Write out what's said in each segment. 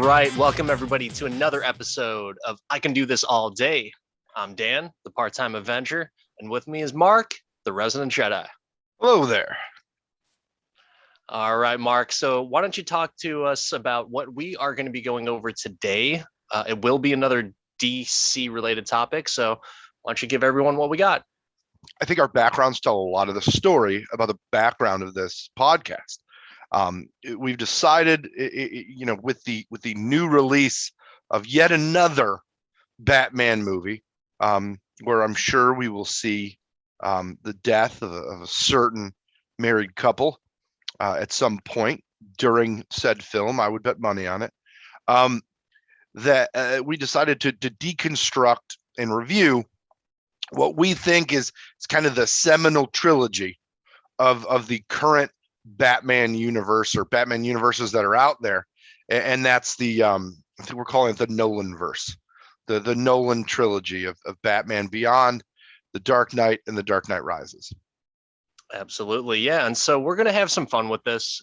right, welcome everybody to another episode of I Can Do This All Day. I'm Dan, the part-time Avenger, and with me is Mark, the resident Jedi. Hello there. All right, Mark, so why don't you talk to us about what we are going to be going over today? It will be another DC-related topic, so why don't you give everyone what we got? I think our backgrounds tell a lot of the story about the background of this podcast. We've decided, with the new release of yet another Batman movie, where I'm sure we will see the death of a certain married couple at some point during said film. I would bet money on it. That we decided to deconstruct and review what we think is kind of the seminal trilogy of the current Batman universe or Batman universes that are out there, and that's the I think we're calling it the Nolan verse, the Nolan trilogy of Batman Beyond, The Dark Knight, and The Dark Knight Rises. Absolutely, yeah. And so we're going to have some fun with this.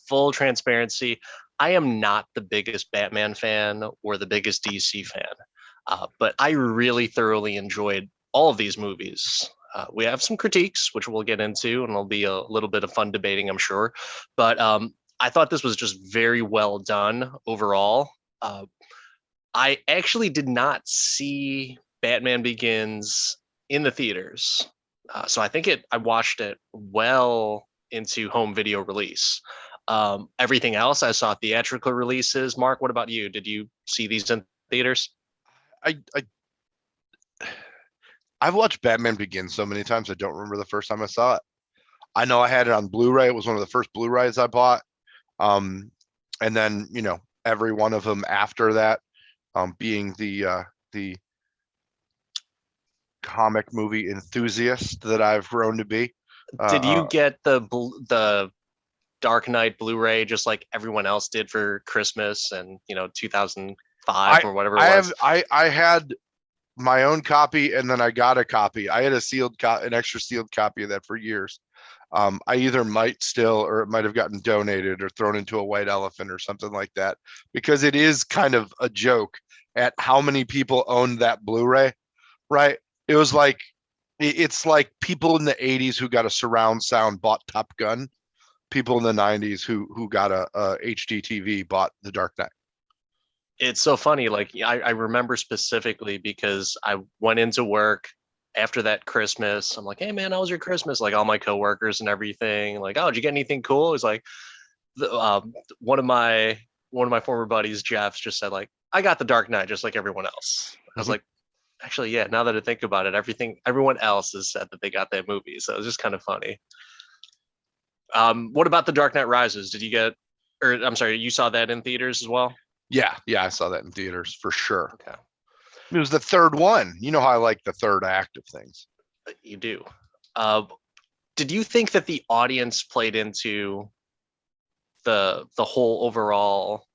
Full transparency, I am not the biggest Batman fan or the biggest DC fan, but I really thoroughly enjoyed all of these movies. We have some critiques, which we'll get into, and it'll be a little bit of fun debating, I'm sure. But I thought this was just very well done overall. I actually did not see Batman Begins in the theaters. So I think I watched it well into home video release. Everything else I saw theatrical releases. Mark, what about you? Did you see these in theaters? I I've watched Batman Begins so many times I don't remember the first time I saw it. I know I had it on Blu-ray. It was one of the first Blu-rays I bought. And then every one of them after that, being the comic movie enthusiast that I've grown to be. Did you get the Dark Knight Blu-ray just like everyone else did for Christmas and 2005 or whatever it was? I had my own copy, and then I got a copy. I had an extra sealed copy of that for years. I either might still, or it might have gotten donated or thrown into a white elephant or something like that, because it is kind of a joke at how many people owned that Blu-ray, right? It was like, it's like people in the 80s who got a surround sound bought Top Gun. People in the 90s who got a HD TV bought The Dark Knight. It's so funny. Like I remember specifically because I went into work after that Christmas. I'm like, hey man, how was your Christmas? Like all my coworkers and everything. Like, oh, did you get anything cool? It's like one of my former buddies, Jeff, just said like, I got The Dark Knight just like everyone else. I was like, actually, yeah. Now that I think about it, everyone else has said that they got that movie, so it was just kind of funny. What about The Dark Knight Rises? Did you get, or I'm sorry, you saw that in theaters as well? Yeah, I saw that in theaters for sure. Okay. It was the third one. You know how I like the third act of things. You do. Did you think that the audience played into the whole overall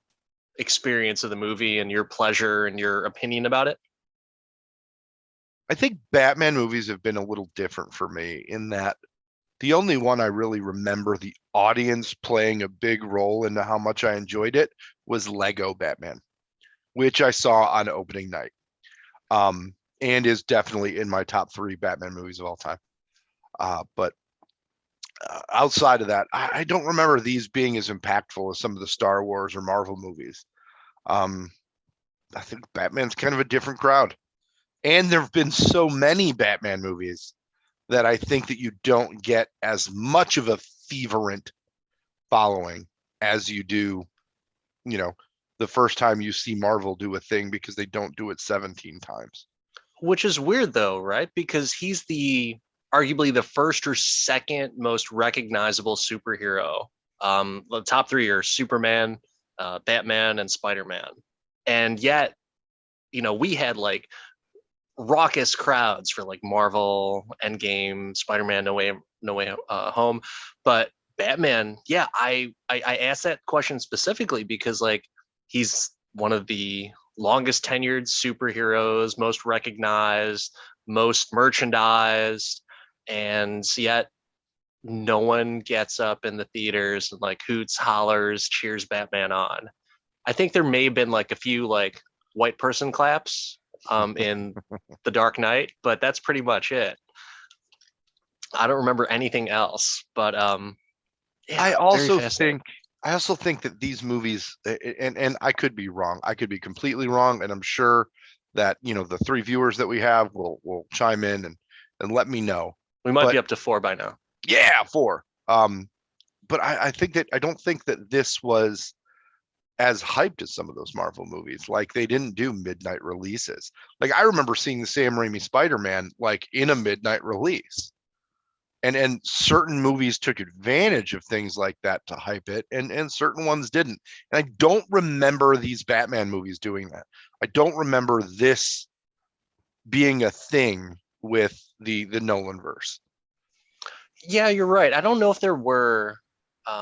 experience of the movie and your pleasure and your opinion about it? I think Batman movies have been a little different for me in that the only one I really remember the audience playing a big role into how much I enjoyed it was Lego Batman, which I saw on opening night, and is definitely in my top 3 Batman movies of all time. But outside of that, I don't remember these being as impactful as some of the Star Wars or Marvel movies. I think Batman's kind of a different crowd. And there have been so many Batman movies that I think that you don't get as much of a fervent following as you do, the first time you see Marvel do a thing, because they don't do it 17 times. Which is weird though, right? Because he's arguably the first or second most recognizable superhero. The top 3 are Superman, Batman, and Spider-Man. And yet, we had like raucous crowds for like Marvel, Endgame, Spider-Man, No Way Home, but Batman, yeah, I asked that question specifically because like he's one of the longest tenured superheroes, most recognized, most merchandised, and yet no one gets up in the theaters and like hoots, hollers, cheers Batman on. I think there may have been like a few like white person claps in The Dark Knight, but that's pretty much it. I don't remember anything else, but I yeah, very also fascinating. think I also think that these movies, and I could be wrong. I could be completely wrong, and I'm sure that the three viewers that we have will chime in and let me know. We might be But up to 4 by now. yeah, four. But I think that I don't think that this was as hyped as some of those Marvel movies. Like they didn't do midnight releases. Like I remember seeing the Sam Raimi Spider-Man like in a midnight release. And certain movies took advantage of things like that to hype it, and certain ones didn't. And I don't remember these Batman movies doing that. I don't remember this being a thing with the Nolan verse. Yeah, you're right. I don't know if there were,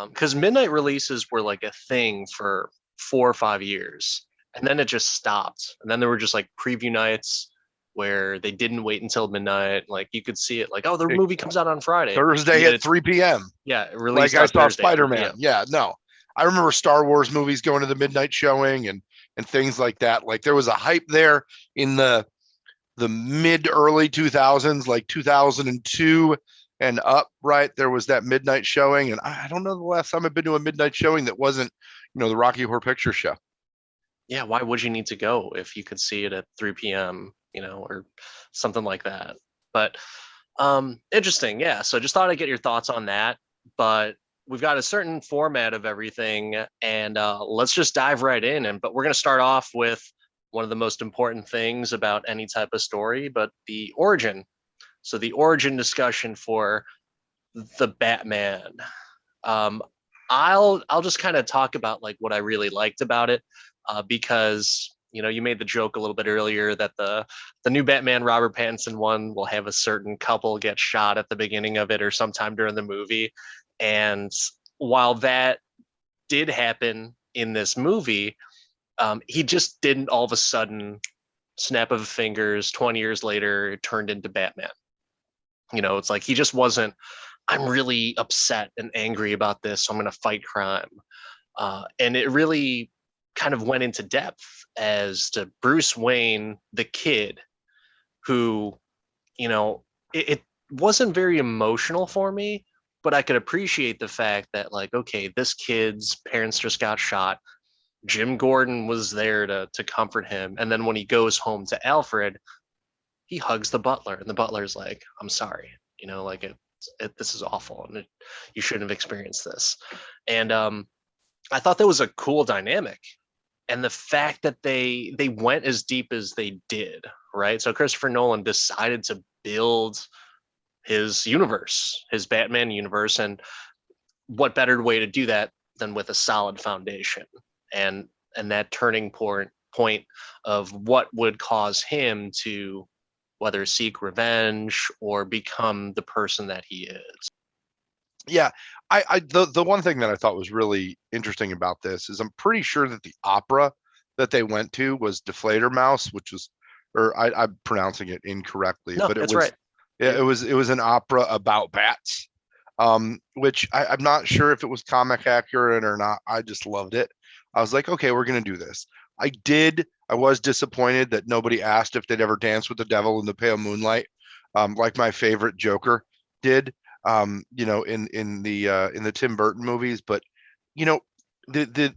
because midnight releases were like a thing for 4 or 5 years, and then it just stopped. And then there were just like preview nights where they didn't wait until midnight. Like you could see it, like, oh, the It, movie comes out on Friday, Thursday yet at it's 3 p.m. yeah Like released I on saw Thursday at 3 Spider-Man. p.m. Yeah, no. I remember Star Wars movies going to the midnight showing and things like that. Like there was a hype there in the mid early 2000s, like 2002 and up, right? There was that midnight showing. And I don't know the last time I've been to a midnight showing that wasn't, the Rocky Horror Picture Show. Yeah, why would you need to go if you could see it at 3 p.m., or something like that? But interesting. Yeah. So just thought I'd get your thoughts on that. But we've got a certain format of everything, and let's just dive right in. But we're going to start off with one of the most important things about any type of story, but the origin. So the origin discussion for the Batman. Um, I'll just kind of talk about like what I really liked about it, because you made the joke a little bit earlier that the new Batman Robert Pattinson one will have a certain couple get shot at the beginning of it or sometime during the movie, and while that did happen in this movie, he just didn't all of a sudden snap of fingers 20 years later turned into Batman. It's like he just wasn't, I'm really upset and angry about this, so I'm going to fight crime. And it really kind of went into depth as to Bruce Wayne, the kid, who, it wasn't very emotional for me, but I could appreciate the fact that, like, okay, this kid's parents just got shot. Jim Gordon was there to comfort him. And then when he goes home to Alfred, he hugs the butler, and the butler's like, I'm sorry, like this is awful, and you shouldn't have experienced this. And I thought that was a cool dynamic, and the fact that they went as deep as they did, right? So Christopher Nolan decided to build his universe, his Batman universe, and what better way to do that than with a solid foundation, and that turning point of what would cause him to whether seek revenge or become the person that he is. Yeah, the one thing that I thought was really interesting about this is I'm pretty sure that the opera that they went to was Deflator Mouse, which was, or I'm pronouncing it incorrectly, No, but it that's was, right. yeah, it was an opera about bats, which I'm not sure if it was comic accurate or not. I just loved it. I was like, okay, we're gonna do this. I was disappointed that nobody asked if they'd ever danced with the devil in the pale moonlight, like my favorite Joker did, in the Tim Burton movies. But you know, the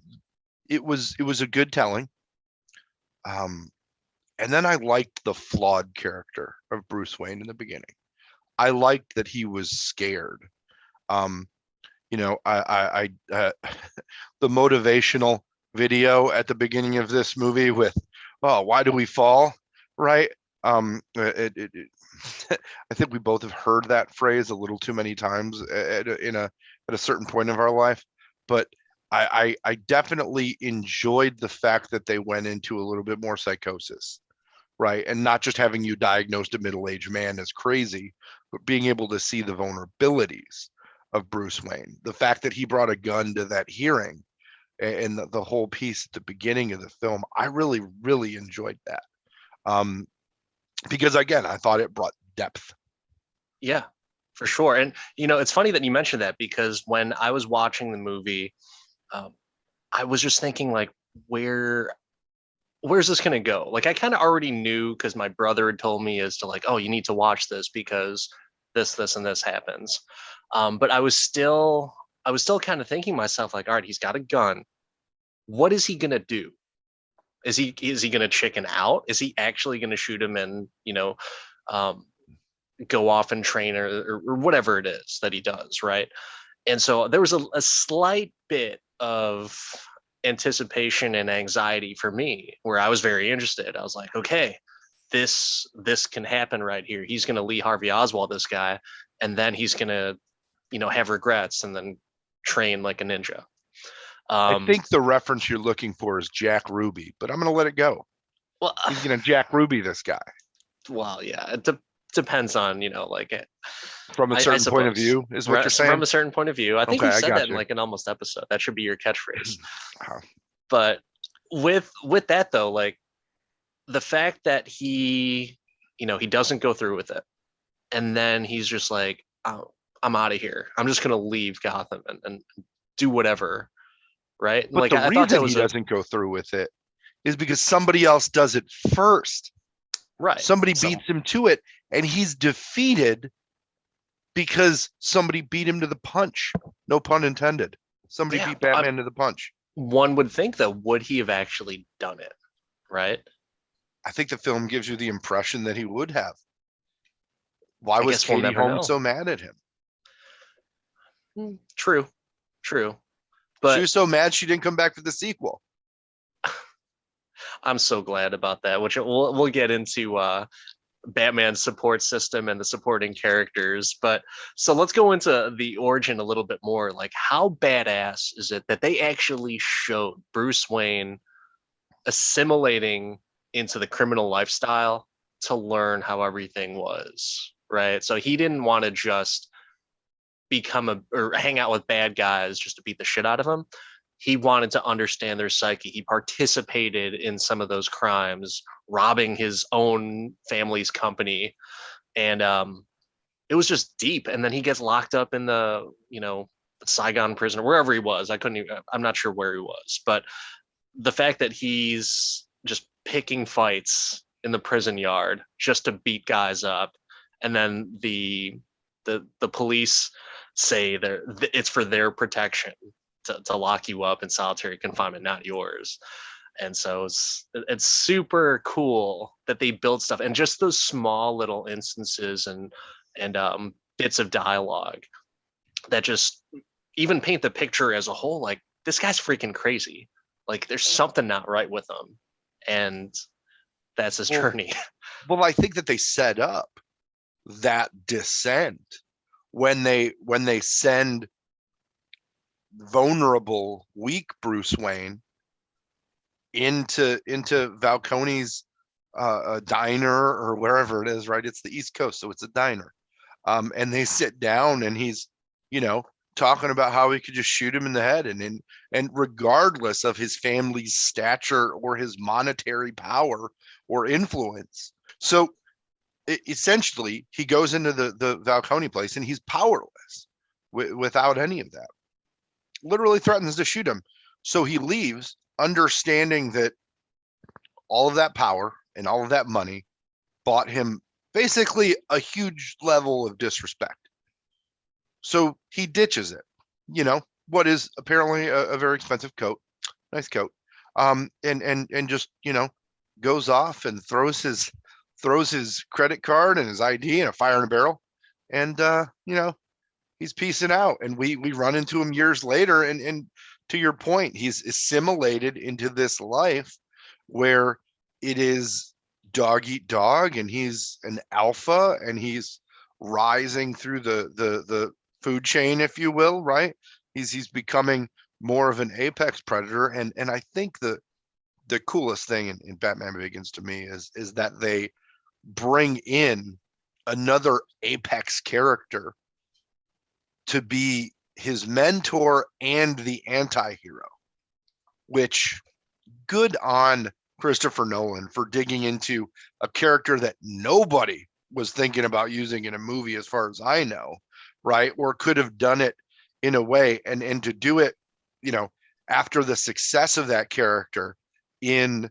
it was a good telling. Um, and then I liked the flawed character of Bruce Wayne in the beginning. I liked that he was scared. Um, the motivational video at the beginning of this movie with, oh, why do we fall? Right. It I think we both have heard that phrase a little too many times at a certain point of our life, but I definitely enjoyed the fact that they went into a little bit more psychosis, right? And not just having you diagnosed a middle-aged man as crazy, but being able to see the vulnerabilities of Bruce Wayne. The fact that he brought a gun to that hearing and the whole piece at the beginning of the film, I really, really enjoyed that. Because again, I thought it brought depth. Yeah, for sure. And it's funny that you mentioned that, because when I was watching the movie, um, I was just thinking, like, where's this going to go? Like, I kind of already knew because my brother had told me as to like, oh, you need to watch this because this and this happens. But I was still kind of thinking myself like, all right, he's got a gun. What is he going to do? Is he going to chicken out? Is he actually going to shoot him and, um, go off and train or whatever it is that he does, right? And so there was a slight bit of anticipation and anxiety for me where I was very interested. I was like, okay, this can happen right here. He's going to Lee Harvey Oswald this guy, and then he's going to, have regrets and then train like a ninja. I Um, think the reference you're looking for is Jack Ruby, but I'm going to let it go. well, He's going to Jack Ruby this guy well, yeah, depends on, like from a I certain point of suppose view, is what you're saying? from a certain point of view. I think Okay, you've I said got that in you. like an almost episode. That should be your catchphrase. Uh, But with that though, like the fact that he doesn't go through with it, and then he's just like, oh, I'm out of here. I'm just gonna leave Gotham and do whatever, right? And But like the I thought reason that he was a doesn't go through with it is because somebody else does it first. right. Somebody beats him to it, and he's defeated because somebody beat him to the punch. No pun intended. Somebody Yeah, beat Batman to the punch. one would think though, would he have actually done it, right? I think the film gives you the impression that he would have. Why I was guess we'll Katie never Holmes know. so mad at him? True, true. She But was so mad she didn't come back for the sequel. I'm so glad about that, which we'll get into Batman's support system and the supporting characters. But so let's go into the origin a little bit more. Like, how badass is it that they actually showed Bruce Wayne assimilating into the criminal lifestyle to learn how everything was, right? So he didn't want to just or hang out with bad guys just to beat the shit out of them. He wanted to understand their psyche. He participated in some of those crimes, robbing his own family's company, and it was just deep. And then he gets locked up in the Saigon prison or wherever he was. I'm not sure where he was, but the fact that he's just picking fights in the prison yard just to beat guys up, and then the police say it's for their protection to lock you up in solitary confinement, not yours. And so it's super cool that they build stuff and just those small little instances and bits of dialogue that just even paint the picture as a whole. Like, this guy's freaking crazy. Like, there's something not right with him, and that's his journey. Well, I think that they set up that descent when they send vulnerable, weak Bruce Wayne into Falcone's diner or wherever it is, right? It's the East Coast, so it's a diner. And they sit down, and he's, talking about how he could just shoot him in the head, and regardless of his family's stature or his monetary power or influence. So essentially, he goes into the Falcone place, and he's powerless without any of that. Literally threatens to shoot him. So he leaves, understanding that all of that power and all of that money bought him basically a huge level of disrespect. So he ditches it, what is apparently a very expensive coat, nice coat, and just, goes off and throws his credit card and his ID in a fire in a barrel, and he's peacing out. And we run into him years later, and to your point, he's assimilated into this life where it is dog eat dog, and he's an alpha, and he's rising through the food chain, if you will, right? He's becoming more of an apex predator, and I think the coolest thing in Batman Begins to me is that they bring in another apex character to be his mentor and the anti-hero, which, good on Christopher Nolan for digging into a character that nobody was thinking about using in a movie, as far as I know, right? Or could have done it in a way, and to do it, after the success of that character in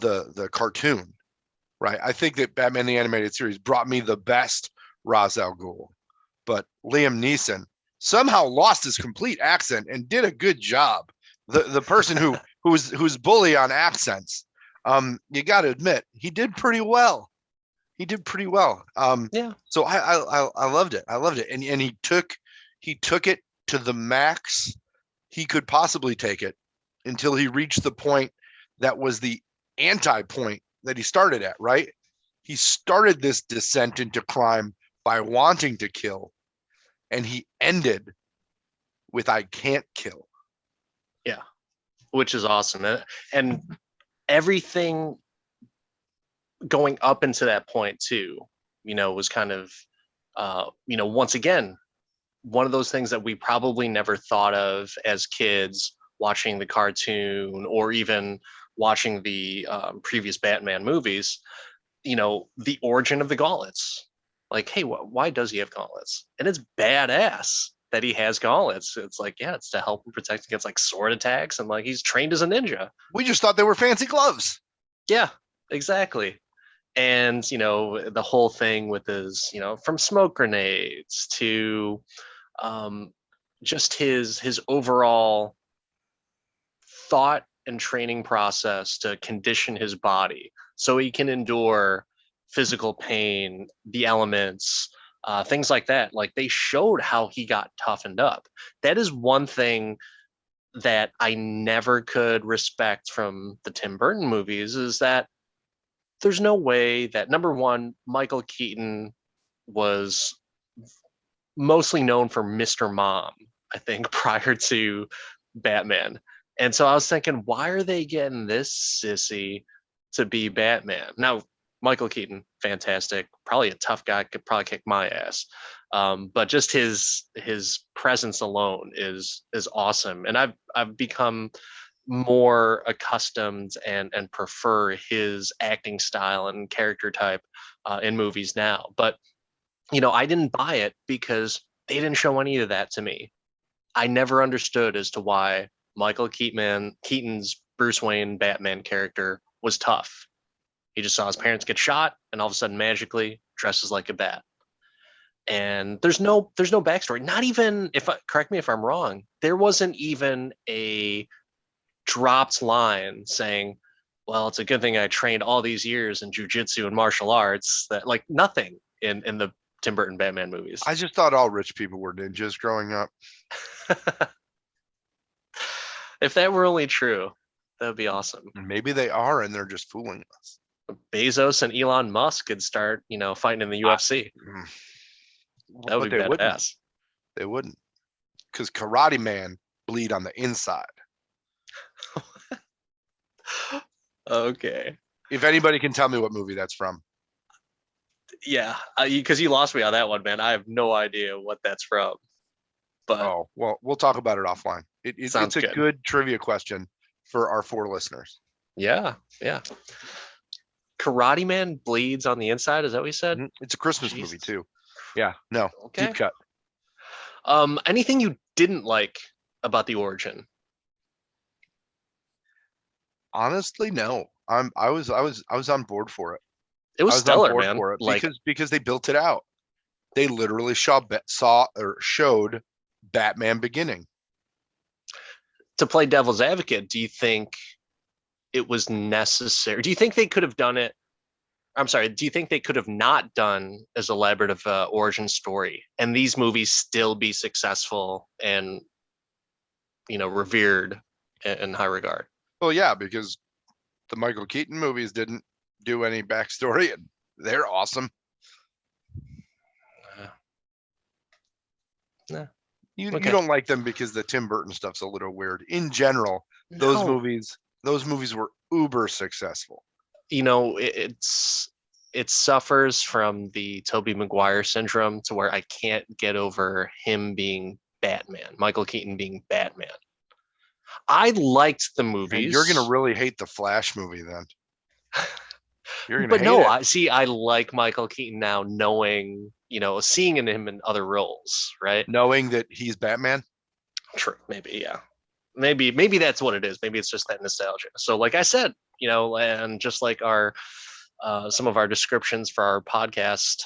the cartoon, right? I think that Batman the Animated Series brought me the best Ra's al Ghul, but Liam Neeson somehow lost his complete accent and did a good job. The person who's bully on accents, you got to admit he did pretty well. He did pretty well. Yeah. So I loved it. I loved it, and he took it to the max he could possibly take it until he reached the point that was the anti-point that he started at, right? He started this descent into crime by wanting to kill, and he ended with I can't kill. Yeah. Which is awesome. And everything going up into that point too, was kind of once again, one of those things that we probably never thought of as kids watching the cartoon or even watching the previous Batman movies, the origin of the gauntlets. Like, hey, why does he have gauntlets? And it's badass that he has gauntlets. It's like, yeah, it's to help him protect against like sword attacks, and like he's trained as a ninja. We just thought they were fancy gloves. Yeah, exactly. And the whole thing with his, from smoke grenades to just his overall thought and training process to condition his body so he can endure physical pain, the elements, things like that. Like they showed how he got toughened up. That is one thing that I never could respect from the Tim Burton movies, is that there's no way that, number one, Michael Keaton was mostly known for Mr. Mom, I think, prior to Batman. And so I was thinking, why are they getting this sissy to be Batman? Now, Michael Keaton, fantastic, probably a tough guy, could probably kick my ass. But just his presence alone is awesome, and I've become more accustomed and prefer his acting style and character type in movies now. But I didn't buy it because they didn't show any of that to me. I never understood as to why Michael Keaton's Bruce Wayne Batman character was tough. He just saw his parents get shot and all of a sudden magically dresses like a bat. And there's no backstory. Not even, correct me if I'm wrong, there wasn't even a dropped line saying, well, it's a good thing I trained all these years in jujitsu and martial arts. That, like, nothing in the Tim Burton Batman movies. I just thought all rich people were ninjas growing up. If that were only true, that would be awesome. Maybe they are, and they're just fooling us. Bezos and Elon Musk could start, fighting in the UFC. That would be badass. They wouldn't, because Karate Man bleed on the inside. Okay. If anybody can tell me what movie that's from. Yeah, because you lost me on that one, man. I have no idea what that's from. But well, we'll talk about it offline. It's a good trivia question for our 4 listeners. Yeah. Karate Man bleeds on the inside. Is that what you said? It's a Christmas movie too. Yeah. No. Okay. Deep cut. Anything you didn't like about the origin? Honestly, no. I was on board for it. It was stellar, man. For it because they built it out. They literally showed Batman beginning. To play devil's advocate, do you think it was necessary? Do you think they could have done it? I'm sorry. Do you think they could have not done as elaborate of an origin story and these movies still be successful and, revered in high regard? Well, yeah, because the Michael Keaton movies didn't do any backstory, and they're awesome. Nah. You don't like them because the Tim Burton stuff's a little weird. In general, those movies were uber successful. It suffers from the Tobey Maguire syndrome, to where I can't get over him being Batman, Michael Keaton being Batman. I liked the movies. And you're gonna really hate the Flash movie then. I like Michael Keaton now, knowing, seeing him in other roles, right? Knowing that he's Batman. True, maybe, yeah. maybe that's what it is. Maybe it's just that nostalgia. So like I said, and just like our some of our descriptions for our podcast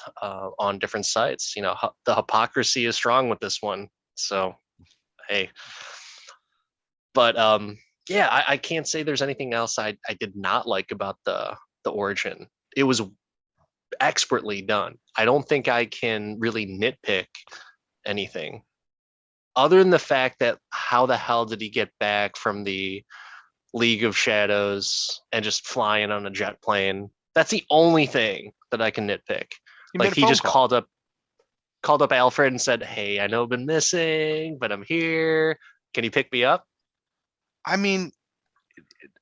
on different sites, the hypocrisy is strong with this one. So hey, but yeah, I can't say there's anything else I did not like about the origin. It was expertly done. I don't think I can really nitpick anything other than the fact that how the hell did he get back from the League of Shadows and just flying on a jet plane? That's the only thing that I can nitpick. He Like made a he phone just call. called up Alfred and said, "Hey, I know I've been missing, but I'm here. Can you pick me up?" I mean,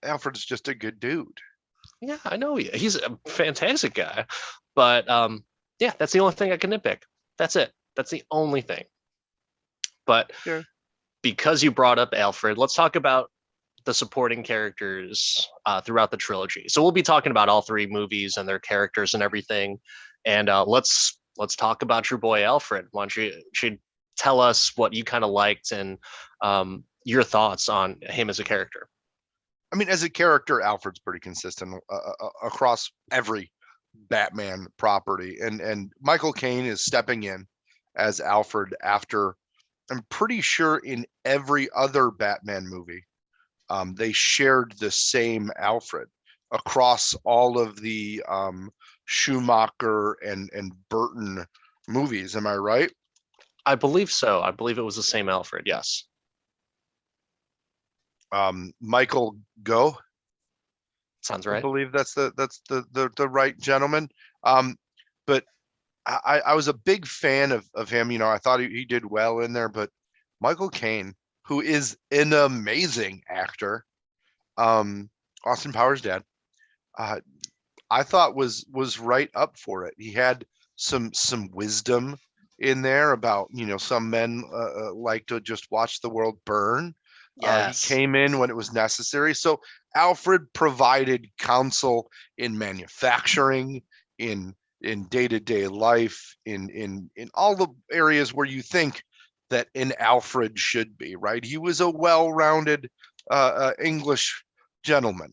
Alfred's just a good dude. Yeah, I know he's a fantastic guy, but yeah, that's the only thing I can nitpick. That's it. That's the only thing. But Yeah. because you brought up Alfred, let's talk about the supporting characters throughout the trilogy. So we'll be talking about all three movies and their characters and everything. And let's talk about your boy Alfred. Why don't you tell us what you kind of liked and your thoughts on him as a character? I mean, as a character, Alfred's pretty consistent across every Batman property, and Michael Caine is stepping in as Alfred after, I'm pretty sure in every other Batman movie, they shared the same Alfred across all of the Schumacher and Burton movies. Am I right? I believe so. I believe it was the same Alfred. Yes. Michael Go, Sounds I right. believe that's the right gentleman. But I was a big fan of him. I thought he did well in there. But Michael Caine, who is an amazing actor, Austin Powers' dad, uh, I thought was right up for it. He had some wisdom in there about some men like to just watch the world burn. He Yes. came in when it was necessary. So Alfred provided counsel in manufacturing, in day-to-day life, in all the areas where you think that an Alfred should be, right? He was a well-rounded English gentleman.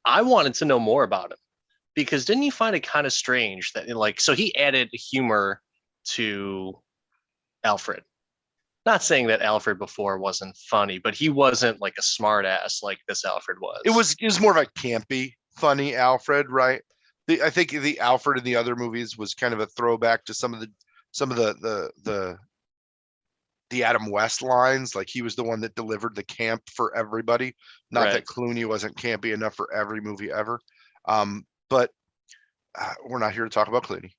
I wanted to know more about him because didn't you find it kind of strange that like so he added humor to Alfred? Not saying that Alfred before wasn't funny, but he wasn't like a smart ass like this Alfred It was. was more of a campy, funny Alfred, right? I think the Alfred in the other movies was kind of a throwback to some of the Adam West lines. Like he was the one that delivered the camp for everybody. Not Right. that Clooney wasn't campy enough for every movie ever. But we're not here to talk about Clooney,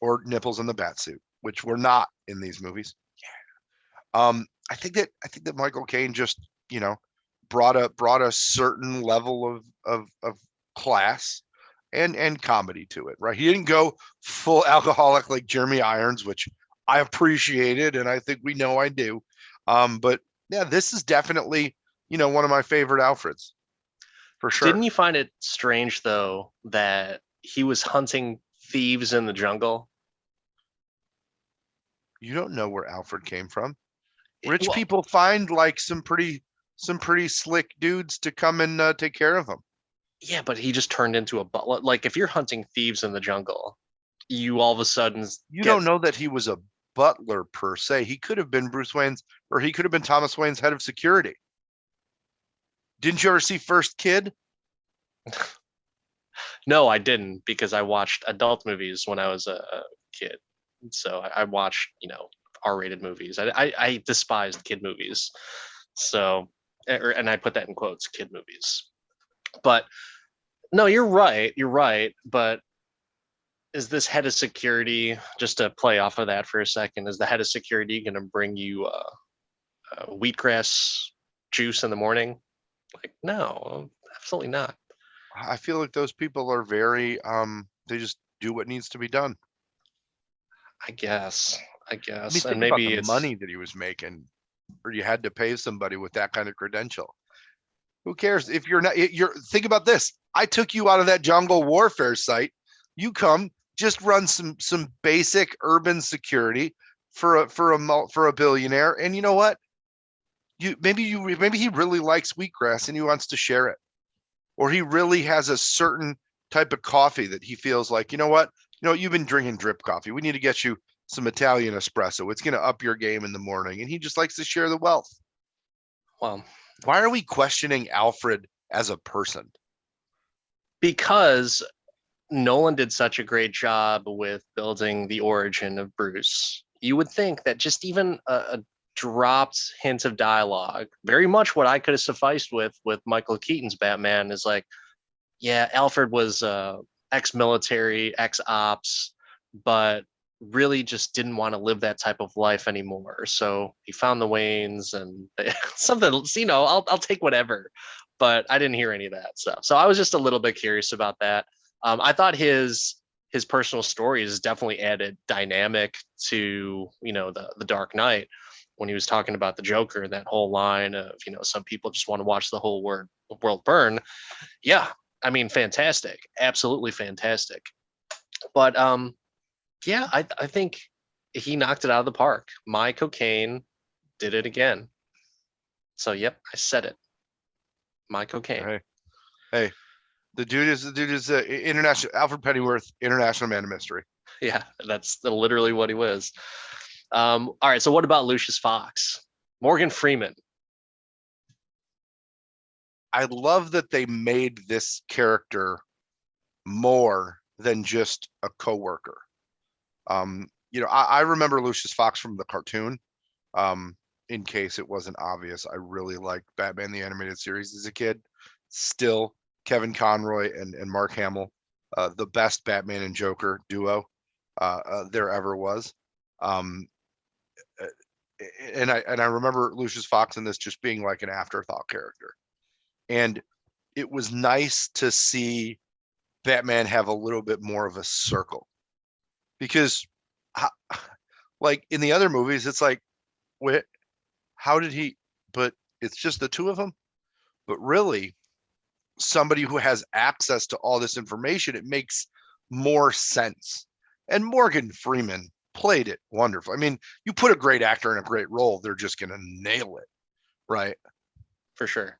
or nipples in the bat suit, which were not in these movies. I think that Michael Caine just brought a certain level of class and comedy to it, right? He didn't go full alcoholic like Jeremy Irons, which I appreciated, and I think we know I do. But yeah, this is definitely one of my favorite Alfreds for Didn't sure. you find it strange though that he was hunting thieves in the jungle? You don't know where Alfred came from. Rich Well, people find like some pretty slick dudes to come and take care of them. yeah, but he just turned into a butler. Like if you're hunting thieves in the jungle, you all of a sudden You get don't know that he was a butler per se. He could have been Bruce Wayne's, or he could have been Thomas Wayne's head of security. Didn't you ever see First Kid? no, I didn't because I watched adult movies when I was a kid. So I watched, R-rated movies. I despised kid movies. So, and I put that in quotes, kid movies. But no, you're right. You're right. But is this head of security, just to play off of that for a second, is the head of security going to bring you wheatgrass juice in the morning? Like, no, absolutely not. I feel like those people are very they just do what needs to be done. I guess. I I mean, guess. And think about the maybe it's money that he was making, or you had to pay somebody with that kind of credential. Who cares if you're not? You're think about this. I took you out of that jungle warfare site. You come, just run some basic urban security for a billionaire, and you know what? maybe he really likes wheatgrass and he wants to share it, or he really has a certain type of coffee that he feels like, you've been drinking drip coffee. We need to get you some Italian espresso. It's going to up your game in the morning, and he just likes to share the wealth. Well, why are we questioning Alfred as a person? Because Nolan did such a great job with building the origin of Bruce. You would think that just even a dropped hint of dialogue, very much what I could have sufficed with Michael Keaton's Batman, is like, yeah, Alfred was ex-military, ex-ops, but really just didn't want to live that type of life anymore. So he found the Waynes and something, I'll take whatever. But I didn't hear any of that stuff. So I was just a little bit curious about that. I thought his personal stories definitely added dynamic to the Dark Knight when he was talking about the Joker and that whole line of some people just want to watch the whole world burn. Yeah, I mean, fantastic, absolutely fantastic. But yeah, I think he knocked it out of the park. My cocaine did it again. So yep, I said it. My cocaine. Hey, the dude is international Alfred Pennyworth, international man of mystery. Yeah, that's literally what he was. All right, so what about Lucius Fox? Morgan Freeman. I love that they made this character more than just a coworker. I remember Lucius Fox from the cartoon. In case it wasn't obvious, I really liked Batman the Animated Series as a kid. Still, Kevin Conroy and Mark Hamill, the best Batman and Joker duo there ever was. And I remember Lucius Fox in this just being like an afterthought character. And it was nice to see Batman have a little bit more of a circle, because like in the other movies, it's like, how did he, but it's just the two of them. But really, somebody who has access to all this information, it makes more sense. And Morgan Freeman played it wonderful. I mean, you put a great actor in a great role, they're just going to nail it, right? For sure.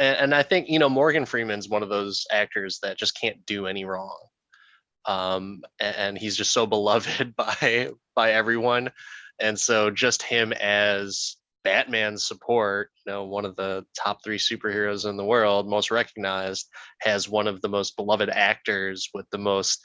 And I think, Morgan Freeman's one of those actors that just can't do any wrong. And he's just so beloved by everyone. And so just him as Batman's support, one of the top 3 superheroes in the world, most recognized, has one of the most beloved actors with the most,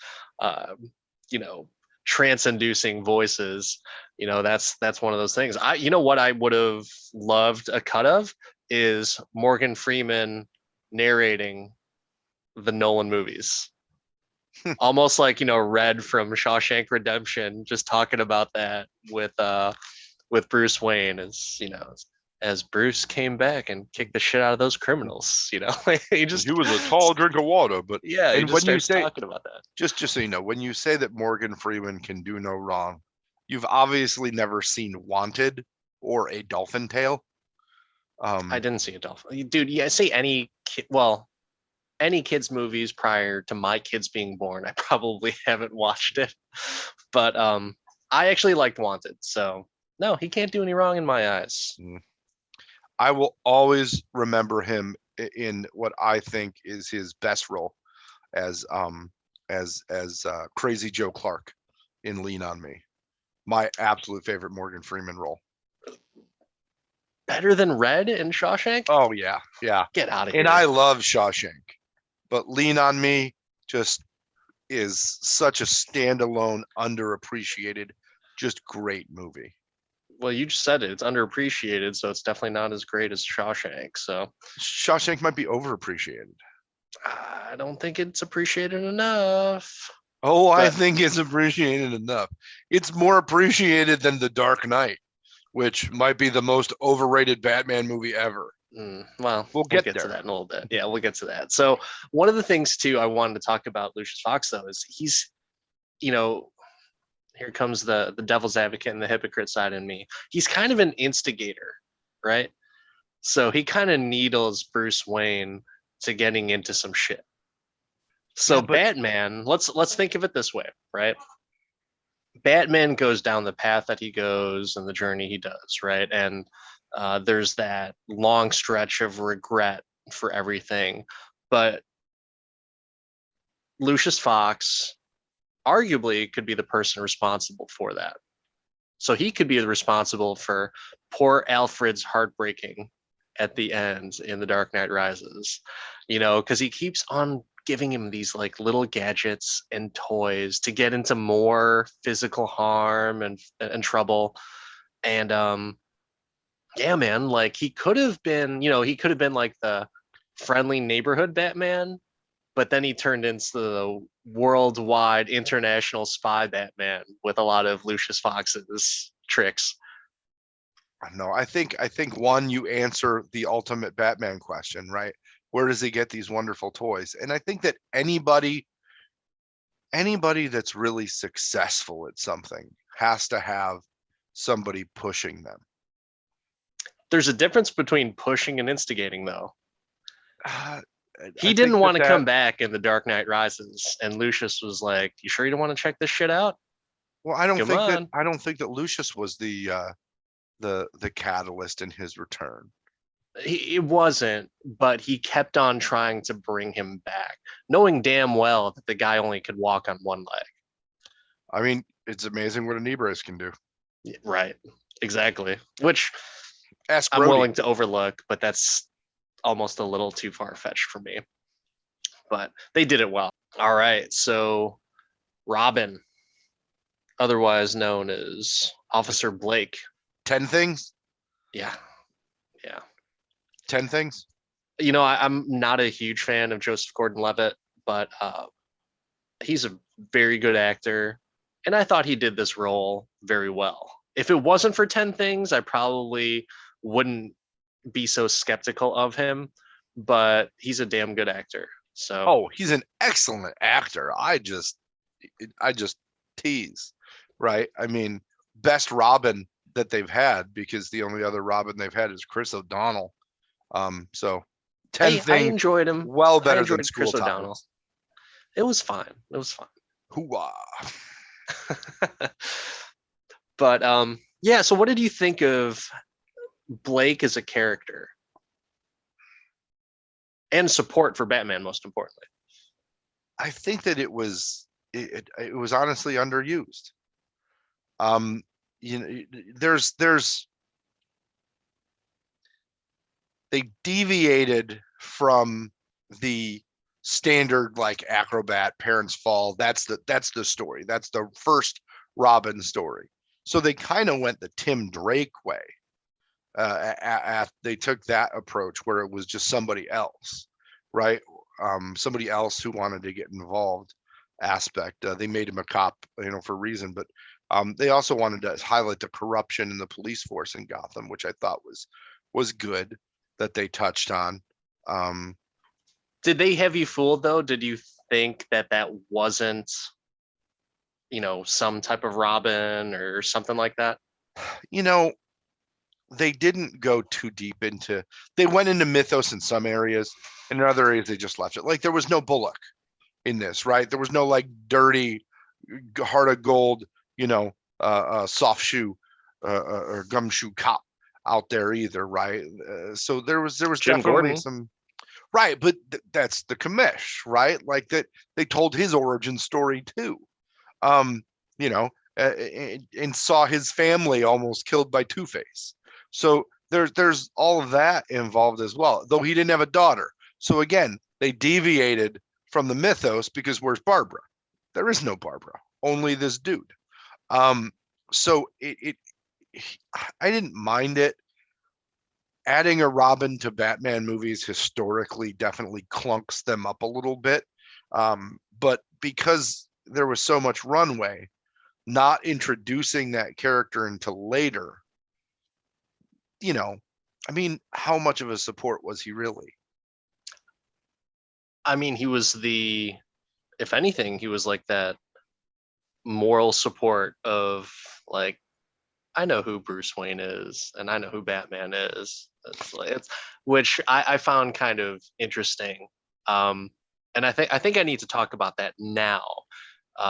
trance-inducing voices. That's one of those things. What I would have loved a cut of is Morgan Freeman narrating the Nolan movies. Almost like Red from Shawshank Redemption, just talking about that with Bruce Wayne as Bruce came back and kicked the shit out of those criminals. He was a tall drink of water, but yeah, he just starts talking about that. Just so you know, when you say that Morgan Freeman can do no wrong, you've obviously never seen Wanted or A Dolphin Tale. I didn't see a dolphin, dude. Yeah, say any kids movies prior to my kids being born, I probably haven't watched it. But I actually liked Wanted, so no, he can't do any wrong in my eyes. I will always remember him in what I think is his best role as Crazy Joe Clark in Lean on Me. My absolute favorite Morgan Freeman role. Better than Red in Shawshank? Oh yeah. Get out of here. And I love Shawshank, but Lean on Me just is such a standalone, underappreciated, just great movie. Well, you just said it. It's underappreciated, so it's definitely not as great as Shawshank. So Shawshank might be overappreciated. I don't think it's appreciated enough. Oh, I think it's appreciated enough. It's more appreciated than The Dark Knight, which might be the most overrated Batman movie ever. Well, we'll get to that in a little bit. Yeah, we'll get to that. So one of the things too I wanted to talk about Lucius Fox though is he's, here comes the devil's advocate and the hypocrite side in me. He's kind of an instigator, right? So he kind of needles Bruce Wayne to getting into some shit. So yeah, Batman, let's think of it this way, right? Batman goes down the path that he goes and the journey he does, right? And There's that long stretch of regret for everything. But Lucius Fox arguably could be the person responsible for that. So he could be responsible for poor Alfred's heartbreaking at the end in The Dark Knight Rises, because he keeps on giving him these like little gadgets and toys to get into more physical harm and trouble. And yeah, man, like he could have been like the friendly neighborhood Batman, but then he turned into the worldwide international spy Batman with a lot of Lucius Fox's tricks. No, I think one, you answer the ultimate Batman question, right? Where does he get these wonderful toys? And I think that anybody that's really successful at something has to have somebody pushing them. There's a difference between pushing and instigating, though. Uh, He didn't want to come back in The Dark Knight Rises, and Lucius was like, "You sure you don't want to check this shit out? well, I don't Come think that on." I don't think that Lucius was the catalyst in his return. It wasn't, but he kept on trying to bring him back, knowing damn well that the guy only could walk on one leg. I mean, it's amazing what a knee brace can do. Right, exactly. Which Ask I'm Brody. willing to overlook, but that's almost a little too far fetched for me. But they did it well. All right, so Robin, otherwise known as Officer Blake. 10 things? Yeah, yeah. 10 things? I'm not a huge fan of Joseph Gordon-Levitt, but he's a very good actor, and I thought he did this role very well. If it wasn't for 10 Things, I probably wouldn't be so skeptical of him, but he's a damn good actor. So, Oh, he's an excellent actor. I just tease, right? I mean, best Robin that they've had, because the only other Robin they've had is Chris O'Donnell. So 10 I things, enjoyed him. well I better than enjoyed School Chris O'Donnell. Ties. It was fine. It was fine. Hooah. But yeah, so what did you think of Blake as a character and support for Batman, most importantly? I think that it was honestly underused. Um, there's they deviated from the standard like acrobat parents fall. That's the story. That's the first Robin story. So they kind of went the Tim Drake way. They took that approach where it was just somebody else, right? Somebody else who wanted to get involved aspect. They made him a cop, for a reason, but they also wanted to highlight the corruption in the police force in Gotham, which I thought was good that they touched on. Did they have you fooled though? Did you think that wasn't, some type of Robin or something like that? They didn't go too deep into. They went into mythos in some areas, and in other areas they just left it. Like there was no Bullock in this, right? There was no like dirty heart of gold, soft shoe or gumshoe cop out there either, right? So there was Jim definitely Gordon. some. Right, but that's the commish, right? Like that they told his origin story too. Um, you know, and saw his family almost killed by Two-Face. So there's all of that involved as well, though he didn't have a daughter. So again, they deviated from the mythos because where's Barbara? There is no Barbara, only this dude. So I didn't mind it. Adding a Robin to Batman movies historically definitely clunks them up a little bit. But because there was so much runway, not introducing that character until later, I mean, how much of a support was he really? I mean, if anything, he was like that moral support of like, I know who Bruce Wayne is and I know who Batman is. Which I found kind of interesting. And I think I need to talk about that now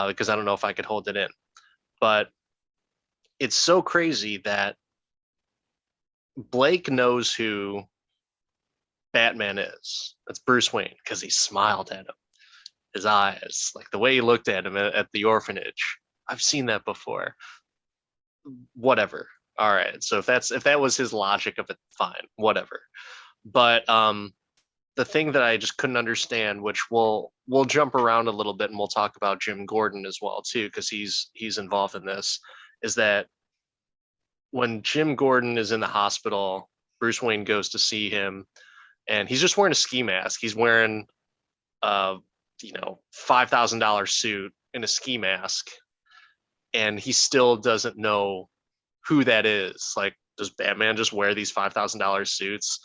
because I don't know if I could hold it in. But it's so crazy that Blake knows who Batman is. That's Bruce Wayne because he smiled at him. His eyes, like the way he looked at him at the orphanage. I've seen that before. Whatever. All right. So if that was his logic of it, fine. Whatever. But the thing that I just couldn't understand, which we'll jump around a little bit and we'll talk about Jim Gordon as well too, because he's involved in this, is that when Jim Gordon is in the hospital, Bruce Wayne goes to see him, and he's just wearing a ski mask. He's wearing a $5,000 suit and a ski mask, and he still doesn't know who that is. Like, does Batman just wear these $5,000 suits?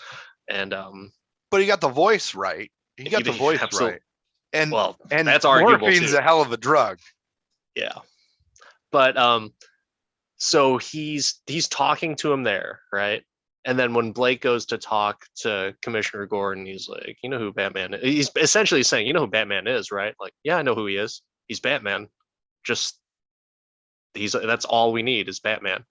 And But he got the voice right. He got the voice right. And well, and that's arguable morphine's too. a hell of a drug. Yeah. But so he's talking to him there, right? And then when Blake goes to talk to Commissioner Gordon, he's like, you know who Batman is? He's essentially saying, you know who Batman is, right? Like, yeah, I know who he is. He's Batman. Just that's all we need is Batman.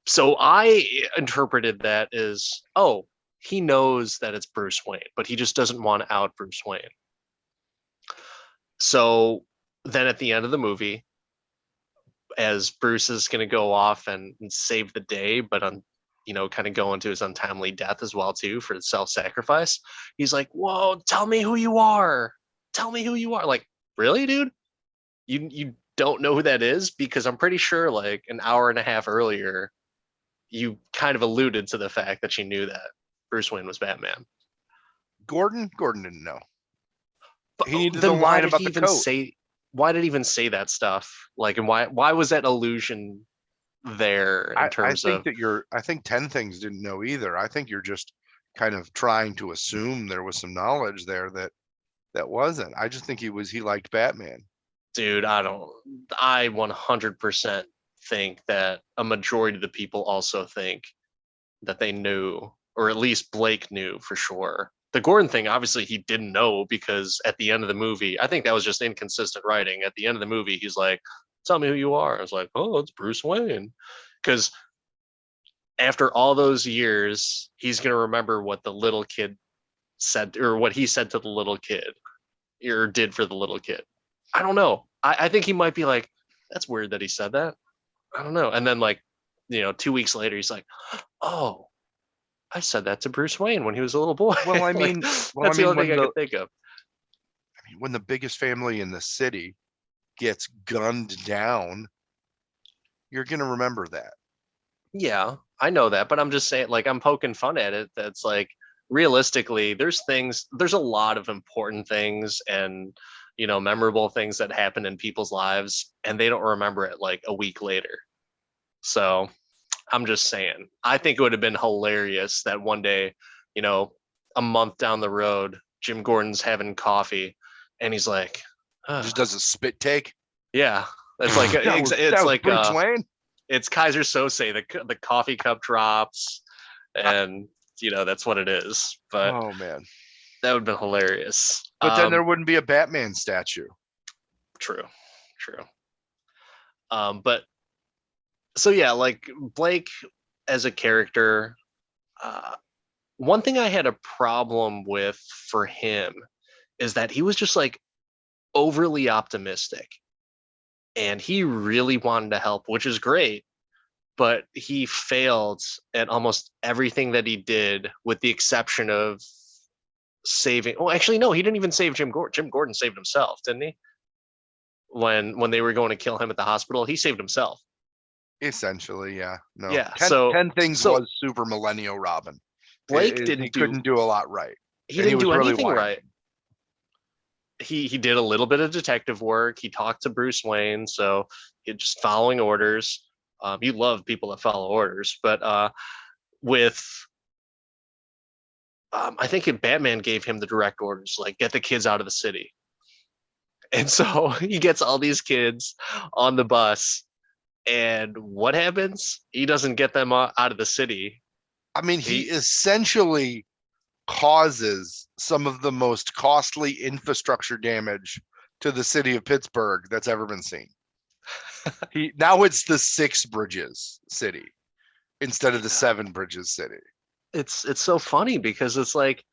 So I interpreted that as, oh, he knows that it's Bruce Wayne, but he just doesn't want to out Bruce Wayne. So then at the end of the movie, as Bruce is going to go off and save the day, but kind of go into his untimely death as well too for self-sacrifice, he's like, whoa, tell me who you are. Tell me who you are. Like, really, dude? You don't know who that is? Because I'm pretty sure like an hour and a half earlier, you kind of alluded to the fact that you knew that Bruce Wayne was Batman. Gordon didn't know. But he needed the line about the coat. Why did he even say that stuff? Like, and why was that allusion there in terms of? I think 10 Things didn't know either. I think you're just kind of trying to assume there was some knowledge there that wasn't. I just think he liked Batman. Dude, I 100% think that a majority of the people also think that they knew, or at least Blake knew for sure. The Gordon thing, obviously, he didn't know because at the end of the movie, I think that was just inconsistent writing. At the end of the movie, he's like, tell me who you are. I was like, oh, it's Bruce Wayne. Because after all those years, he's going to remember what the little kid said, or what he said to the little kid, or did for the little kid. I don't know. I think he might be like, that's weird that he said that. I don't know. And then, like, 2 weeks later, he's like, oh, I said that to Bruce Wayne when he was a little boy. Well, I mean, that's the only thing I could think of. I mean, when the biggest family in the city gets gunned down, you're going to remember that. Yeah, I know that, but I'm just saying, like, I'm poking fun at it. That's like, realistically, there's a lot of important things and, memorable things that happen in people's lives, and they don't remember it like a week later. So I'm just saying, I think it would have been hilarious that one day, a month down the road, Jim Gordon's having coffee and he's like, just does a spit take. Yeah. It's like, it's like Bruce Wayne. It's Kaiser Sose, the coffee cup drops, and that's what it is. But oh man, that would have been hilarious. But then there wouldn't be a Batman statue. True. But so yeah, like Blake as a character, one thing I had a problem with for him is that he was just like overly optimistic, and he really wanted to help, which is great, but he failed at almost everything that he did, with the exception of saving. Oh, actually, no, he didn't even save Jim Gordon. Jim Gordon saved himself, didn't he? When they were going to kill him at the hospital, he saved himself. Essentially, yeah. No. Yeah. 10 Things was super millennial Robin. Blake couldn't do a lot right. He didn't do anything right. He did a little bit of detective work. He talked to Bruce Wayne, so he just following orders. You love people that follow orders, but I think Batman gave him the direct orders, like, get the kids out of the city. And so he gets all these kids on the bus, and what happens? He doesn't get them out of the city. I mean, he essentially causes some of the most costly infrastructure damage to the city of Pittsburgh that's ever been seen. Now it's the Six Bridges city. instead of the Seven Bridges City. It's so funny because it's like,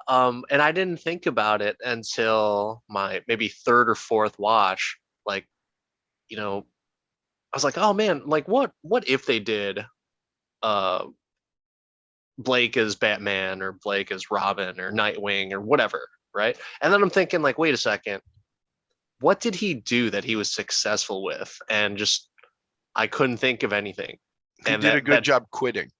and I didn't think about it until my maybe third or fourth watch. Like, you know, I was like, oh man, like what if they did uh Blake as Batman or Blake as Robin or Nightwing or whatever, right? And then I'm thinking like, wait a second, what did he do that he was successful with? And just I couldn't think of anything. He And did a good job quitting.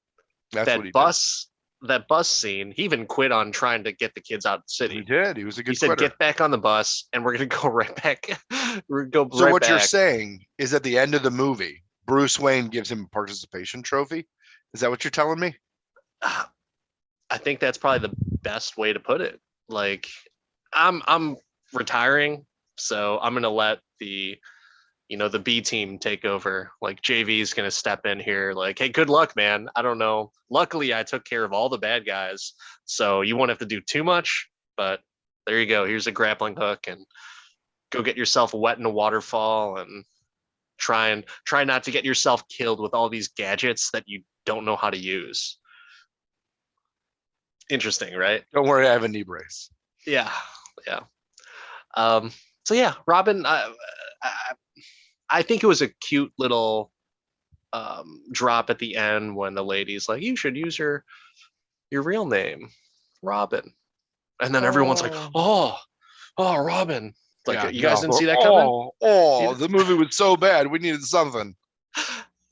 That's what he that did. bus scene, he even quit on trying to get the kids out of the city. He did. He was a He good said, quitter. "Get back on the bus, and we're gonna go right back." We're gonna go So right what you're back. saying is at the end of the movie, Bruce Wayne gives him a participation trophy. Is that what you're telling me? I think that's probably the best way to put it. Like, I'm retiring, so I'm gonna let the B team take over. Like JV's gonna step in here. Like, hey, good luck, man. I don't know. Luckily, I took care of all the bad guys, so you won't have to do too much. But there you go. Here's a grappling hook, and go get yourself wet in a waterfall, and try not to get yourself killed with all these gadgets that you don't know how to use. Interesting, right? Don't worry, I have a knee brace. Yeah, yeah. So yeah, Robin. I, I think it was a cute little drop at the end when the lady's like, "You should use your real name, Robin," and then everyone's like, Oh. "Oh, Robin!" Like, Yeah, you guys no. didn't see that coming? You The movie was so bad. We needed something.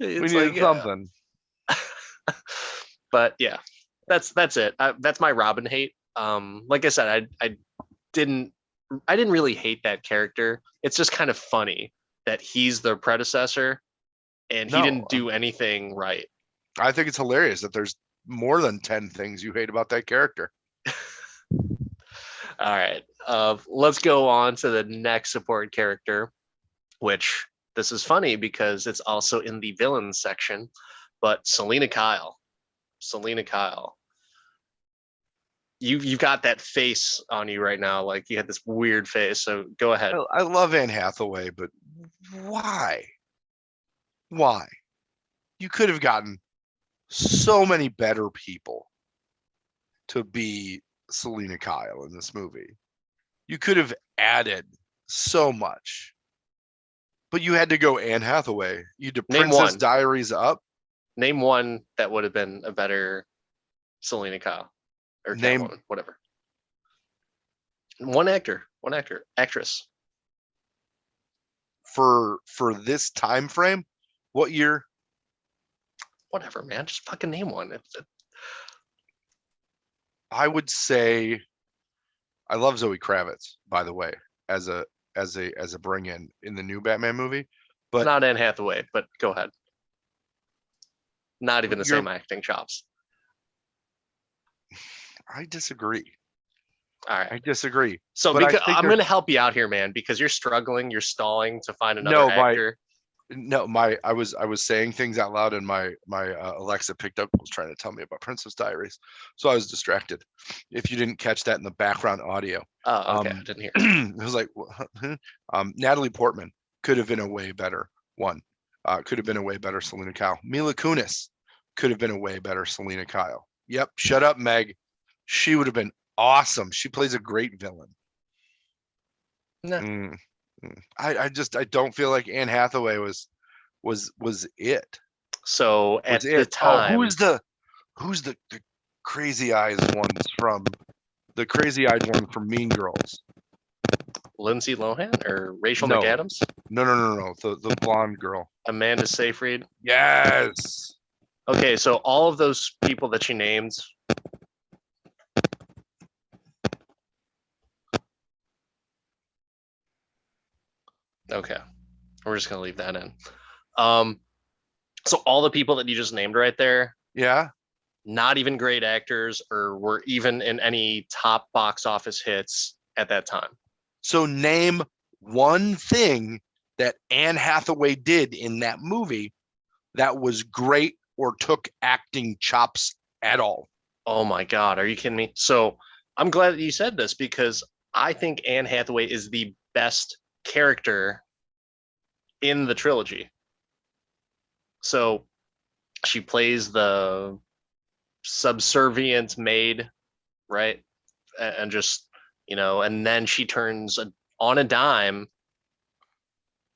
We It's needed like, something. but yeah, that's it. That's my Robin hate. Like I said, didn't I didn't really hate that character. It's just kind of funny that he's the predecessor and he No, didn't do anything right. I think it's hilarious that there's more than 10 things you hate about that character. All right. Let's go on to the next support character, which this is funny because it's also in the villains section, but Selena Kyle. Selena Kyle. You've got that face on you right now, like you had this weird face. So go ahead. I love Anne Hathaway, but why? Why? You could have gotten so many better people to be Selena Kyle in this movie. You could have added so much, but you had to go Anne Hathaway. You did Name Princess one. Diaries up. Name one that would have been a better Selena Kyle or Name Catwoman, whatever. One actress. for this time frame. What year? Whatever, man. Just fucking name one. I would say I love Zoe Kravitz, by the way, as a bring in the new Batman movie. But Not Anne Hathaway, but go ahead. Not even the you're same acting chops. I disagree. All right. I disagree. So But I because think I'm going to there's help you out here, man, because you're struggling, you're stalling to find another no my actor. no my I was saying things out loud and my Alexa picked up, was trying to tell me about Princess Diaries, so I was distracted. If you didn't catch that in the background audio, Oh, okay. I didn't hear. it was like Natalie Portman could have been a way better one. Could have been a way better Selena Kyle. Mila Kunis could have been a way better Selena Kyle. Yep, shut up, Meg. She would have been awesome. She plays a great villain. No. Mm, I don't feel like Anne Hathaway was it. So Was at the it? Oh, time, who's the crazy eyes ones from the crazy eyed one from Mean Girls? Lindsay Lohan or Rachel No, McAdams, no. The blonde girl. Amanda Seyfried. Yes. Okay, so all of those people that she named. Okay, we're just gonna leave that in. Um, so all the people that you just named right there, Yeah. not even great actors or were even in any top box office hits at that time. So name one thing that Anne Hathaway did in that movie that was great or took acting chops at all. Oh my God, are you kidding me? So I'm glad that you said this because I think Anne Hathaway is the best character in the trilogy. So She plays the subservient maid, right? And just, and then she turns on a dime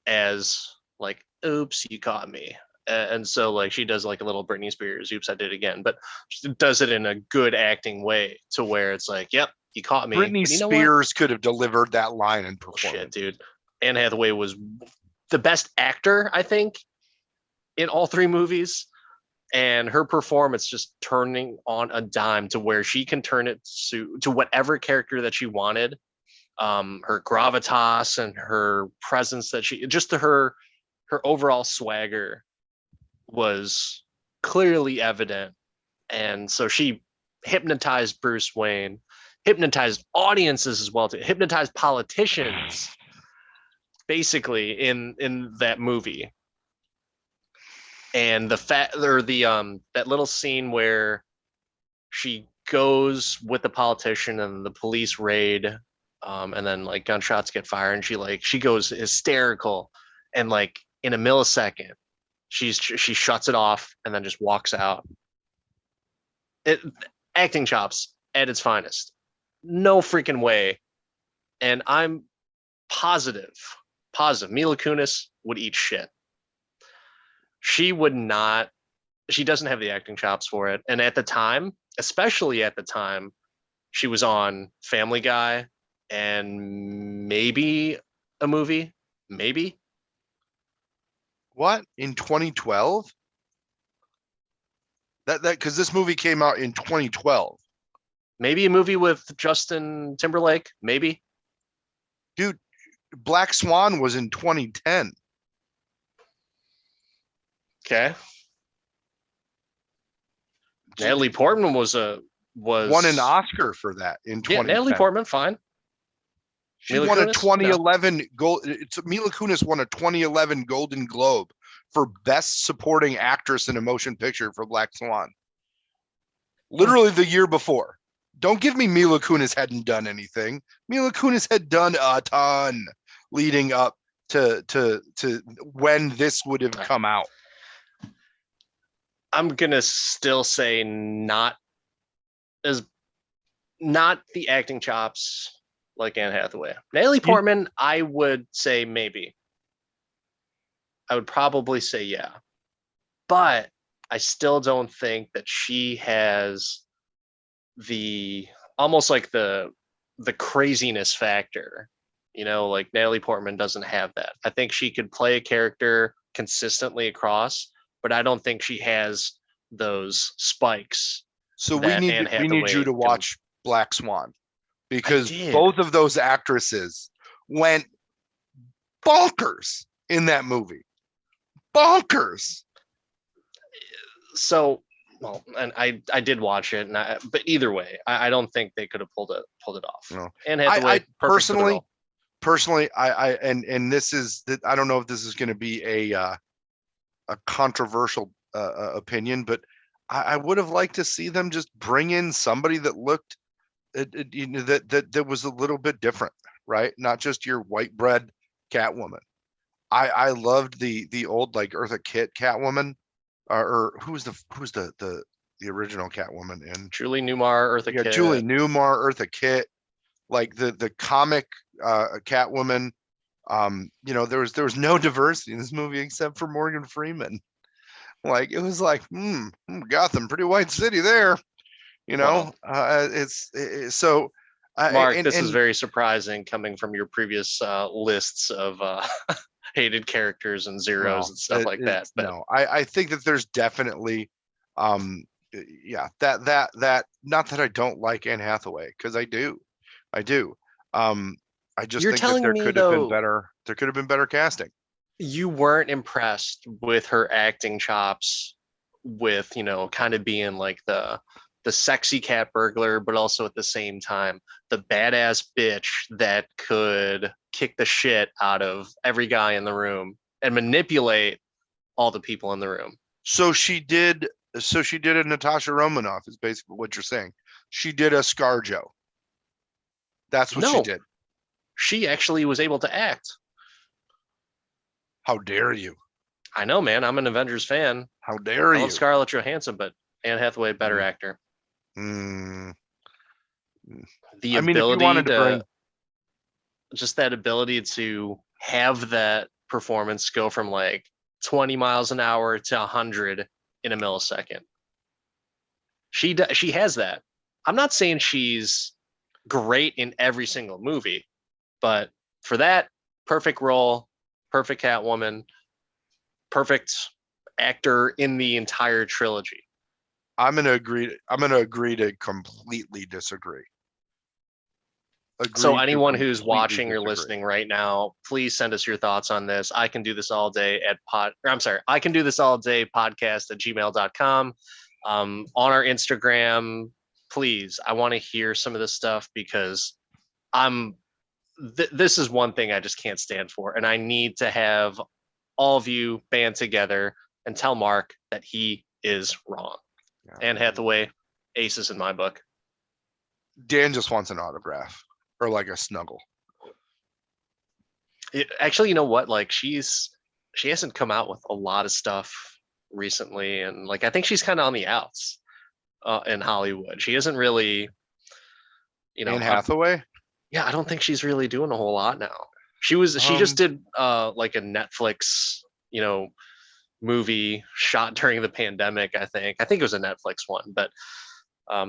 as like, oops, you caught me. And so like she does like a little Britney Spears, oops, I did it again, but she does it in a good acting way to where it's like, yep, you caught me. Britney But you know what? Spears could have delivered that line in Shit, performance. dude. Anne Hathaway was the best actor, I think, in all three movies. And her performance just turning on a dime to where she can turn it to whatever character that she wanted. Her gravitas and her presence that she just to her overall swagger was clearly evident. And so she hypnotized Bruce Wayne, hypnotized audiences as well, to hypnotized politicians basically in that movie. And the fact or the that little scene where she goes with the politician and the police raid, and then like gunshots get fired and she goes hysterical, and like in a millisecond she shuts it off and then just walks out. It, acting chops at its finest. No freaking way. And I'm positive, positive Mila Kunis would eat shit. She would not. She doesn't have the acting chops for it. And at the time, especially at the time, she was on Family Guy and maybe a movie, maybe. What in 2012? That because this movie came out in 2012. Maybe a movie with Justin Timberlake, maybe. Dude, Black Swan was in 2010. Okay. Natalie Portman was won an Oscar for that in 2010. Yeah, Natalie Portman, fine. She won a 2011 gold. Mila Kunis won a 2011 Golden Globe for Best Supporting Actress in a Motion Picture for Black Swan. Literally the year before. Don't give me Mila Kunis hadn't done anything. Mila Kunis had done a ton leading up to when this would have come out. I'm gonna still say not the acting chops like Anne Hathaway. Natalie Portman, I would say maybe. I would probably say yeah. But I still don't think that she has the almost like the craziness factor. Like Natalie Portman doesn't have that. I think she could play a character consistently across, but I don't think she has those spikes. So we need you to watch Black Swan, because both of those actresses went bonkers in that movie. Bonkers. So, well, and I did watch it, but either way, I don't think they could have pulled it off. No. And Hathaway, I personally, and this is that I don't know if this is going to be a controversial opinion, but I would have liked to see them just bring in somebody that looked that was a little bit different, right? Not just your white bread Catwoman. I loved the old like Eartha Kitt Catwoman, or who's the original Catwoman in Julie Newmar, Eartha Kitt. Julie Newmar, Eartha Kitt, like the comic Catwoman. There was no diversity in this movie except for Morgan Freeman. Like it was like, Gotham, pretty white city there. So. Mark, this is very surprising coming from your previous lists of hated characters and zeros and stuff like that. But no, I think that there's definitely, that not that I don't like Anne Hathaway, because I do. I just think that there could have been better. There could have been better casting. You weren't impressed with her acting chops, with kind of being like the sexy cat burglar, but also at the same time the badass bitch that could kick the shit out of every guy in the room and manipulate all the people in the room. So she did a Natasha Romanoff, is basically what you're saying. She did a ScarJo. That's what she did. She actually was able to act. How dare you? I know, man. I'm an Avengers fan. How dare I love you? Scarlett Johansson, but Anne Hathaway, better Mm, actor. mm. The I mean, if you ability wanted to to bring, just that ability to have that performance go from like 20 miles an hour to 100 in a millisecond. She has that. I'm not saying she's great in every single movie, but for that perfect role, perfect Catwoman, perfect actor in the entire trilogy. I'm gonna agree. I'm gonna agree to completely disagree. So Agree to anyone who's completely watching or disagree. listening right now, please send us your thoughts on this. I can do this all day at I'm sorry, I can do this all day podcast at gmail.com. On our Instagram, please. I want to hear some of this stuff because I'm this is one thing I just can't stand for. And I need to have all of you band together and tell Mark that he is wrong. Anne Yeah. Hathaway, aces in my book. Dan just wants an autograph or like a snuggle. Actually, you know what? Like she hasn't come out with a lot of stuff recently, and like I think she's kind of on the outs in Hollywood. She isn't really, you know, Anne Hathaway. yeah. I don't think she's really doing a whole lot now. She just Um, did like a Netflix, you know, movie shot during the pandemic. I think it was a Netflix one, but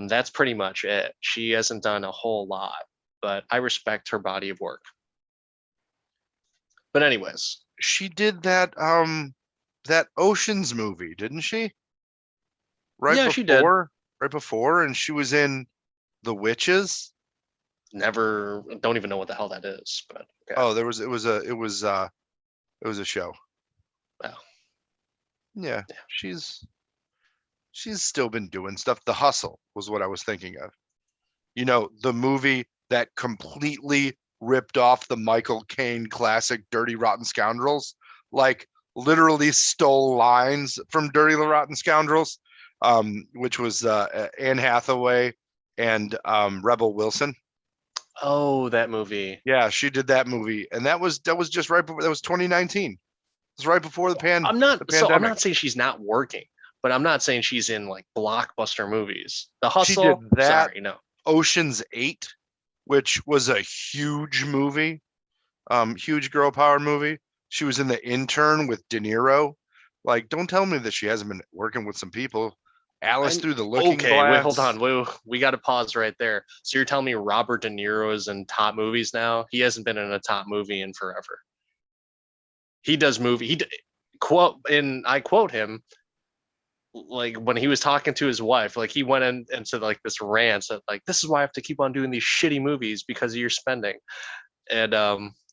that's pretty much it. She hasn't done a whole lot, but I respect her body of work. But anyways, she did that Oceans movie, didn't she? Right yeah, she did. before, right before, and she was in The Witches. Never, don't even know what the hell that is, but okay. Oh, it was a show. Wow. Yeah, Yeah. she's still been doing stuff. The Hustle was what I was thinking of. You know, the movie that completely ripped off the Michael Caine classic Dirty Rotten Scoundrels, like literally stole lines from Dirty Rotten Scoundrels, which was Anne Hathaway and Rebel Wilson. Oh, that movie. Yeah, she did that movie, and that was just right before, that was 2019. It was right before the I'm pandemic. not saying she's not working, but I'm not saying she's in like blockbuster movies. The She did Hustle, that, sorry, no. Ocean's 8, which was a huge movie, huge girl power movie. She was in The Intern with De Niro. Like, don't tell me that she hasn't been working with some people. Alice I Through the Looking okay, wait, hold Glass. on. We got to pause right there. So you're telling me Robert De Niro is in top movies now? He hasn't been in a top movie in forever. He does movie. Quote, and I quote him, like when he was talking to his wife, like he went into like this rant that like this is why I have to keep on doing these shitty movies because of your spending. And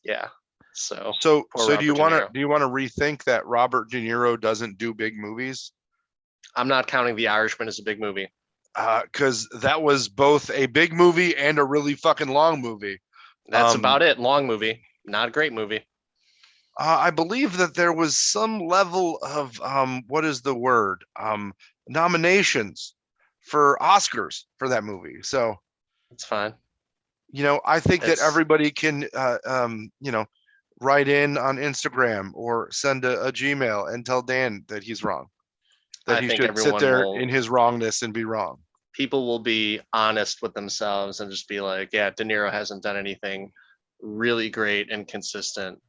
yeah. So poor So do you Robert De want to Niro. rethink that Robert De Niro doesn't do big movies? I'm not counting The Irishman as a big movie. Because that was both a big movie and a really fucking long movie. That's about it. Long movie, not a great movie. I believe that there was some level of what is the word? Nominations for Oscars for that movie. So, It's fine. you know, I think that It's everybody can write in on Instagram or send a Gmail and tell Dan that he's wrong, that I he think should sit everyone there will in his wrongness and be wrong. people will be honest with themselves and just be like, yeah, De Niro hasn't done anything really great and consistent,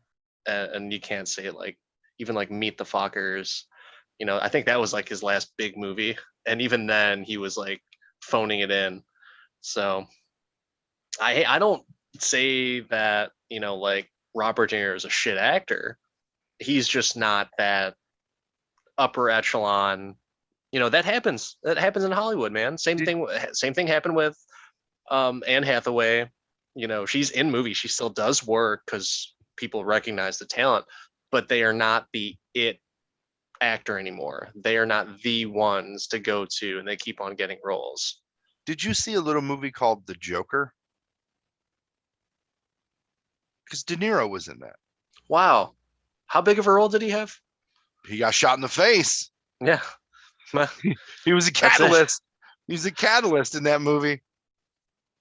and you can't say like even like Meet the Fockers. You know, I think that was like his last big movie, and even then he was like phoning it in. So I don't say that like Robert De Niro is a shit actor. He's just not that upper echelon. That happens. That happens in Hollywood, man. Same Did thing. Same thing happened with Anne Hathaway. She's in movies. She still does work because people recognize the talent, but they are not the it actor anymore. They are not the ones to go to, and they keep on getting roles. did you see a little movie called The Joker? Because De Niro was in that. Wow, how big of a role did he have? He got shot in the face. Yeah, He was a that's it. catalyst. He was a catalyst in that movie.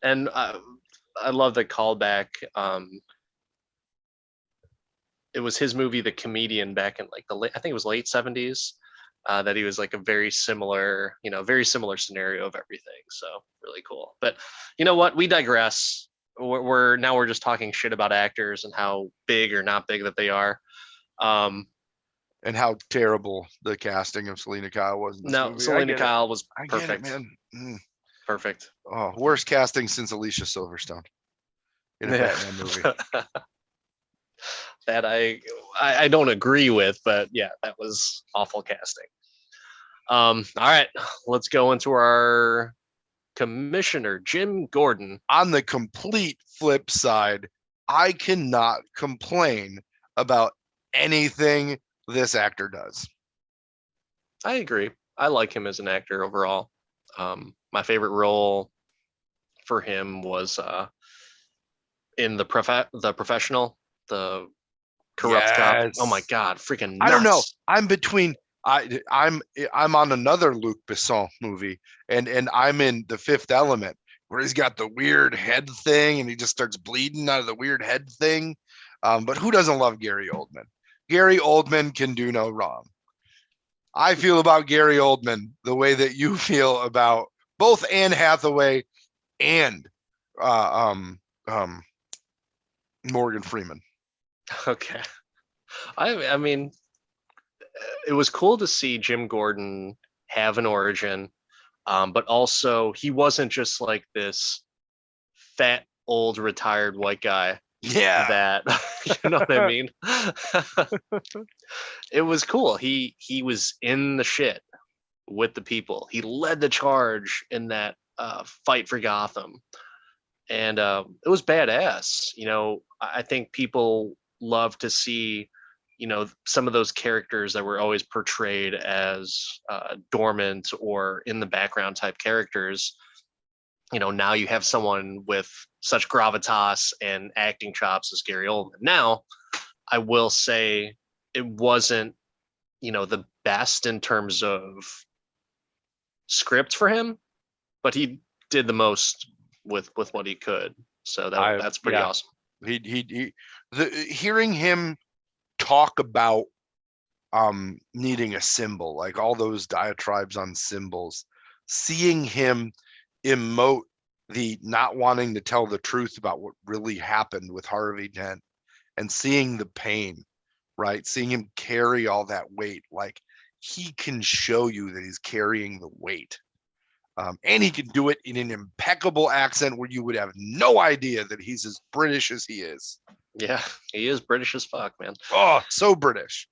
And I love the callback. it was his movie The Comedian back in like the late, I think it was late 70s. That he was like a very similar scenario of everything. So really cool. But you know what? We digress. We're just talking shit about actors and how big or not big that they are. Um, And how terrible the casting of Selena Kyle was in this no, movie. I Selena get it. Kyle was I get it, perfect. man. Perfect. Oh, worst casting since Alicia Silverstone in a Yeah. Batman movie. That I don't agree with, but yeah, that was awful casting. All right, let's go into our commissioner, Jim Gordon. On the complete flip side, I cannot complain about anything this actor does. I agree. I like him as an actor overall. My favorite role for him was in the professional, the corrupt cop. Oh my Yes. god, freaking I don't know. nuts. I'm between I'm on another Luc Besson movie, and I'm in The Fifth Element, where he's got the weird head thing and he just starts bleeding out of the weird head thing. But who doesn't love Gary Oldman? Gary Oldman can do no wrong. I feel about Gary Oldman the way that you feel about both Anne Hathaway and uh, um, um, Morgan Freeman. Okay. I mean, it was cool to see Jim Gordon have an origin, but also he wasn't just like this fat old retired white guy Yeah. that you know what I mean. It was cool. He was in the shit with the people. He led the charge in that fight for Gotham, and it was badass. I think people love to see, some of those characters that were always portrayed as dormant or in the background type characters. Now you have someone with such gravitas and acting chops as Gary Oldman. Now, I will say it wasn't, the best in terms of script for him, but he did the most with what he could. So that's pretty Yeah. awesome. Hearing him talk about needing a symbol, like all those diatribes on symbols, seeing him emote the not wanting to tell the truth about what really happened with Harvey Dent, and seeing the pain, right? Seeing him carry all that weight, like he can show you that he's carrying the weight. And he can do it in an impeccable accent where you would have no idea that he's as British as he is. Yeah, he is British as fuck, man. Oh, so British.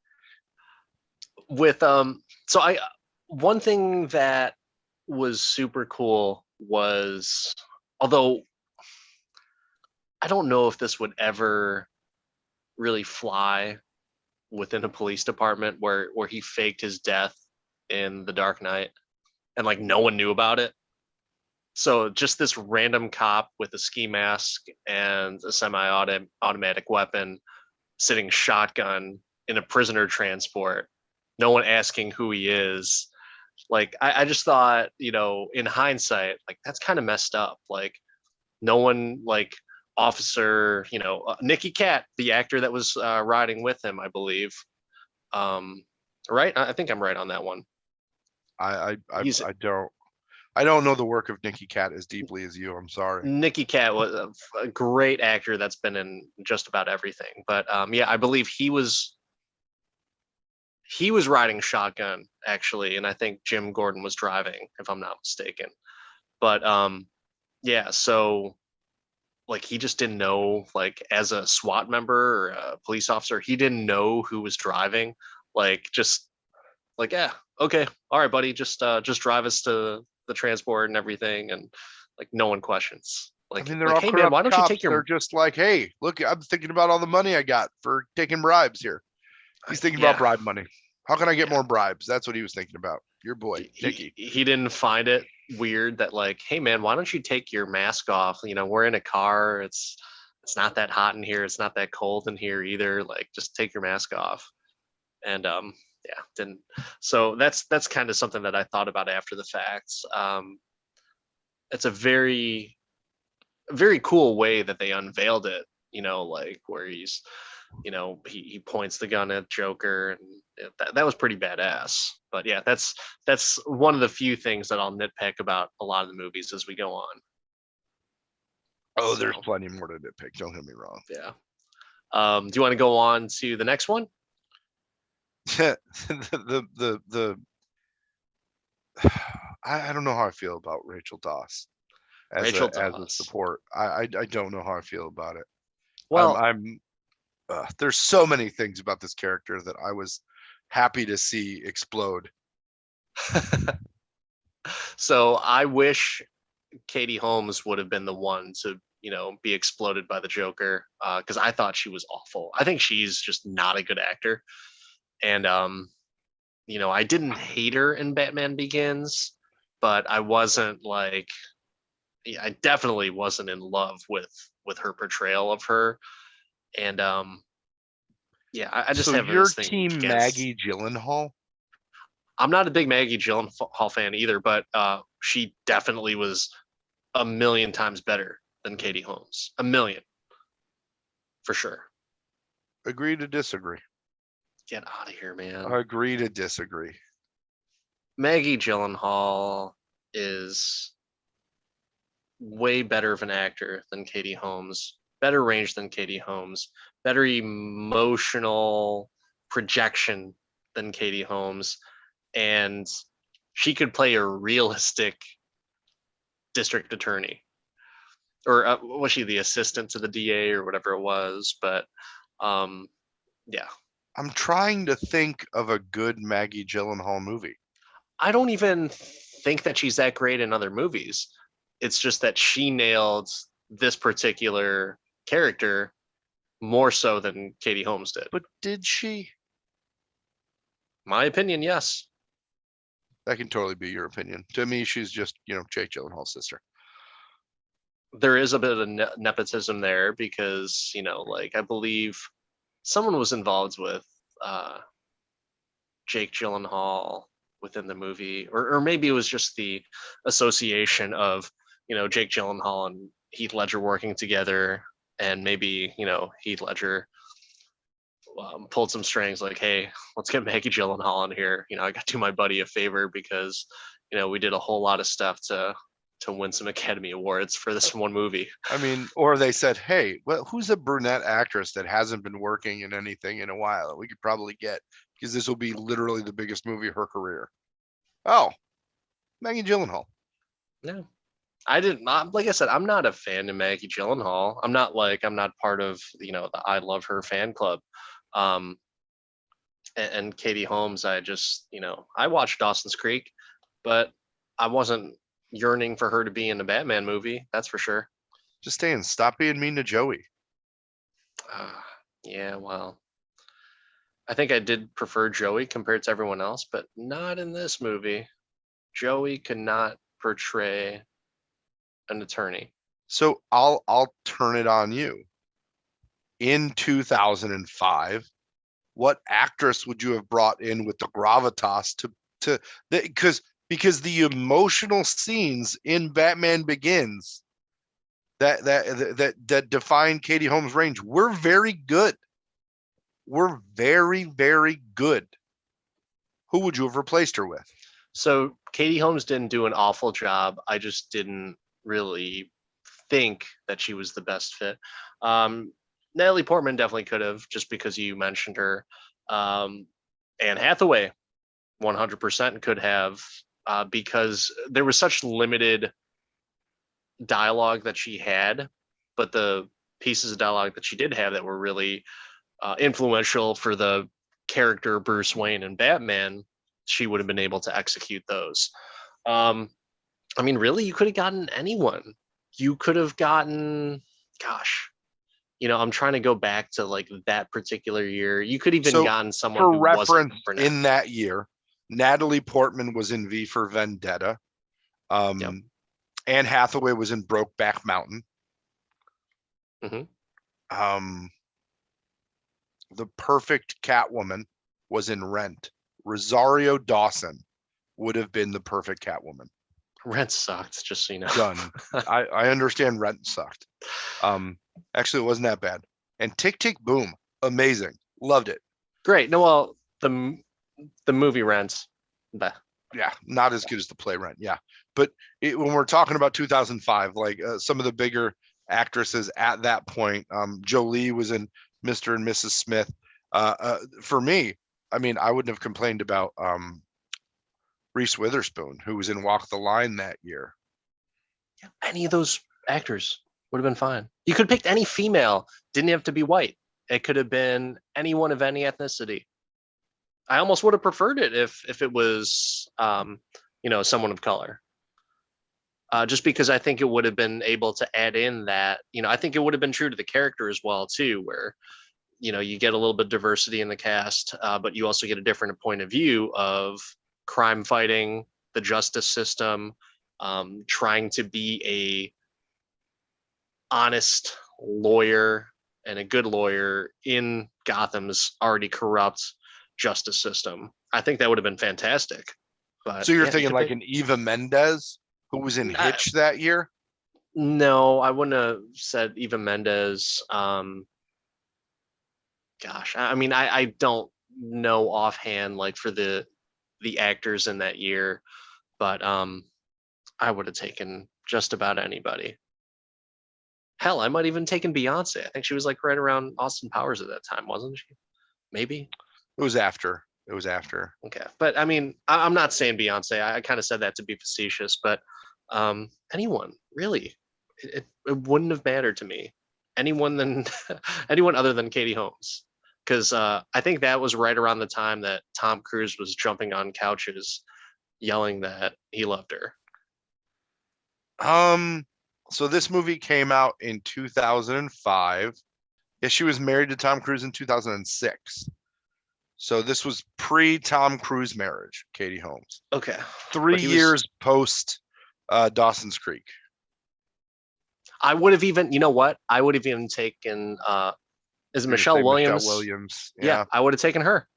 With so I one thing that was super cool was, although I don't know if this would ever really fly within a police department where he faked his death in The Dark Knight and like no one knew about it. So just this random cop with a ski mask and a semi-automatic weapon sitting shotgun in a prisoner transport, no one asking who he is. Like I just thought, in hindsight, like that's kind of messed up. Like no one, like officer, Nicky Cat, the actor that was riding with him, I believe. Right? I think I'm right on that one. He's I don't know the work of Nicky Cat as deeply as you. I'm sorry. Nicky Cat was a great actor that's been in just about everything. But yeah, I believe he was riding shotgun actually, and I think Jim Gordon was driving, if I'm not mistaken. But yeah, so like he just didn't know, like as a SWAT member or a police officer, he didn't know who was driving. Like just like, yeah, okay, all right, buddy, just drive us to the transport and everything, and like no one questions. I Like mean, they're like all hey man, corrupt why don't you cops. take They're your just like, hey, look, I'm thinking about all the money I got for taking bribes here. He's thinking about yeah bribe money. How can I get yeah more bribes? That's what he was thinking about. Your boy, he Nicky. he didn't find it weird that like, hey man, why don't you take your mask off? We're in a car. It's not that hot in here. It's not that cold in here either. Like just take your mask off. And yeah, didn't. So that's kind of something that I thought about after the facts. It's a very very cool way that they unveiled it. Like where he's he points the gun at Joker, and that was pretty badass. But yeah, that's one of the few things that I'll nitpick about a lot of the movies as we go on. Oh, So, there's plenty more to nitpick. Don't get me wrong. yeah. Do you want to go on to the next one? the I don't know how I feel about Rachel Dawes as Rachel a Dawes. support. I don't know how I feel about it. Well, I'm there's so many things about this character that I was happy to see explode. so I wish Katie Holmes would have been the one to be exploded by the Joker, because I thought she was awful. I think she's just not a good actor, and I didn't hate her in Batman Begins, but I wasn't like, I definitely wasn't in love with her portrayal of her, and yeah, I just So have your this thing team against. Maggie Gyllenhaal? I'm not a big Maggie Gyllenhaal fan either, but she definitely was a million times better than Katie Holmes. A million, for sure. Agree to disagree. Get out of here, man. Agree to disagree. Maggie Gyllenhaal is way better of an actor than Katie Holmes, better range than Katie Holmes, better emotional projection than Katie Holmes, and she could play a realistic district attorney. Or was she the assistant to the DA or whatever it was? But yeah. I'm trying to think of a good Maggie Gyllenhaal movie. I don't even think that she's that great in other movies. It's just that she nailed this particular character more so than Katie Holmes did. But did she? My opinion, yes. That can totally be your opinion. To me, she's just, Jake Gyllenhaal's sister. There is a bit of nepotism there because, like I believe someone was involved with Jake Gyllenhaal within the movie, or maybe it was just the association of Jake Gyllenhaal and Heath Ledger working together, and maybe Heath Ledger pulled some strings like, hey, let's get Maggie Gyllenhaal in here. I got to do my buddy a favor because we did a whole lot of stuff to win some Academy Awards for this one movie. I mean, or they said, hey, well, who's a brunette actress that hasn't been working in anything in a while that we could probably get, because this will be literally the biggest movie of her career? Oh, Maggie Gyllenhaal. Yeah. I didn't, like I said, I'm not a fan of Maggie Gyllenhaal. I'm not part of the I love her fan club. And Katie Holmes, I just I watched Dawson's Creek, but I wasn't yearning for her to be in a Batman movie. That's for sure. Just saying, stop being mean to Joey. Yeah, well, I think I did prefer Joey compared to everyone else, but not in this movie. Joey could not portray an attorney. So I'll turn it on you. In 2005, what actress would you have brought in with the gravitas to because the emotional scenes in Batman Begins that define Katie Holmes' range were very good. Were very, very good. Who would you have replaced her with? So Katie Holmes didn't do an awful job. I just didn't really think that she was the best fit. Natalie Portman definitely could have, just because you mentioned her. Anne Hathaway 100% could have, because there was such limited dialogue that she had, but the pieces of dialogue that she did have that were really influential for the character Bruce Wayne and Batman, she would have been able to execute those. I mean, really, you could have gotten anyone. You could have gotten, gosh, I'm trying to go back to like that particular year. You could even gotten someone for who reference, wasn't brunette. in that year, Natalie Portman was in V for Vendetta. Yep. Anne Hathaway was in Brokeback Mountain. Mm-hmm. The perfect Catwoman was in Rent. Rosario Dawson would have been the perfect Catwoman. Rent sucked, just so you know. Done. I understand Rent sucked. Actually, it wasn't that bad. And Tick Tick Boom. Amazing. Loved it. Great. No, well, the movie Rent. Bah. Yeah, not as good as the play Rent. Yeah, but when we're talking about 2005, like some of the bigger actresses at that point, Jolie was in Mr. and Mrs. Smith. For me, I mean, I wouldn't have complained about Reese Witherspoon, who was in Walk the Line that year. Any of those actors would have been fine. You could have picked any female. Didn't have to be white. It could have been anyone of any ethnicity. I almost would have preferred it if it was someone of color. Just because I think it would have been able to add in that, I think it would have been true to the character as well too, where you get a little bit of diversity in the cast, but you also get a different point of view of crime fighting, the justice system, trying to be a honest lawyer and a good lawyer in Gotham's already corrupt justice system. I think that would have been fantastic. But so you're thinking like an Eva Mendes who was in Hitch that year? No, I wouldn't have said Eva Mendes. Gosh, I mean, I don't know offhand like for the actors in that year, but I would have taken just about anybody. Hell, I might even taken Beyonce. I think she was like right around Austin Powers at that time, wasn't she? Maybe. It was after. It was after. Okay, but I mean, I'm not saying Beyonce. I kind of said that to be facetious, but anyone really, it wouldn't have mattered to me. Anyone other than Katie Holmes, because I think that was right around the time that Tom Cruise was jumping on couches, yelling that he loved her. So this movie came out in 2005. Yeah, she was married to Tom Cruise in 2006. So this was pre-Tom Cruise marriage, Katie Holmes. Okay. 3 years post Dawson's Creek. I would have even, you know what? I would have even taken is Michelle Williams. Michelle Williams. Yeah, I would have taken her.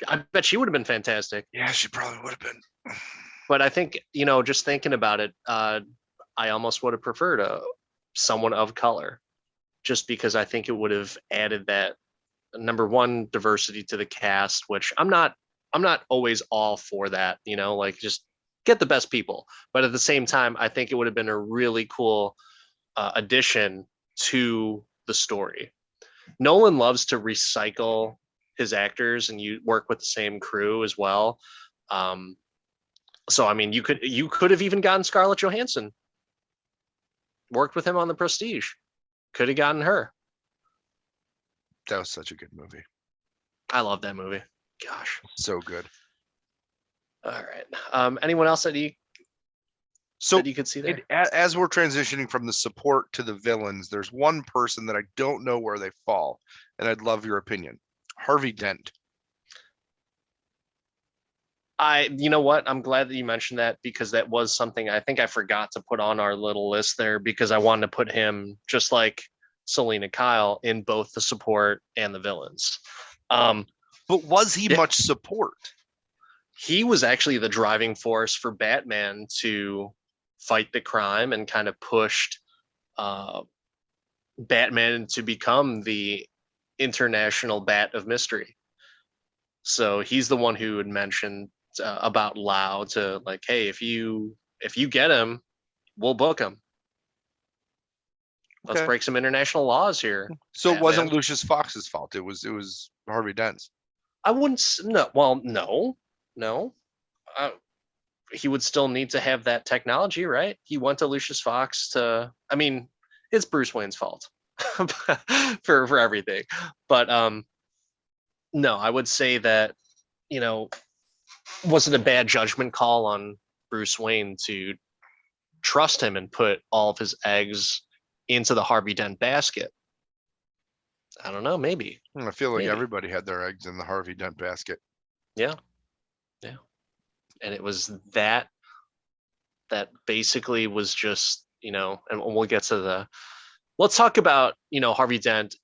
I bet she would have been fantastic. Yeah, she probably would have been. But I think, just thinking about it, I almost would have preferred someone of color, just because I think it would have added that number one diversity to the cast, which I'm not always all for that, like just get the best people. But at the same time, I think it would have been a really cool addition to the story. Nolan loves to recycle his actors, and you work with the same crew as well. So I mean, you could have even gotten Scarlett Johansson. Worked with him on The Prestige. Could have gotten her. That was such a good movie. I love that movie. Gosh, so good. All right. Anyone else that you could see there? As we're transitioning from the support to the villains, there's one person that I don't know where they fall, and I'd love your opinion. Harvey Dent. You know what? I'm glad that you mentioned that, because that was something I think I forgot to put on our little list there, because I wanted to put him, just like Selena Kyle, in both the support and the villains. But was he much support? He was actually the driving force for Batman to fight the crime and kind of pushed Batman to become the international bat of mystery. So he's the one who had mentioned about Lau to like, hey, if you get him, we'll book him. Let's break some international laws here. So Batman. It wasn't Lucius Fox's fault. It was Harvey Dent's. I wouldn't. No. Well, no. He would still need to have that technology, right? He went to Lucius Fox to. I mean, it's Bruce Wayne's fault for everything, but no, I would say that was it a bad judgment call on Bruce Wayne to trust him and put all of his eggs into the Harvey Dent basket? I don't know, maybe. I feel like everybody had their eggs in the Harvey Dent basket. Yeah. And it was that basically was just, and we'll get to let's talk about, Harvey Dent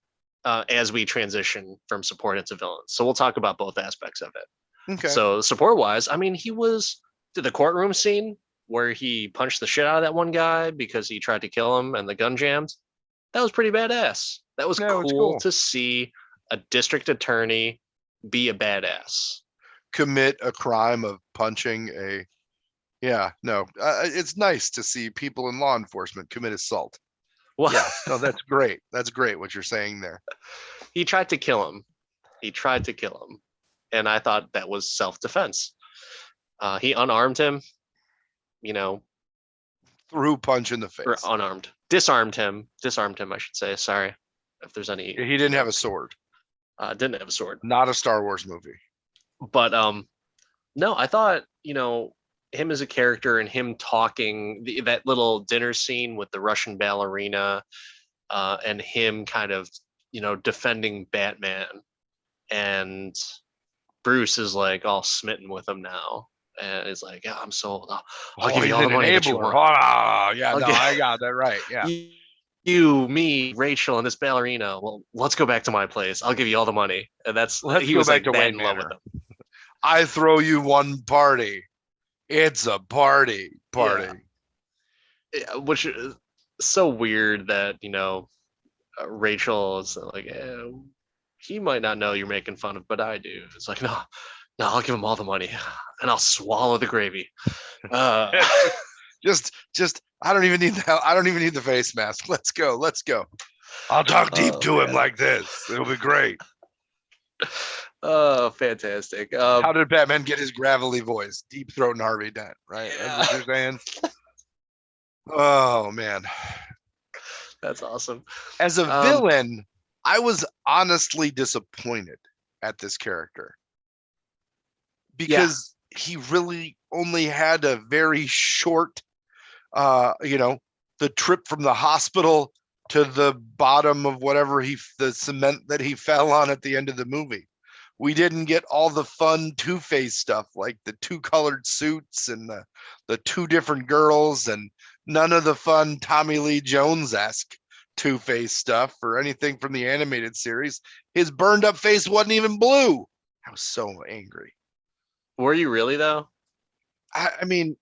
as we transition from support into villains. So we'll talk about both aspects of it. Okay. So support wise, I mean, he was the courtroom scene where he punched the shit out of that one guy because he tried to kill him and the gun jammed. That was pretty badass. That was cool to see a district attorney be a badass. Commit a crime of punching a. Yeah, no, it's nice to see people in law enforcement commit assault. Well, Yeah, no, that's great. That's great what you're saying there. he tried to kill him. He tried to kill him. And I thought that was self-defense. He unarmed him, you know, Threw punch in the or face. unarmed, disarmed him, I should say. Sorry if there's any. He didn't have a sword. Didn't have a sword. Not a Star Wars movie. But no, I thought, him as a character and him talking, that little dinner scene with the Russian ballerina, and him kind of, defending Batman, and Bruce is like all smitten with him now. And it's like, yeah, I'm sold. I'll give you all the money that you want. Oh, yeah, I'll no, give- I got that right. Yeah. You, me, Rachel, and this ballerina. Well, let's go back to my place. I'll give you all the money. And Let's he go was back like to that Wayne in love with Manor. him. I throw you one party. It's a party. Yeah, which is so weird that Rachel is like, he might not know you're making fun of, but I do. It's like, no, I'll give him all the money, and I'll swallow the gravy. Just I don't even need the face mask. Let's go. I'll talk deep to him like this. It'll be great. Oh, fantastic. How did Batman get his gravelly voice? Deep throat and Harvey Dent, right? Yeah. That's what you're saying? Oh, man. That's awesome. As a villain, I was honestly disappointed at this character. Because he really only had a very short, the trip from the hospital to the bottom of whatever the cement that he fell on at the end of the movie. We didn't get all the fun Two-Face stuff, like the two colored suits and the two different girls, and none of the fun Tommy Lee Jones-esque Two-Face stuff or anything from the animated series. His burned up face wasn't even blue. I was so angry. Were you really, though? I mean,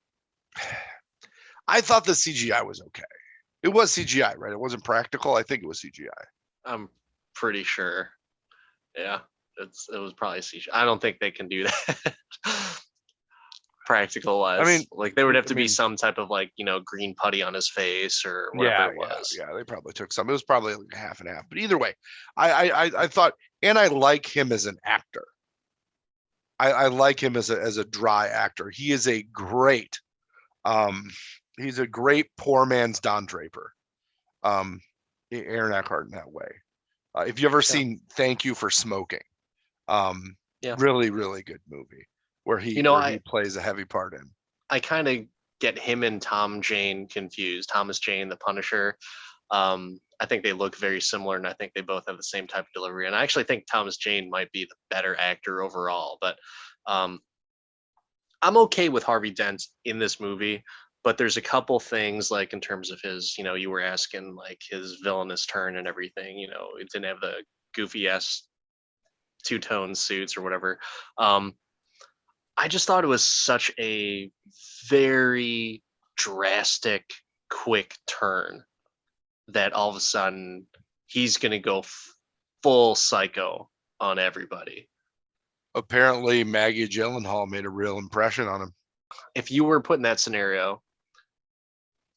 I thought the CGI was okay. It was CGI, right? It wasn't practical. I think it was CGI. I'm pretty sure. Yeah, it was probably CGI. I don't think they can do that practical wise. I mean, like there would have to be some type of green putty on his face or whatever it was. Yeah, they probably took some. It was probably like half and half. But either way, I thought, and I like him as an actor. I like him as a dry actor. He is a great, he's a great poor man's Don Draper. Aaron Eckhart in that way. If you ever seen Thank You for Smoking, really, really good movie where he plays a heavy part in. I kind of get him and Tom Jane confused. Thomas Jane, the Punisher. I think they look very similar, and I think they both have the same type of delivery. And I actually think Thomas Jane might be the better actor overall. But I'm okay with Harvey Dent in this movie. But there's a couple things, like in terms of his, you were asking, like his villainous turn and everything. It didn't have the goofy ass two-tone suits or whatever. I just thought it was such a very drastic, quick turn that all of a sudden he's going to go full psycho on everybody. Apparently, Maggie Gyllenhaal made a real impression on him. If you were put in that scenario,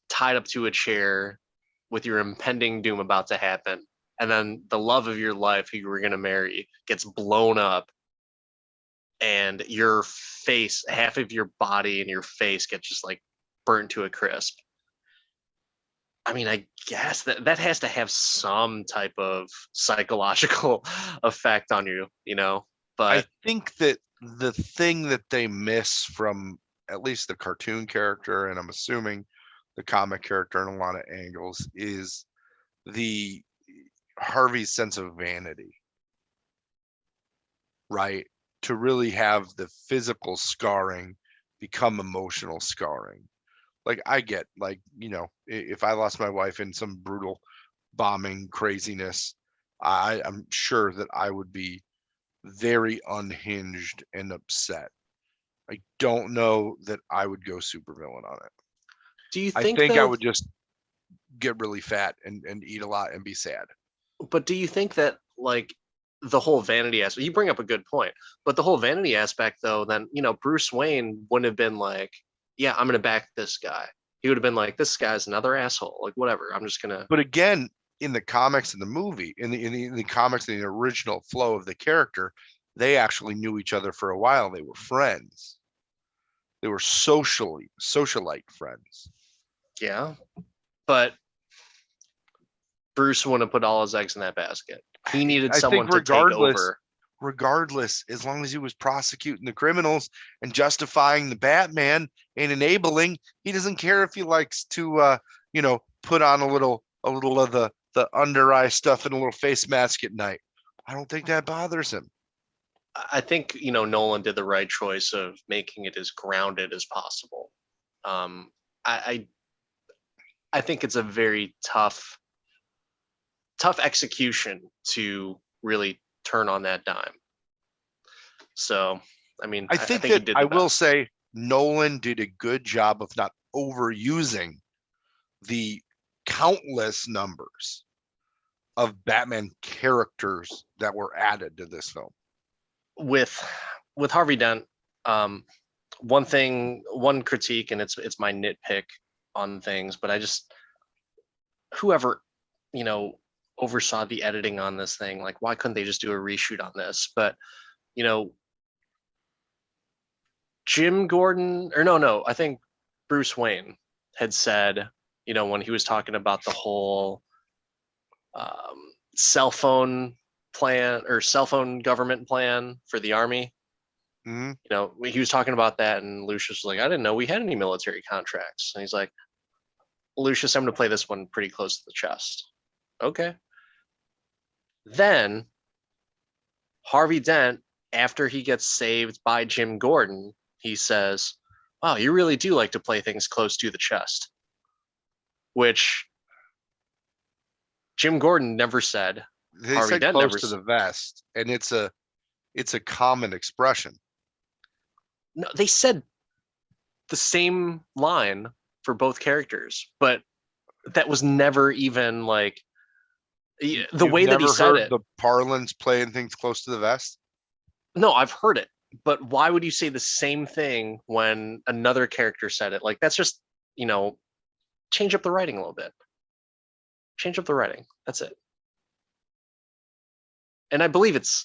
tied up to a chair with your impending doom about to happen, and then the love of your life who you were going to marry gets blown up, and your face, half of your body and your face gets just like burnt to a crisp. I mean, I guess that has to have some type of psychological effect on you, But I think that the thing that they miss from at least the cartoon character, and I'm assuming the comic character in a lot of angles, is the Harvey's sense of vanity, right? To really have the physical scarring become emotional scarring. Like I get, like, if I lost my wife in some brutal bombing craziness, I'm sure that I would be very unhinged and upset. I don't know that I would go supervillain on it. Do you I think I would just get really fat and eat a lot and be sad. But do you think that like the whole vanity aspect. You bring up a good point, but the whole vanity aspect, though, then Bruce Wayne wouldn't have been like, "Yeah, I'm gonna back this guy." He would have been like, "This guy's another asshole. Like, whatever. I'm just gonna." But again, in the comics and the movie, in the comics, in the original flow of the character, they actually knew each other for a while. They were friends. They were socialite friends. Yeah, but Bruce wouldn't have put all his eggs in that basket. He needed I think someone to take over. regardless, as long as he was prosecuting the criminals and justifying the Batman and enabling, he doesn't care if he likes to, put on a little of the under eye stuff and a little face mask at night. I don't think that bothers him. I think Nolan did the right choice of making it as grounded as possible. Um, I I think it's a very tough execution to really turn on that dime. So, I mean, I think he that did I the will best. say Nolan did a good job of not overusing the countless numbers of Batman characters that were added to this film. with Harvey Dent. One critique, and it's my nitpick on things, but I just whoever oversaw the editing on this thing, like, why couldn't they just do a reshoot on this? But you know, Jim Gordon, or no, I think Bruce Wayne had said, when he was talking about the whole cell phone plan or cell phone government plan for the army. Mm-hmm. He was talking about that, and Lucius was like, "I didn't know we had any military contracts." And he's like, "Lucius, I'm going to play this one pretty close to the chest." Okay. Then Harvey Dent, after he gets saved by Jim Gordon, he says, "Wow, you really do like to play things close to the chest," which Jim Gordon never said. They Harvey said Dent close never. to the vest, and it's a common expression. No, they said the same line for both characters, but that was never even like the You've way that he never said heard it. the parlance playing things close to the vest? No, I've heard it, but why would you say the same thing when another character said it? Like, that's just, change up the writing a little bit. Change up the writing. That's it. And I believe it's,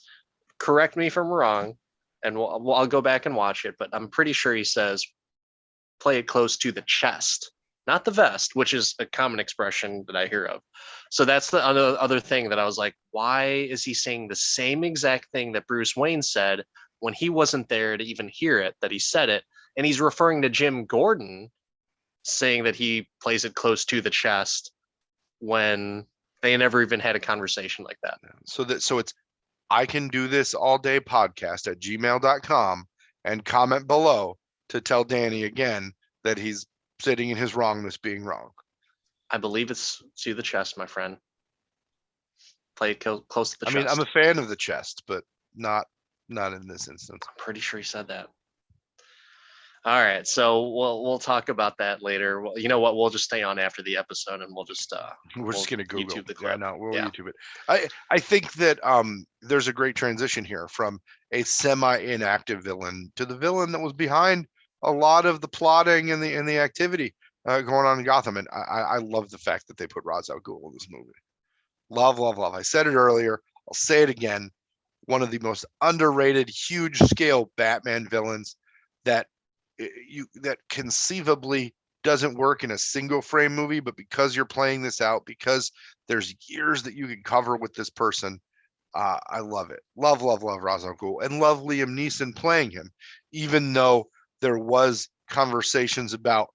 correct me if I'm wrong, and I'll go back and watch it, but I'm pretty sure he says play it close to the chest, not the vest, which is a common expression that I hear of. So that's the other thing that I was like, why is he saying the same exact thing that Bruce Wayne said when he wasn't there to even hear it, that he said it? And he's referring to Jim Gordon saying that he plays it close to the chest when they never even had a conversation like that. So it's I can do this all day podcast at gmail.com and comment below to tell Danny again that he's sitting in his wrongness being wrong. I believe it's to the chest, my friend. Play it close to the chest. I mean, I'm a fan of the chest, but not in this instance. I'm pretty sure he said that. All right, so we'll talk about that later. Well, you know what? We'll just stay on after the episode, and we'll just we're just gonna Google YouTube the clip. Yeah, no, we'll YouTube it. I think that there's a great transition here from a semi-inactive villain to the villain that was behind a lot of the plotting and the activity going on in Gotham, and I love the fact that they put Ra's al Ghul in this movie. Love. I said it earlier. I'll say it again. One of the most underrated, huge scale Batman villains that conceivably doesn't work in a single frame movie, but because you're playing this out, because there's years that you can cover with this person, I love it. Love Ra's al Ghul, and love Liam Neeson playing him, even though there was conversations about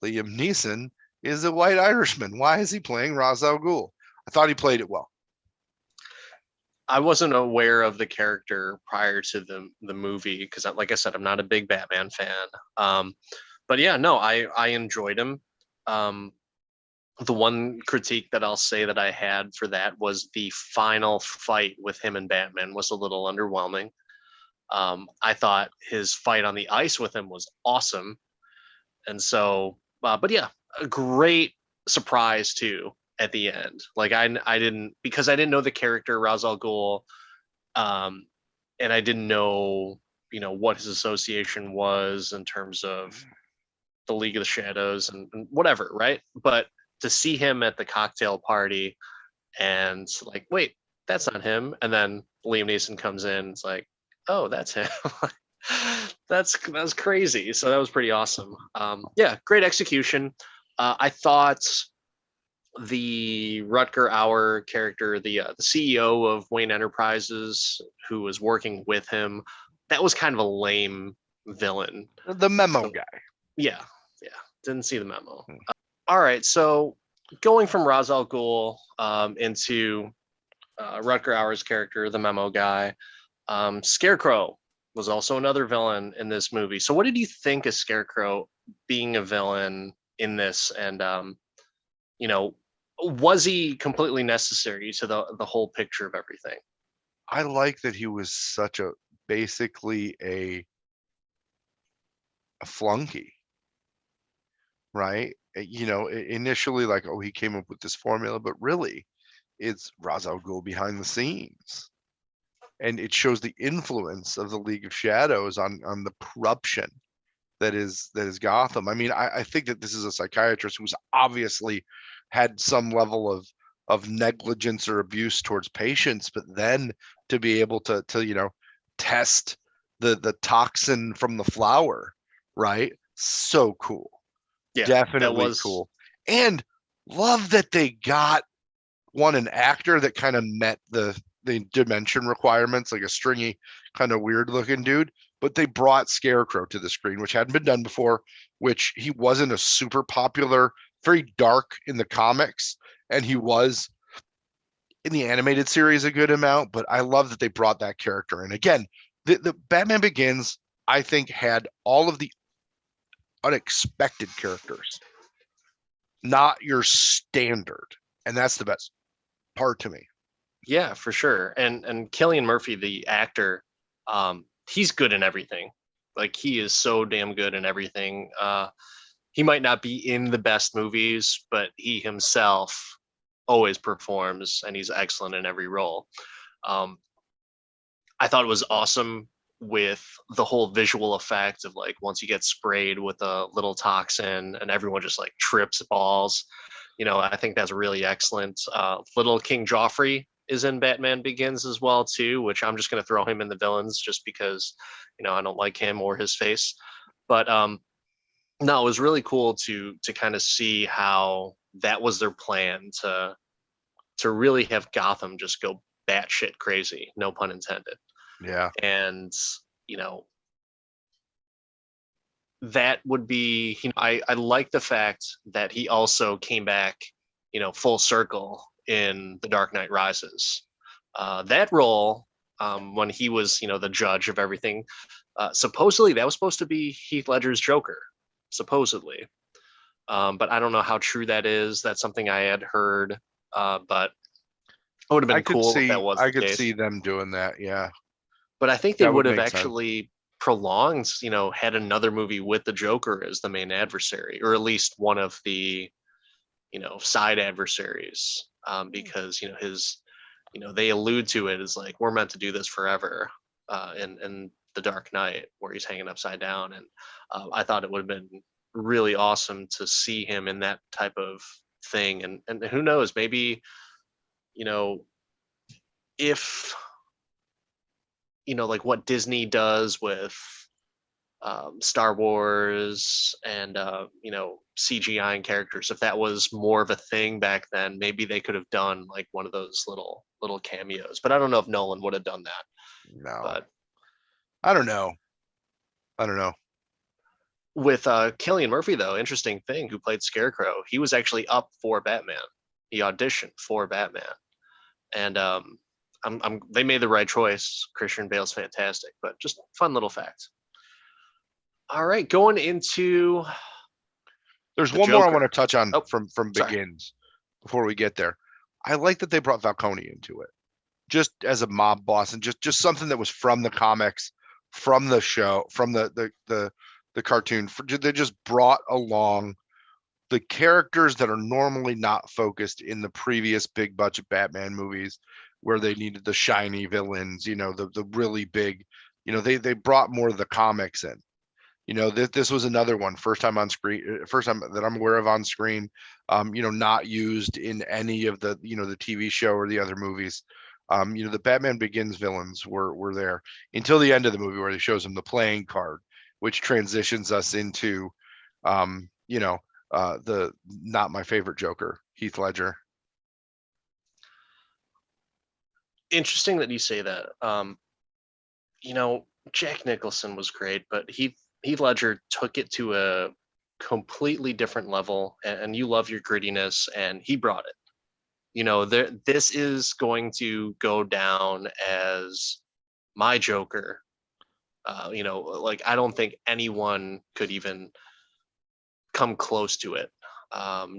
Liam Neeson is a white Irishman. Why is he playing Ra's al Ghul? I thought he played it well. I wasn't aware of the character prior to the movie because, like I said, I'm not a big Batman fan. But yeah, no, I enjoyed him. The one critique that I'll say that I had for that was the final fight with him and Batman was a little underwhelming. I thought his fight on the ice with him was awesome, and so, but yeah, a great surprise too at the end. Like I didn't, because I didn't know the character Ra's al Ghul. um, and I didn't know, what his association was in terms of the League of the Shadows and whatever, right? But to see him at the cocktail party and like, wait, that's not him, and then Liam Neeson comes in, it's like, oh, that's him. That's crazy. So that was pretty awesome. Yeah, great execution. I thought the Rutger Hauer character, the CEO of Wayne Enterprises, who was working with him, that was kind of a lame villain. The memo guy. Yeah, yeah, didn't see the memo. All right, so going from Ra's al Ghul into Rutger Hauer's character, the memo guy, Scarecrow was also another villain in this movie. So, what did you think of Scarecrow being a villain in this? And you know, was he completely necessary to the whole picture of everything? I like that he was such a basically a flunky, right? Initially like, oh, he came up with this formula, but really it's Ra's al Ghul behind the scenes. And it shows the influence of the League of Shadows on the corruption that is Gotham. I mean, I think that this is a psychiatrist who's obviously had some level of negligence or abuse towards patients, but then to be able to test the toxin from the flower, right? So cool. Yeah, that Definitely was cool. And love that they got an actor that kind of met the dimension requirements, like a stringy, kind of weird looking dude. But they brought Scarecrow to the screen, which hadn't been done before, which he wasn't a super popular, very dark in the comics, and he was in the animated series a good amount. But I love that they brought that character in. Again, the Batman Begins, I think, had all of the unexpected characters, not your standard. And that's the best part to me. yeah, for sure. And Killian Murphy, the actor, he's good in everything. Like he is so damn good in everything. He might not be in the best movies, but he himself always performs, and he's excellent in every role. Um, I thought it was awesome with the whole visual effect of like once you get sprayed with a little toxin and everyone just like trips balls. I think that's really excellent. Little King Joffrey is in Batman Begins as well too, which I'm just going to throw him in the villains just because I don't like him or his face. But no, it was really cool to kind of see how that was their plan to really have Gotham just go batshit crazy, no pun intended. Yeah. And you know that would be, I like the fact that he also came back, full circle in The Dark Knight Rises. That role, when he was, the judge of everything, supposedly that was supposed to be Heath Ledger's Joker, supposedly. But I don't know how true that is. That's something I had heard, but it would have I been could cool if that see was I the could case. see them doing that. Yeah. But I think they That would would have make sense. actually prolonged, had another movie with the Joker as the main adversary, or at least one of the, side adversaries, because his, they allude to it as like we're meant to do this forever, in the Dark Knight where he's hanging upside down, and I thought it would have been really awesome to see him in that type of thing, and who knows, maybe you know if like what Disney does with Star Wars and CGI and characters. If that was more of a thing back then, maybe they could have done like one of those little cameos. But I don't know if Nolan would have done that. No. But I don't know. I don't know. with Killian Murphy, though, interesting thing, who played Scarecrow, he was actually up for Batman. He auditioned for Batman, and they made the right choice. Christian Bale's fantastic, but just fun little fact. All right, going into There's the one more I want to Joker. touch on Oh, from sorry. Begins before we get there. I like that they brought Falcone into it, just as a mob boss, and just something that was from the comics, from the show, from the cartoon. They just brought along the characters that are normally not focused in the previous big budget Batman movies, where they needed the shiny villains, the really big, they brought more of the comics in. This was another one, first time on screen, first time that I'm aware of on screen, not used in any of the, the TV show or the other movies. The Batman Begins villains were there until the end of the movie where he shows him the playing card, which transitions us into, the not my favorite Joker, Heath Ledger. Interesting that you say that. Jack Nicholson was great, but Heath Ledger took it to a completely different level, and you love your grittiness, and he brought it. This is going to go down as my Joker. Like I don't think anyone could even come close to it.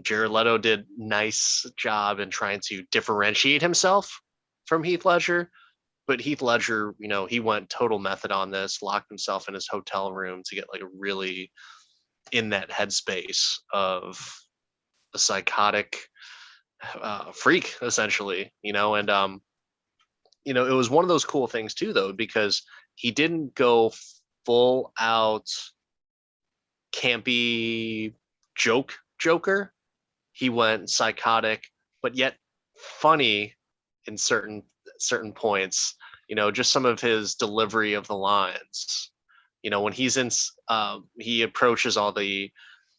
Jared Leto did nice job in trying to differentiate himself from Heath Ledger, but Heath Ledger, he went total method on this, locked himself in his hotel room to get like really in that headspace of a psychotic freak, essentially, and it was one of those cool things too, though, because he didn't go full out campy Joker. He went psychotic, but yet funny in certain points. Just some of his delivery of the lines. When he's in, he approaches all the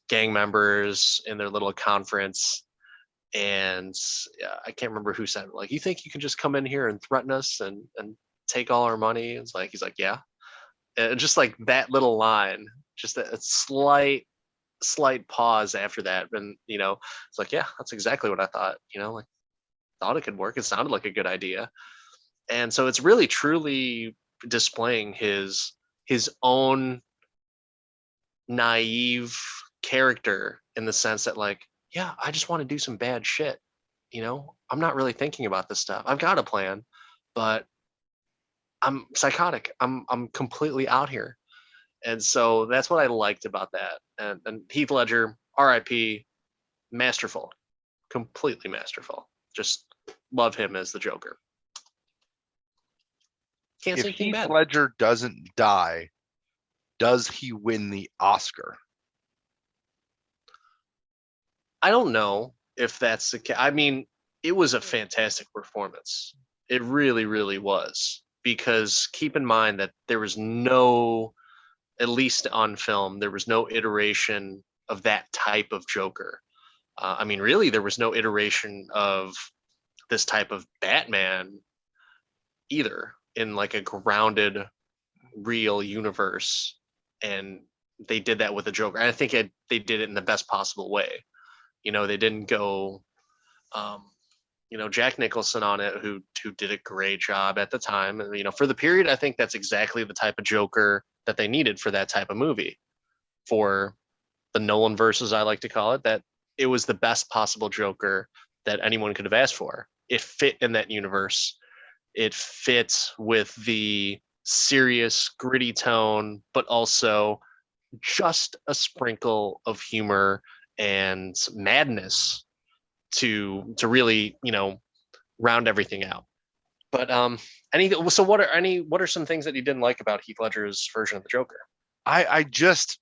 gang members in their little conference, and I can't remember who said it, like, you think you can just come in here and threaten us and take all our money? It's like, he's like, yeah. And just like that little line, just a slight pause after that, and it's like, yeah, that's exactly what I thought. Like, thought it could work. It sounded like a good idea. And so it's really truly displaying his own naive character, in the sense that, like, yeah, I just want to do some bad shit. I'm not really thinking about this stuff. I've got a plan, but I'm psychotic. I'm completely out here. And so that's what I liked about that. And Heath Ledger, R.I.P., masterful, completely masterful. Just love him as the Joker. Can't If say anything Heath bad. Ledger doesn't die, does he win the Oscar? I don't know if that's the case. I mean, it was a fantastic performance. It really, really was. Because keep in mind that there was no, at least on film, there was no iteration of that type of Joker. I mean, really, there was no iteration of this type of Batman either, in like a grounded, real universe. And they did that with the Joker. And I think they did it in the best possible way. They didn't go, um, Jack Nicholson on it, who did a great job at the time. And, for the period, I think that's exactly the type of Joker that they needed for that type of movie. For the Nolan versus, I like to call it, that it was the best possible Joker that anyone could have asked for. It fit in that universe. It fits with the serious, gritty tone, but also just a sprinkle of humor and madness to really, round everything out. But what are some things that you didn't like about Heath Ledger's version of the Joker? I just,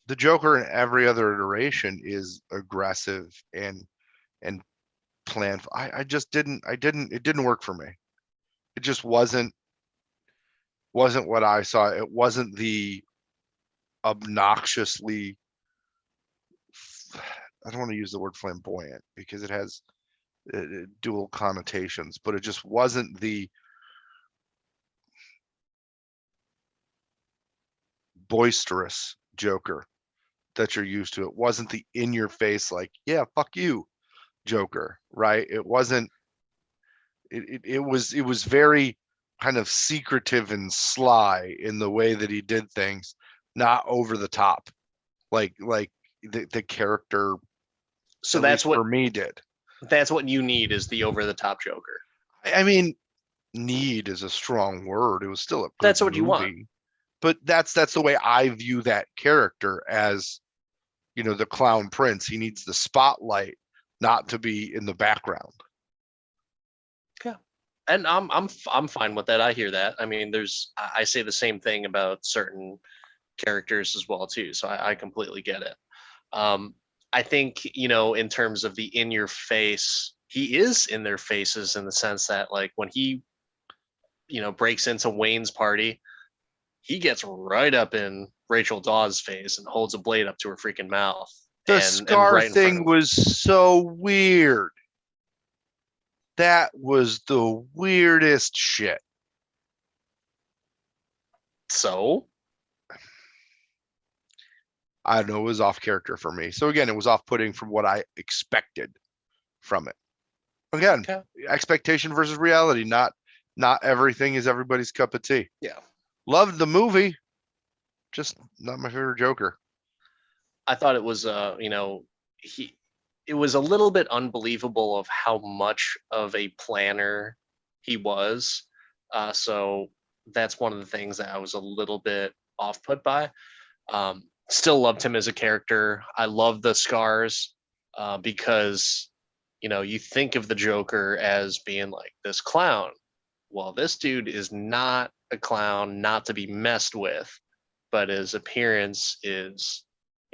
the Joker in every other iteration is aggressive and planned. I just didn't, it didn't work for me. It just wasn't what I saw. It wasn't the obnoxiously, I don't want to use the word flamboyant because it has dual connotations, but it just wasn't the boisterous Joker that you're used to. It wasn't the in your face, like, yeah, fuck you Joker, right? It wasn't, it was very kind of secretive and sly in the way that he did things, not over the top, like the character, So at least for me, did. that's what you need, is the over the top Joker. I mean, need is a strong word. It was still a good That's what you want. movie, but that's the way I view that character, as the clown prince. He needs the spotlight, not to be in the background. And I'm fine with that. I hear that. I mean, I say the same thing about certain characters as well too. So I completely get it. Um, I think, in terms of the in your face, he is in their faces in the sense that, like, when he, breaks into Wayne's party, he gets right up in Rachel Dawes' face and holds a blade up to her freaking mouth, The and scar right in front thing of. was so weird. That was the weirdest shit. So I don't know, it was off character for me. So again, it was off-putting from what I expected from it. Again, okay. expectation versus reality. Not everything is everybody's cup of tea. Yeah, Loved the movie, just not my favorite Joker. I thought it was he it was a little bit unbelievable of how much of a planner he was. So that's one of the things that I was a little bit off put by. Still loved him as a character. I love the scars, because you think of the Joker as being like this clown. Well, this dude is not a clown, not to be messed with, but his appearance is,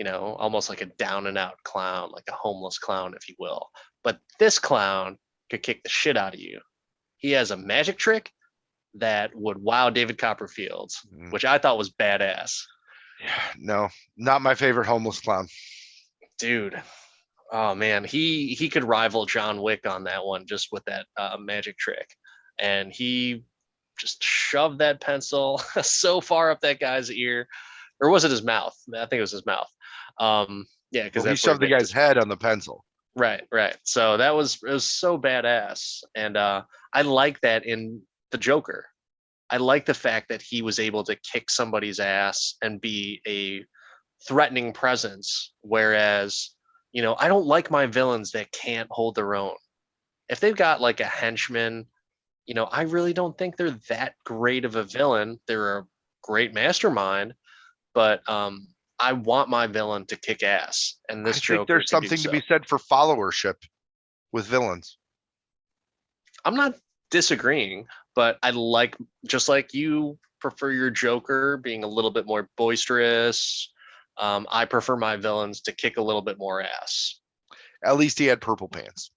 almost like a down and out clown, like a homeless clown, if you will. But this clown could kick the shit out of you. He has a magic trick that would wow David Copperfield, which I thought was badass. No, not my favorite homeless clown. Dude, oh man, he could rival John Wick on that one just with that magic trick, and he just shoved that pencil so far up that guy's ear, or was it his mouth? I think it was his mouth. Yeah, because Well, he that's where he shoved the nicked guy's his pen. head on the pencil. Right. So it was so badass, and I like that in the Joker. I like the fact that he was able to kick somebody's ass and be a threatening presence, whereas I don't like my villains that can't hold their own. If they've got like a henchman, I really don't think they're that great of a villain. They're a great mastermind, but I want my villain to kick ass, and I this think Joker there's to do something to be so. said for followership with villains. I'm not disagreeing, but I like, just like you prefer your Joker being a little bit more boisterous. I prefer my villains to kick a little bit more ass. At least he had purple pants.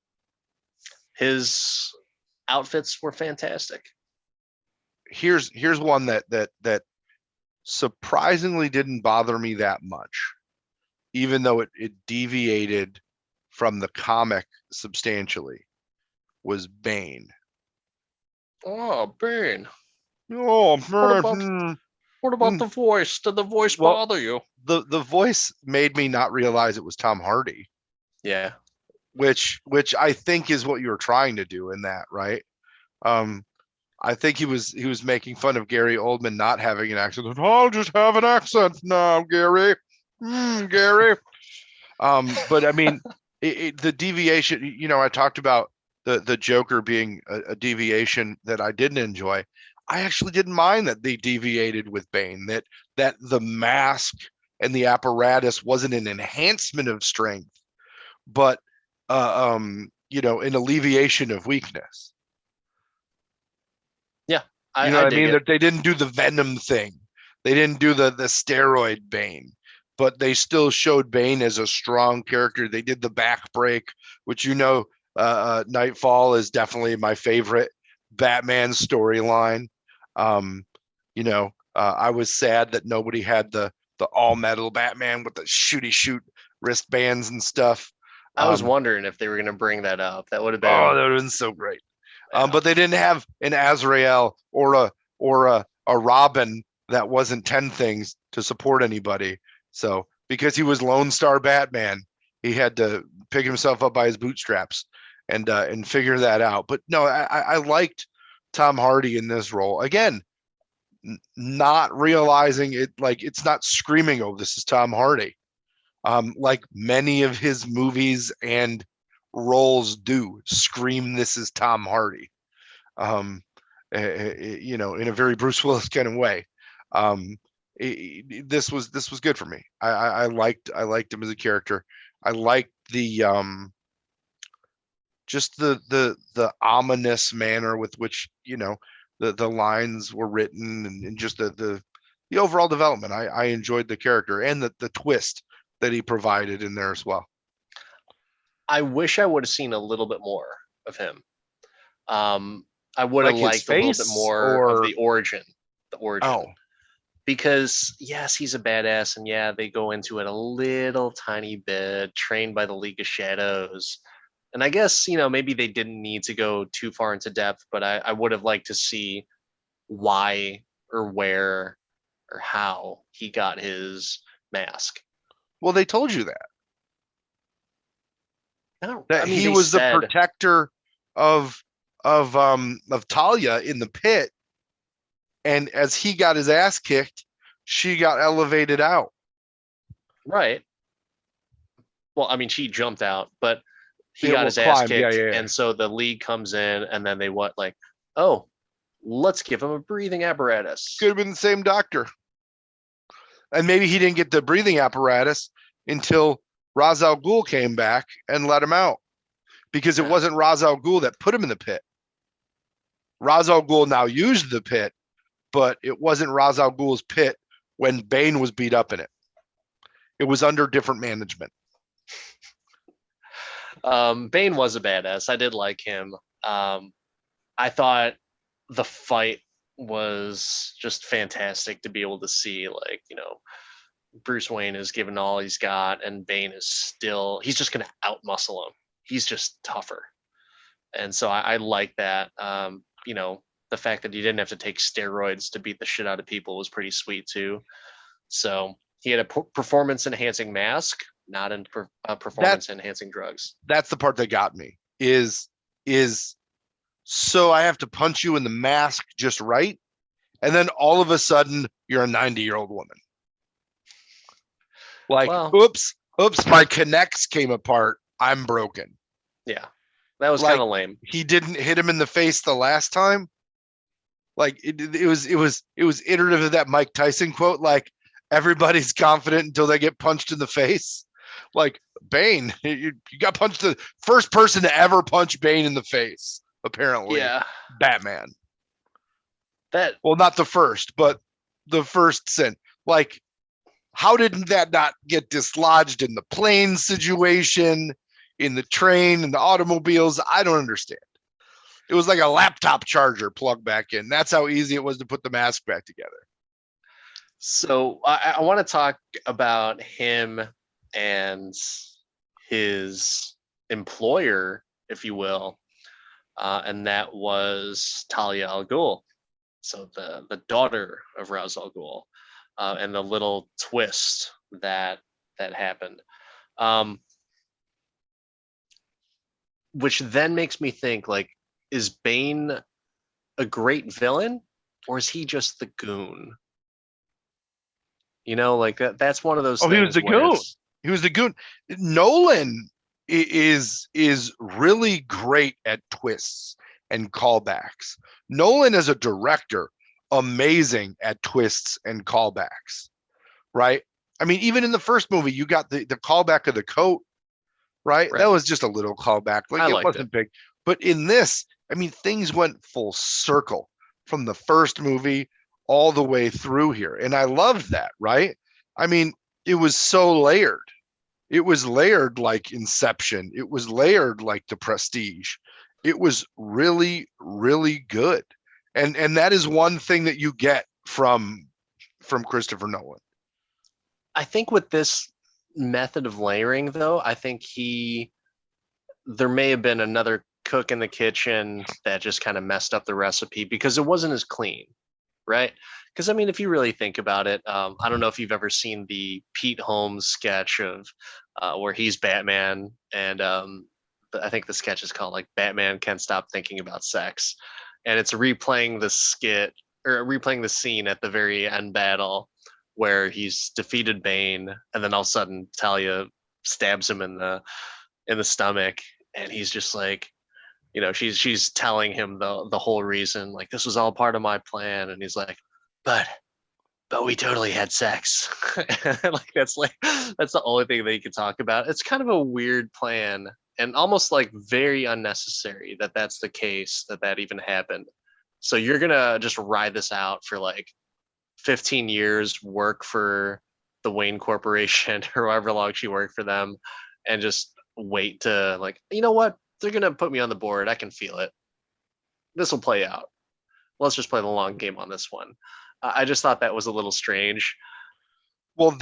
His outfits were fantastic. Here's one that surprisingly didn't bother me that much, even though it deviated from the comic substantially, was Bane. Oh, Bane. Oh What man. about what about the voice? Did the voice Well, bother you? the voice made me not realize it was Tom Hardy, Yeah. which I think is what you were trying to do in that, right? Um, I think he was making fun of Gary Oldman not having an accent. I'll just have an accent now, Gary. Gary. But I mean, the deviation. I talked about the Joker being a deviation that I didn't enjoy. I actually didn't mind that they deviated with Bane. That the mask and the apparatus wasn't an enhancement of strength, but an alleviation of weakness. Yeah. You know I what I dig mean? it. That they didn't do the Venom thing. They didn't do the steroid Bane, but they still showed Bane as a strong character. They did the back break, which Nightfall is definitely my favorite Batman storyline. Um, I was sad that nobody had the all metal Batman with the shooty shoot wristbands and stuff. I was Um, wondering if they were going to bring that up. That would have oh, been, that would have been so great. yeah. But they didn't have an Azrael or a Robin that wasn't 10 things to support anybody. So because he was Lone Star Batman, he had to pick himself up by his bootstraps and figure that out. But no, I liked Tom Hardy in this role. Again, not realizing it, like it's not screaming, oh, this is Tom Hardy. Like many of his movies and roles do scream, this is Tom Hardy. Um, in a very Bruce Willis kind of way. Um, this was good for me. I liked him as a character. I liked just the ominous manner with which, the lines were written, and just the overall development. I enjoyed the character and the twist that he provided in there as well. I wish I would have seen a little bit more of him. I would have Like his liked a little bit face, more of or the origin. The origin. oh, Because yes, he's a badass, and yeah, they go into it a little tiny bit, trained by the League of Shadows. And I guess, maybe they didn't need to go too far into depth, but I would have liked to see why or where or how he got his mask. well, they told you that I mean, he they was the said, protector of of Talia in the pit, and as he got his ass kicked, she got elevated out. right. Well, I mean, she jumped out, but he It got will his ass climb. Yeah, kicked, yeah, yeah. and so the league comes in, and then they like, oh, let's give him a breathing apparatus. Could have been the same doctor. And maybe he didn't get the breathing apparatus until Ra's al Ghul came back and let him out, because it Yeah. wasn't Ra's al Ghul that put him in the pit. Ra's al Ghul now used the pit, but it wasn't Ra's al Ghul's pit when Bane was beat up in it. It was under different management. Bane was a badass. I did like him. I thought the fight was just fantastic to be able to see, like, Bruce Wayne is given all he's got, and Bane is he's just going to outmuscle him. He's just tougher. And so I like that. The fact that he didn't have to take steroids to beat the shit out of people was pretty sweet too. So he had a performance enhancing mask, not in performance enhancing drugs. That's the part that got me. Is so I have to punch you in the mask just right, and then all of a sudden you're a 90-year-old woman. Like, Well, oops, my connects came apart. I'm broken. Yeah, that was Like, kind of lame. he didn't hit him in the face the last time. Like, it was iterative of that Mike Tyson quote. Like, everybody's confident until they get punched in the face. Like, Bane, you got punched. The first person to ever punch Bane in the face, apparently. Yeah, Batman. that Well, not the first, but the first sin. Like, how didn't that not get dislodged in the plane situation, in the train, in the automobiles? I don't understand. It was like a laptop charger plugged back in. That's how easy it was to put the mask back together. So I want to talk about him and his employer, if you will, and that was Talia Al Ghul, so the daughter of Ra's al Ghul, and the little twist that happened, which then makes me think, like, is Bane a great villain, or is he just the goon? Like that's one of those Oh, things. he was the goon. He was the goon. Nolan is really great at twists and callbacks. Nolan as a director, amazing at twists and callbacks, right? I mean, even in the first movie, you got the callback of the coat, right? That was just a little callback. Like, it wasn't big. But in this, I mean, things went full circle from the first movie all the way through here. And I loved that, right? I mean, it was so layered. It was layered like Inception. It was layered like The Prestige. It was really, really good. And that is one thing that you get from Christopher Nolan. I think with this method of layering, though, I think there may have been another cook in the kitchen that just kind of messed up the recipe because it wasn't as clean, right? Because I mean, if you really think about it, I don't know if you've ever seen the Pete Holmes sketch of where he's Batman, and I think the sketch is called like Batman Can't Stop Thinking About Sex, and it's replaying the skit or replaying the scene at the very end battle where he's defeated Bane, and then all of a sudden Talia stabs him in the stomach, and he's just like, she's telling him the whole reason, like, this was all part of my plan, and he's like, but we totally had sex. Like that's the only thing they can talk about. It's kind of a weird plan, and almost like very unnecessary that that's the case, that even happened. So you're gonna just ride this out for like 15 years, work for the Wayne Corporation or however long she worked for them, and just wait to like, you know what? They're gonna put me on the board. I can feel it. This will play out. Let's just play the long game on this one. I just thought that was a little strange. Well,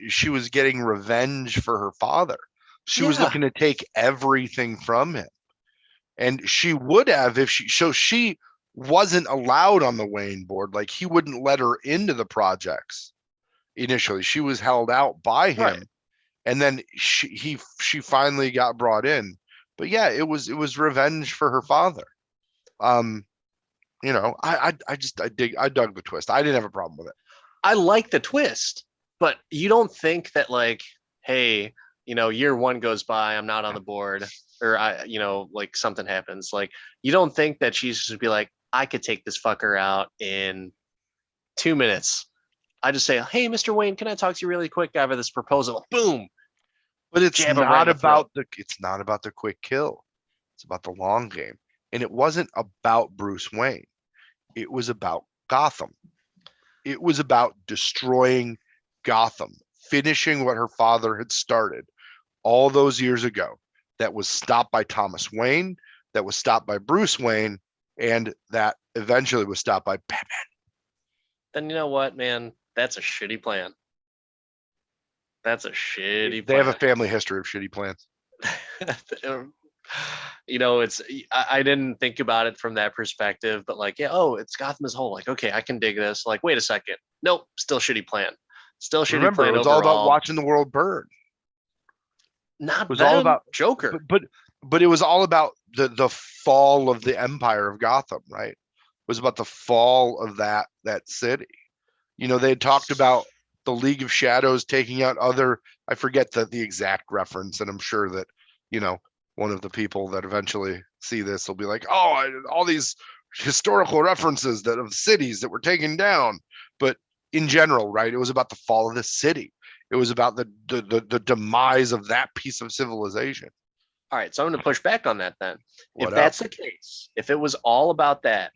she was getting revenge for her father. She was Yeah, looking to take everything from him. And she would have if she wasn't allowed on the Wayne board. Like he wouldn't let her into the projects initially. She was held out by him. right. And then she finally got brought in. But yeah, it was revenge for her father. I dug the twist. I didn't have a problem with it. I like the twist, but you don't think that like, hey, year one goes by, I'm not on the board, or like something happens. Like, you don't think that she's just be like, I could take this fucker out in 2 minutes. I just say, hey, Mr. Wayne, can I talk to you really quick? I have this proposal. Boom. But it's Jab him right not in the throat. it's not about the quick kill. It's about the long game. And it wasn't about Bruce Wayne. It was about Gotham. It was about destroying Gotham, finishing what her father had started all those years ago. That was stopped by Thomas Wayne, that was stopped by Bruce Wayne, and that eventually was stopped by Batman. Then you know what, man? That's a shitty plan. That's a shitty They plan. have a family history of shitty plans. It's I didn't think about it from that perspective, but like, yeah, oh, it's Gotham as a whole. Like, okay, I can dig this. Like, wait a second. Nope, still shitty plan. Still shitty Remember, plan it was overall. all about watching the world burn. Not It was them, all about Joker. But it was all about the fall of the empire of Gotham, right? It was about the fall of that city. They had talked about the League of Shadows taking out other, I forget the exact reference, and I'm sure that, one of the people that eventually see this will be like, oh, all these historical references that of cities that were taken down. But in general, right, it was about the fall of the city. It was about the demise of that piece of civilization. All right, so I'm going to push back on that then. What If up? that's the case, if it was all about that,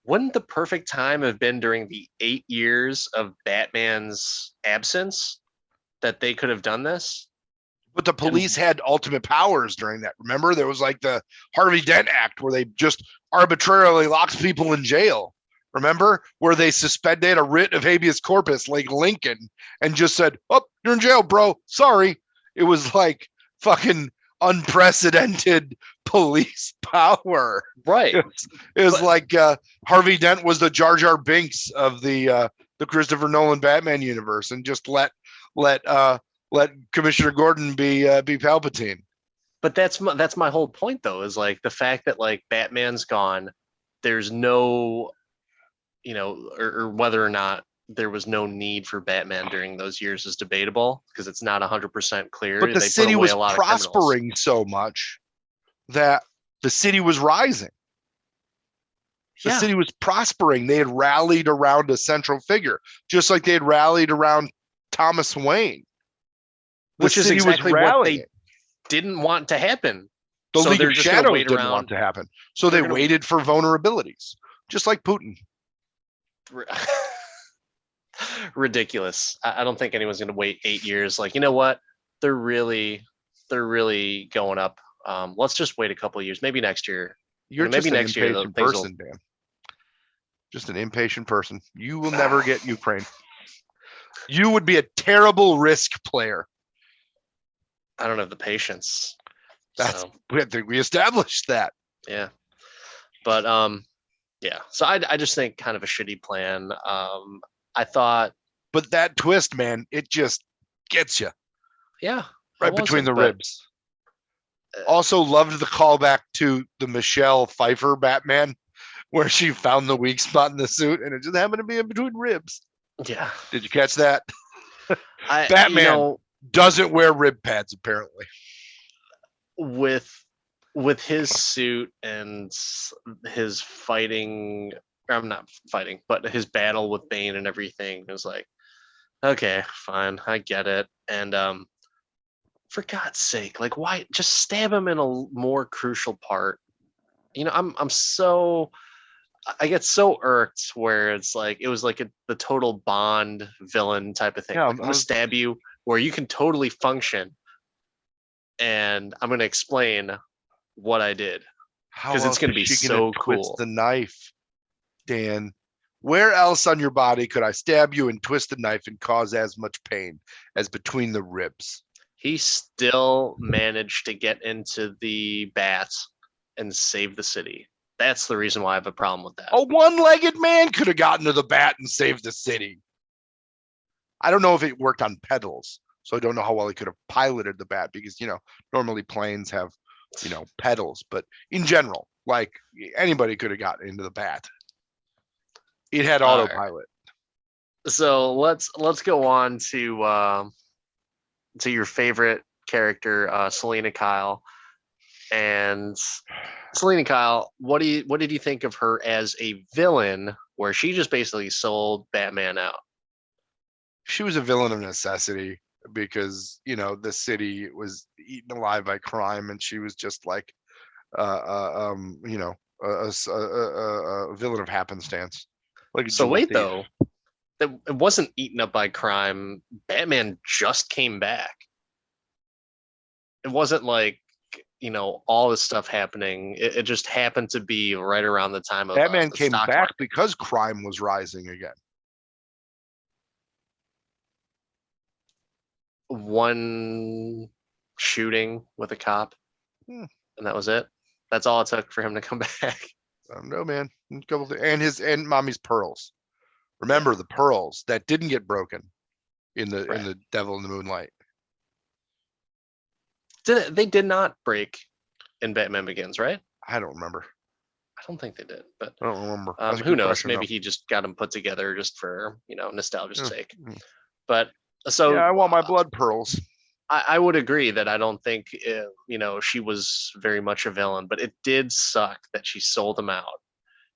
wouldn't the perfect time have been during the 8 years of Batman's absence that they could have done this? But the police had ultimate powers during that. Remember, there was like the Harvey Dent Act where they just arbitrarily locked people in jail. Remember, where they had a writ of habeas corpus like Lincoln and just said, "Oh, you're in jail, bro. Sorry." It was like fucking unprecedented police power. Right. It was like Harvey Dent was the Jar Jar Binks of the Christopher Nolan Batman universe, and just let Commissioner Gordon be Palpatine. But that's my whole point, though, is like the fact that like Batman's gone, there's no, or whether or not there was no need for Batman during those years is debatable because it's not 100% clear. But the They city put away was a lot prospering so much that the city was rising. The city was prospering. They had rallied around a central figure, just like they had rallied around Thomas Wayne. Which is exactly what they didn't want to happen. The League of Shadows didn't want to happen. So they waited for vulnerabilities, just like Putin. Ridiculous. I don't think anyone's going to wait 8 years. Like, you know what? They're really going up. Let's just wait a couple of years. Maybe next year. You're maybe next year. Person, Dan. Just an impatient person. You will never get Ukraine. You would be a terrible Risk player. I don't have the patience. I think we established that. Yeah. But yeah. So I just think kind of a shitty plan. I thought, but that twist, man, it just gets you. Yeah. Right between the ribs. Also loved the callback to the Michelle Pfeiffer Batman, where she found the weak spot in the suit and it just happened to be in between ribs. Yeah. Did you catch that? Batman doesn't wear rib pads, apparently. With his suit and his fighting, I'm not fighting, but his battle with Bane and everything, it was like, okay, fine, I get it. And for God's sake, like why just stab him in a more crucial part? I'm so I get so irked where it's like it was like the total Bond villain type of thing. Yeah, Like I'm gonna stab you where you can totally function, and I'm gonna explain what I did how because it's else gonna is be she gonna so twist cool. the knife, Dan? Where else on your body could I stab you and twist the knife and cause as much pain as between the ribs? He still managed to get into the bat and save the city. That's the reason why I have a problem with that. A one-legged man could have gotten to the bat and saved the city. I don't know if it worked on pedals, so I don't know how well he could have piloted the bat because normally planes have pedals, but in general, like anybody could have gotten into the bat. It had All right. autopilot. So let's go on to your favorite character, Selena Kyle. And Selena Kyle, what did you think of her as a villain, where she just basically sold Batman out? She was a villain of necessity because the city was eaten alive by crime, and she was just like a villain of happenstance, like a So jewel wait thief. though, it wasn't eaten up by crime. Batman just came back. It wasn't like all this stuff happening. It just happened to be right around the time of Batman the came stock back market. because crime was rising again. One shooting with a cop, Hmm. and that was it. That's all it took for him to come back. No, man. And mommy's pearls. Remember the pearls that didn't get broken in Right. the Devil in the Moonlight. They did not break in Batman Begins, right? I don't remember. I don't think they did, but I don't remember. That's a who good knows? question, Maybe though. he just got them put together just for nostalgia's Yeah. sake. Mm. But Yeah, I so want my blood pearls. I would agree that I don't think she was very much a villain, but it did suck that she sold him out.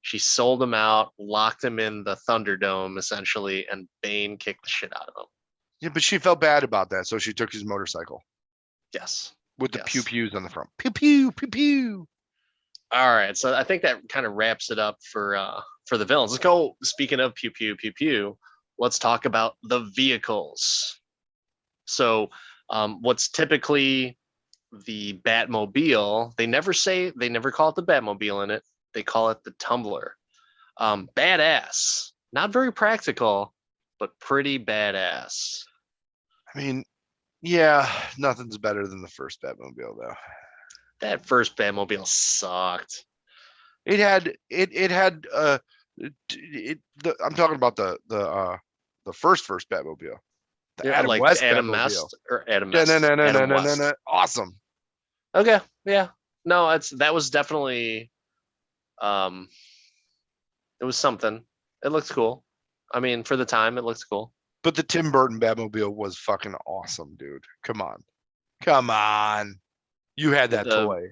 She sold him out, locked him in the Thunderdome essentially, and Bane kicked the shit out of him. Yeah, but she felt bad about that, so she took his motorcycle Yes. with the pew Yes. pews on the front. Pew pew pew pew. All right, so I think that kind of wraps it up for the villains. Let's go. Speaking of pew pew pew pew, let's talk about the vehicles. So, what's typically the Batmobile? They never call it the Batmobile in it. They call it the Tumbler. Badass, not very practical, but pretty badass. I mean, yeah, nothing's better than the first Batmobile, though. That first Batmobile sucked. It had I'm talking about the first Batmobile, the Yeah, Adam like West Adam Batmobile. Mest or Adam No, no, Mest, no, no, no, Adam no, no, no. West. Awesome. Okay, yeah. No, that was definitely um it was something. It looks cool. I mean, for the time it looks cool. But the Tim Burton Batmobile was fucking awesome, dude. Come on. Come on. You had that The toy.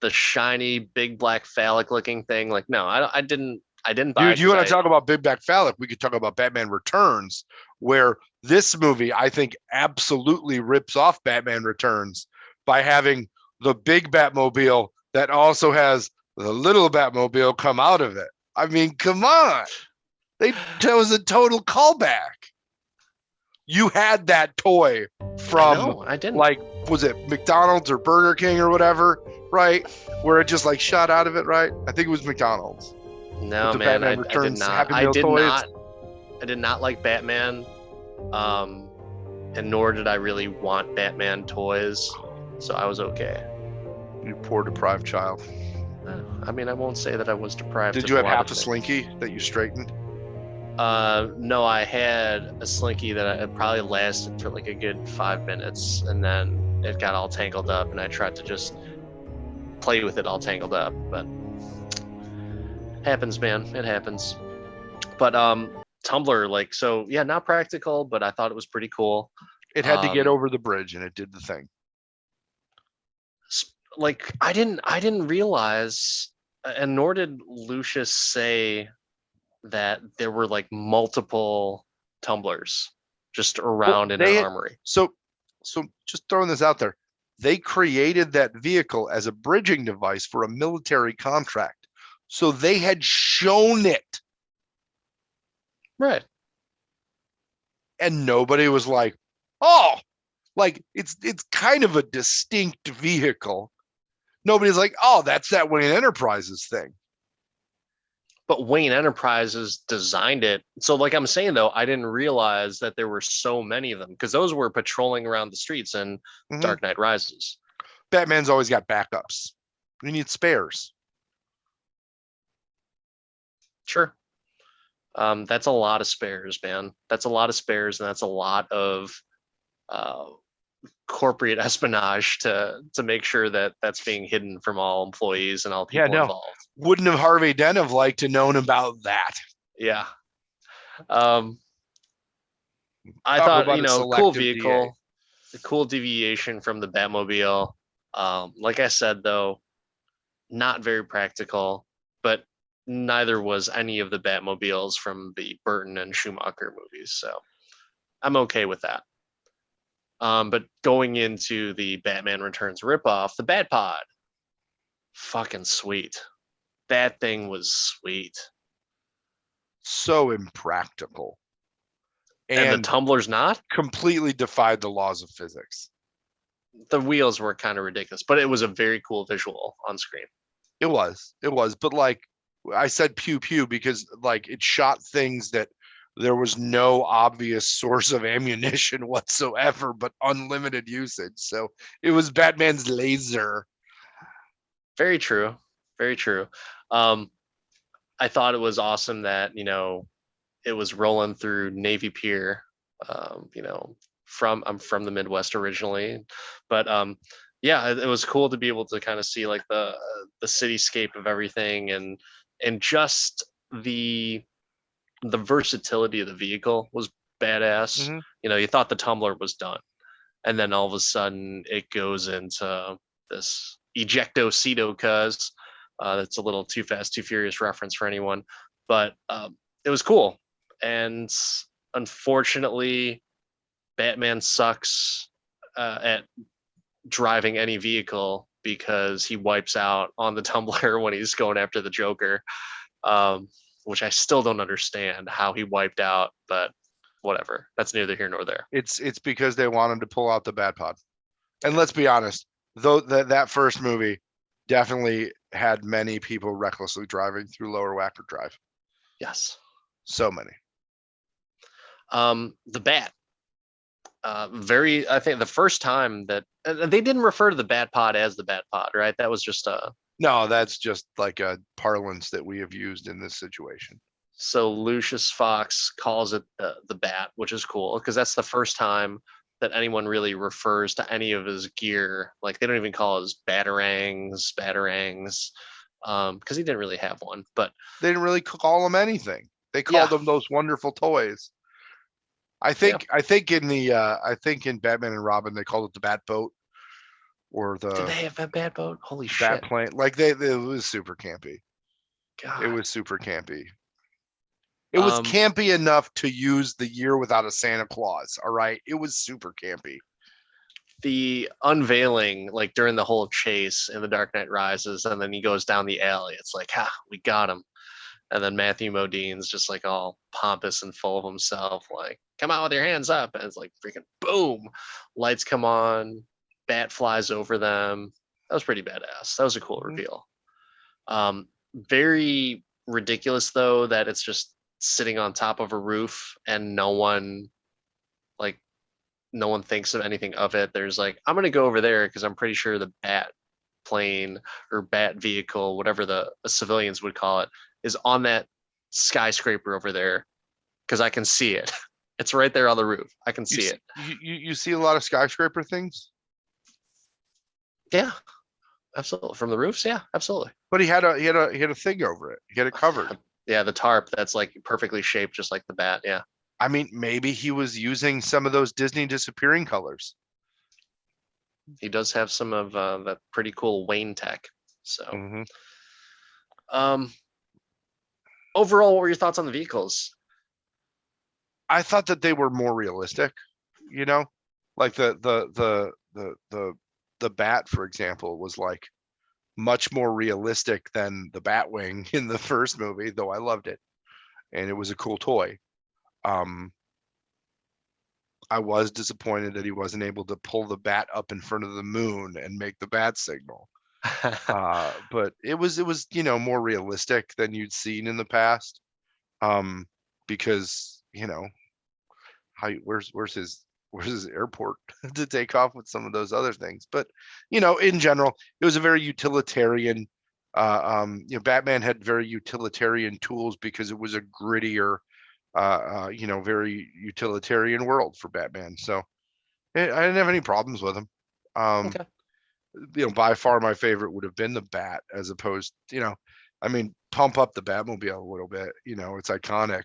the shiny big black phallic looking thing, like no, I didn't buy it Dude, you because want to talk about Big Back Phallic? We could talk about Batman Returns, where this movie, I think, absolutely rips off Batman Returns by having the big Batmobile that also has the little Batmobile come out of it. I mean, come on. That was a total callback. You had that toy from, I didn't. like, was it McDonald's or Burger King or whatever, right? Where it just like shot out of it, right? I think it was McDonald's. No, The man, Batman I did Returns not. Happy Meal toys. I did not like Batman. And nor did I really want Batman toys. So I was okay. You poor deprived child. I mean, I won't say that I was deprived. Did of you have lot half of a things. slinky that you straightened? No, I had a slinky that it probably lasted for like a good 5 minutes, and then it got all tangled up, and I tried to just play with it all tangled up, but happens, man. It happens. But Tumblr, like, so yeah, not practical, but I thought it was pretty cool. It had to get over the bridge, and it did the thing. Like, I didn't realize, and nor did Lucius say that there were like multiple tumblers just around in an armory. So So just throwing this out there, they created that vehicle as a bridging device for a military contract. So they had shown it, Right. and nobody was like, "Oh, like it's kind of a distinct vehicle." Nobody's like, "Oh, that's that Wayne Enterprises thing." But Wayne Enterprises designed it. So, like I'm saying though, I didn't realize that there were so many of them because those were patrolling around the streets in Mhm. Dark Knight Rises. Batman's always got backups. You need spares. Sure. That's a lot of spares, man. That's a lot of spares, and that's a lot of uh, corporate espionage to make sure that that's being hidden from all employees and all Yeah, people no. involved. Wouldn't have Harvey Dent have liked to known about that? Yeah. Um, I Talk thought, about a cool selective DA. vehicle, a cool deviation from the Batmobile. Like I said, though, not very practical, but neither was any of the Batmobiles from the Burton and Schumacher movies. So I'm okay with that. But going into the Batman Returns ripoff, the Batpod, fucking sweet. That thing was sweet. So impractical And the and Tumbler's not? completely defied the laws of physics. The wheels were kind of ridiculous, but it was a very cool visual on screen. It was. But like I said pew pew because like it shot things that there was no obvious source of ammunition whatsoever, but unlimited usage. So it was Batman's laser. Very true. Very true. Um, I thought it was awesome that, it was rolling through Navy Pier. I'm from the Midwest originally, but yeah, it was cool to be able to kind of see like the cityscape of everything and just the the versatility of the vehicle was badass. Mm-hmm. You thought the tumbler was done, and then all of a sudden it goes into this ejecto cedo cuz that's a little Too Fast Too Furious reference for anyone, but it was cool. And unfortunately, Batman sucks at driving any vehicle because he wipes out on the tumbler when he's going after the Joker, um, which I still don't understand how he wiped out, but whatever. That's neither here nor there. It's because they wanted to pull out the Batpod. And let's be honest, though that first movie definitely had many people recklessly driving through Lower Wacker Drive. Yes. So many. The Bat. I think the first time that they didn't refer to the Bat Pod as the Bat Pod, right? That was just No, that's just like a parlance that we have used in this situation. so Lucius Fox calls it the Bat, which is cool because that's the first time that anyone really refers to any of his gear. Like they don't even call his batarangs, because he didn't really have one. But They didn't really call them anything. They yeah, called them those wonderful toys. I yeah. think in Batman and Robin they called it the Bat Boat or Did the they have a Bat Boat? Holy Bat shit! Plane. Like it was super campy. It God. was super campy. It was Um, campy enough to use the year without a Santa Claus. All right, it was super campy. the unveiling, like during the whole chase in The Dark Knight Rises, and then he goes down the alley. It's like, we got him. And then Matthew Modine's just like all pompous and full of himself, like, come out with your hands up. And it's like freaking boom, lights come on, bat flies over them. That was pretty badass. That was a cool Mhm. reveal. Very ridiculous though that it's just sitting on top of a roof and like no one thinks of anything of it. There's like, I'm gonna go over there because I'm pretty sure the bat plane or bat vehicle, whatever the civilians would call it, is on that skyscraper over there because I can see it. It's right there on the roof. I can see it. You see a lot of skyscraper things, Yeah, absolutely. From the roofs, yeah, absolutely. but he had a thing over it. He had it covered. Yeah, the tarp that's like perfectly shaped, just like the bat. Yeah, I mean, maybe he was using some of those Disney disappearing colors. he does have some of that pretty cool Wayne tech. So, Mm-hmm. um, overall, what were your thoughts on the vehicles? I thought that they were more realistic, you know. Like the bat, for example, was like much more realistic than the Batwing in the first movie, though I loved it and it was a cool toy. Um, I was disappointed that he wasn't able to pull the bat up in front of the moon and make the bat signal. But it was more realistic than you'd seen in the past. Because where's his airport to take off with some of those other things. But in general, it was a very utilitarian. Batman had very utilitarian tools because it was a grittier, very utilitarian world for Batman. So I didn't have any problems with him. Um, Okay. by far my favorite would have been the Bat, as opposed, I mean, pump up the Batmobile a little bit. It's iconic.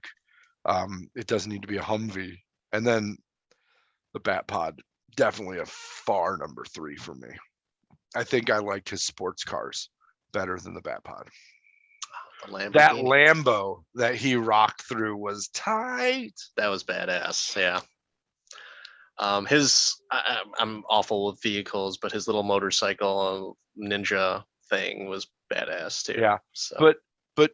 It doesn't need to be a Humvee. And then the Bat Pod, definitely a far number 3 for me. I think I liked his sports cars better than the Bat Pod. The That Lamborghini. Lambo that he rocked through was tight. That was badass. Yeah. I'm awful with vehicles, but his little motorcycle ninja thing was badass too. Yeah. So, But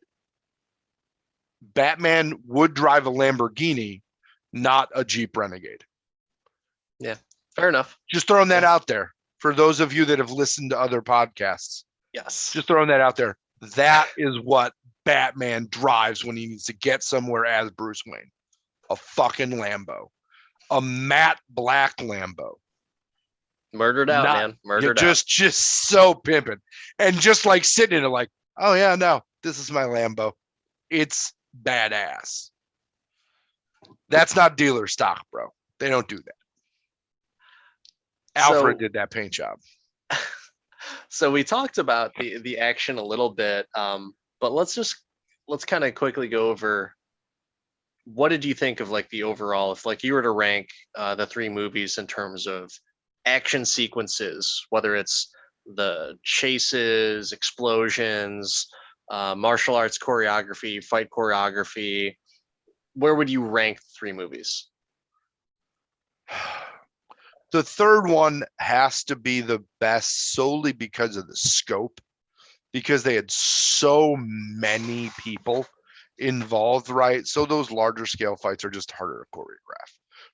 Batman would drive a Lamborghini, not a Jeep Renegade. yeah, fair enough. Just throwing that out there for those of you that have listened to other podcasts. Yes. Just throwing that out there. That is what Batman drives when he needs to get somewhere as Bruce Wayne. A fucking Lambo. A matte black Lambo. Murdered out, man. Murdered out. Just so pimping. And just like sitting in it like, oh yeah, no, this is my Lambo. It's badass. That's not dealer stock, bro. They don't do that. Alfred did that paint job. So we talked about the action a little bit, but let's kind of quickly go over what did you think of like the overall, if like you were to rank the 3 movies in terms of action sequences, whether it's the chases, explosions, martial arts choreography, fight choreography, where would you rank the 3 movies? The third one has to be the best solely because of the scope, because they had so many people involved, right? So those larger scale fights are just harder to choreograph,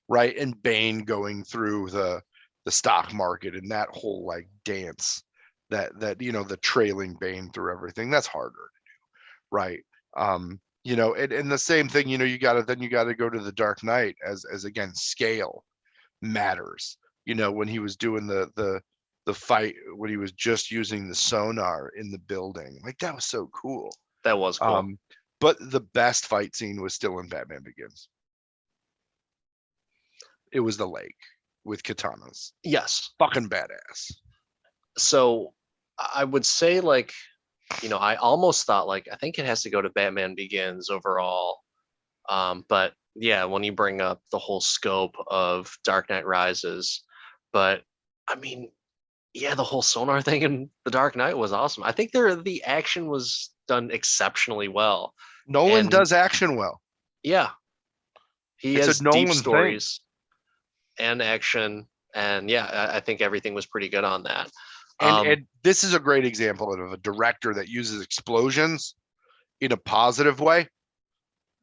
right? And Bane going through the stock market and that whole like dance that the trailing Bane through everything, that's harder to do, right? And the same thing, you gotta go to the Dark Knight as again, scale matters. When he was doing the fight, when he was just using the sonar in the building, like that was so cool. That was cool. But the best fight scene was still in Batman Begins. It was the lake with katanas. Yes. Fucking badass. So I would say like, I almost thought like, I think it has to go to Batman Begins overall. But yeah, when you bring up the whole scope of Dark Knight Rises, but I mean, yeah, the whole sonar thing in The Dark Knight was awesome. I think the action was done exceptionally well. Nolan does action well. Yeah. He It's has a Nolan deep stories and action. And yeah, I think everything was pretty good on that. And this is a great example of a director that uses explosions in a positive way.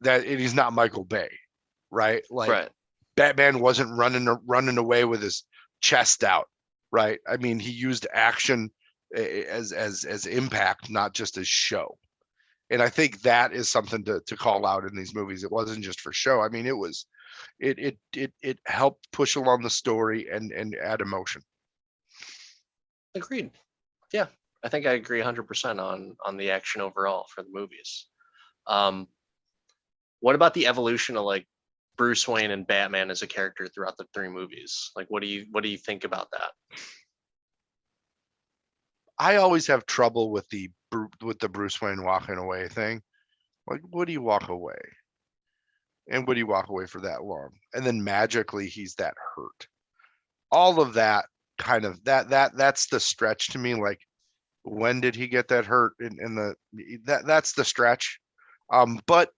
That it is not Michael Bay, right? Like right. Batman wasn't running away with his chest out, right? I mean, he used action as impact, not just as show. And I think that is something to call out in these movies. It wasn't just for show. I mean, it helped push along the story and add emotion. Agreed. Yeah, I think I agree 100% on the action overall for the movies. What about the evolution of like Bruce Wayne and Batman as a character throughout the 3 movies? Like, what do you think about that? I always have trouble with the Bruce Wayne walking away thing. Like, would he walk away? And would he walk away for that long? And then magically he's that hurt. All of that kind of that's the stretch to me. Like, when did he get that hurt? That's the stretch. But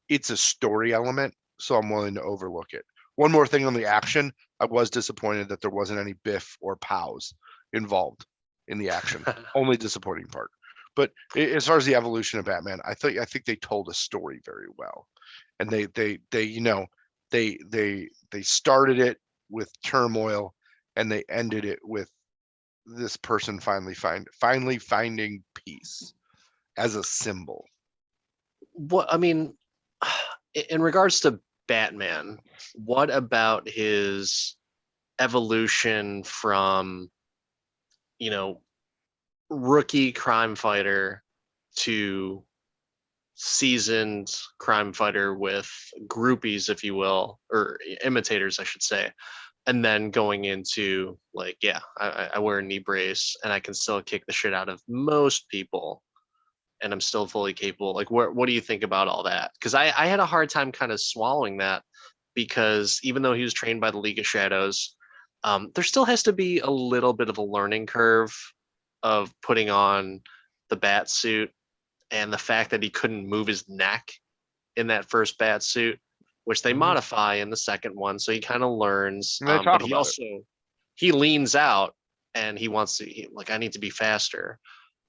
it's a story element, so I'm willing to overlook it. One more thing on the action. I was disappointed that there wasn't any Biff or Pows involved in the action. Only disappointing part. But as far as the evolution of Batman, I think they told a story very well, and they started it with turmoil, and they ended it with this person finally finding peace as a symbol. What I mean, in regards to Batman, what about his evolution from, you know, rookie crime fighter to seasoned crime fighter with groupies, if you will, or imitators, I should say, and then going into like, yeah, I wear a knee brace and I can still kick the shit out of most people, and I'm still fully capable. Like, what do you think about all that? Because I had a hard time kind of swallowing that, because even though he was trained by the League of Shadows, there still has to be a little bit of a learning curve of putting on the bat suit, and the fact that he couldn't move his neck in that first bat suit, which they modify in the second one, so he kind of learns. And they talk But he about also he leans out and he wants to like, I need to be faster,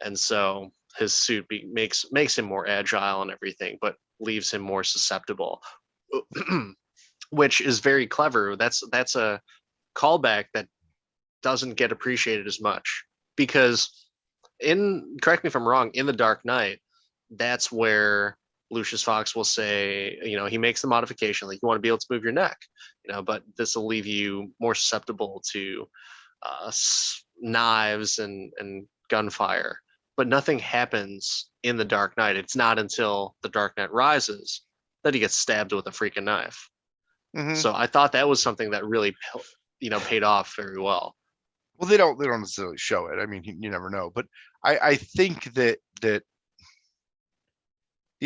and so his suit makes him more agile and everything, but leaves him more susceptible, which is very clever. That's a callback that doesn't get appreciated as much, because correct me if I'm wrong, in the Dark Knight, that's where Lucius Fox will say, he makes the modification, like, you want to be able to move your neck, but this will leave you more susceptible to knives and gunfire. But nothing happens in the Dark Knight. It's not until the Dark Knight Rises that he gets stabbed with a freaking knife. So I thought that was something that really, paid off very well. Well, they don't necessarily show it. I mean, you never know. But I think that the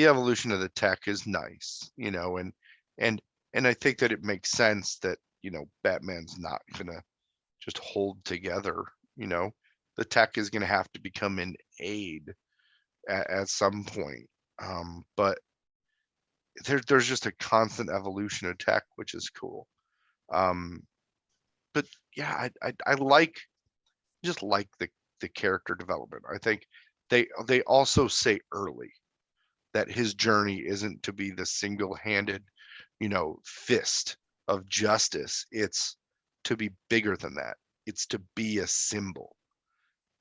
evolution of the tech is nice, and I think that it makes sense that, Batman's not gonna just hold together. The tech is gonna have to become an aid at some point. But there's just a constant evolution of tech, which is cool. But yeah, I just like the character development. I think they also say early that his journey isn't to be the single-handed, fist of justice. It's to be bigger than that. It's to be a symbol.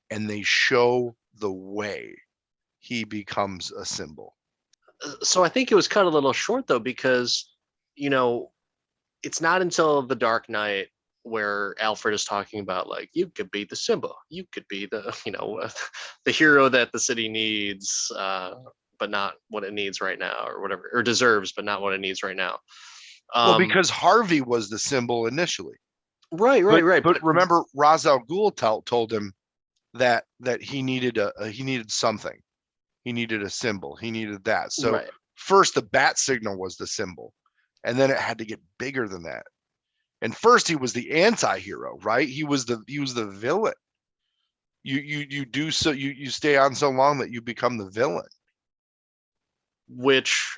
And they show the way he becomes a symbol. So I think it was cut a little short, though, because, it's not until the Dark Knight where Alfred is talking about, like, you could be the symbol, you could be the, the hero that the city needs, but not what it needs right now, or whatever, or deserves, but not what it needs right now. Well, because Harvey was the symbol initially. Right. But remember, Ra's al Ghul told him that he needed he needed something. He needed a symbol. He needed that. So right. First the bat signal was the symbol, and then it had to get bigger than that. And first he was the anti-hero, right? He was the villain. You stay on so long that you become the villain. Which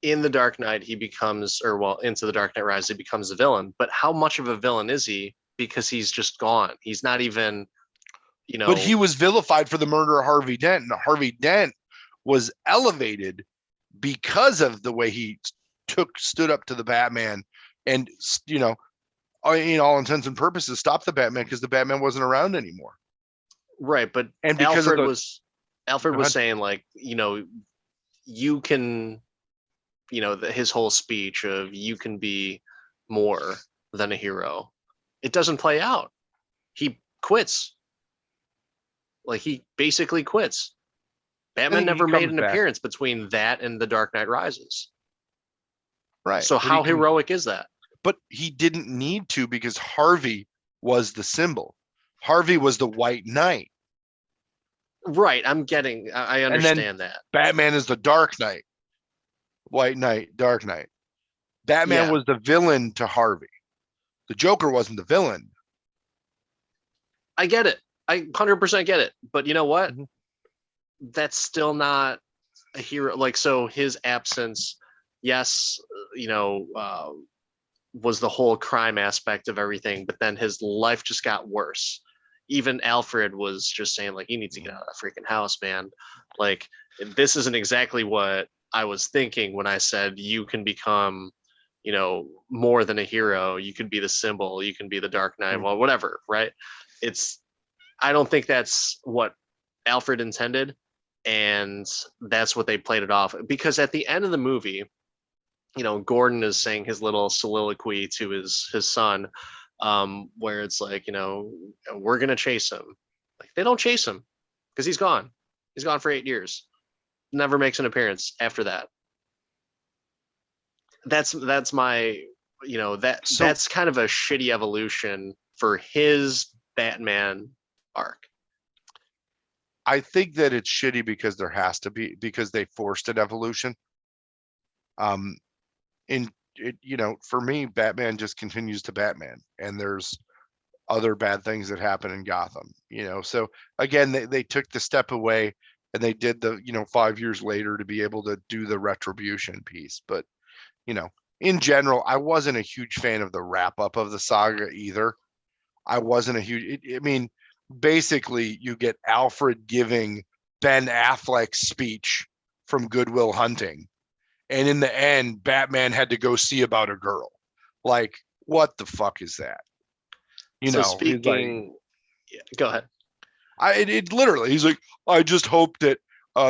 in the Dark Knight he becomes, into the Dark Knight Rises he becomes a villain. But how much of a villain is he? Because he's just gone. He's not even, But he was vilified for the murder of Harvey Dent, and Harvey Dent was elevated because of the way he stood up to the Batman, and in all intents and purposes stopped the Batman, because the Batman wasn't around anymore. Right, but and because Alfred was saying, like, you can, his whole speech of, you can be more than a hero, it doesn't play out. He quits. Like, he basically quits. Batman never made an appearance between that and the Dark Knight Rises. Right. So how heroic is that? But he didn't need to, because Harvey was the symbol. Harvey was the White Knight. Right. I understand that. Batman is the Dark Knight. White Knight, Dark Knight. Batman was the villain to Harvey. The Joker wasn't the villain. I get it. I 100% get it. But you know what? Mm-hmm. That's still not a hero. Like, so his absence, yes, was the whole crime aspect of everything, but then his life just got worse. Even Alfred was just saying, like, you need to get out of that freaking house, man. Like, this isn't exactly what I was thinking when I said you can become, more than a hero. You can be the symbol, you can be the Dark Knight, well, whatever, right? It's, I don't think that's what Alfred intended. And that's what they played it off. Because at the end of the movie, Gordon is saying his little soliloquy to his son, where it's like, we're gonna chase him. Like, they don't chase him because he's gone. He's gone for 8 years. Never makes an appearance after that. That's my, that's kind of a shitty evolution for his Batman arc. I think that it's shitty because there has to be, because they forced an evolution. For me, Batman just continues to Batman, and there's other bad things that happen in Gotham. So again, they took the step away, and they did the 5 years later to be able to do the retribution piece. But in general, I wasn't a huge fan of the wrap up of the saga either. I wasn't a huge. I mean, basically, you get Alfred giving Ben Affleck's speech from Good Will Hunting, and in the end, Batman had to go see about a girl. Like, what the fuck is that? So speaking, yeah, go ahead. It literally, he's like, I just hope that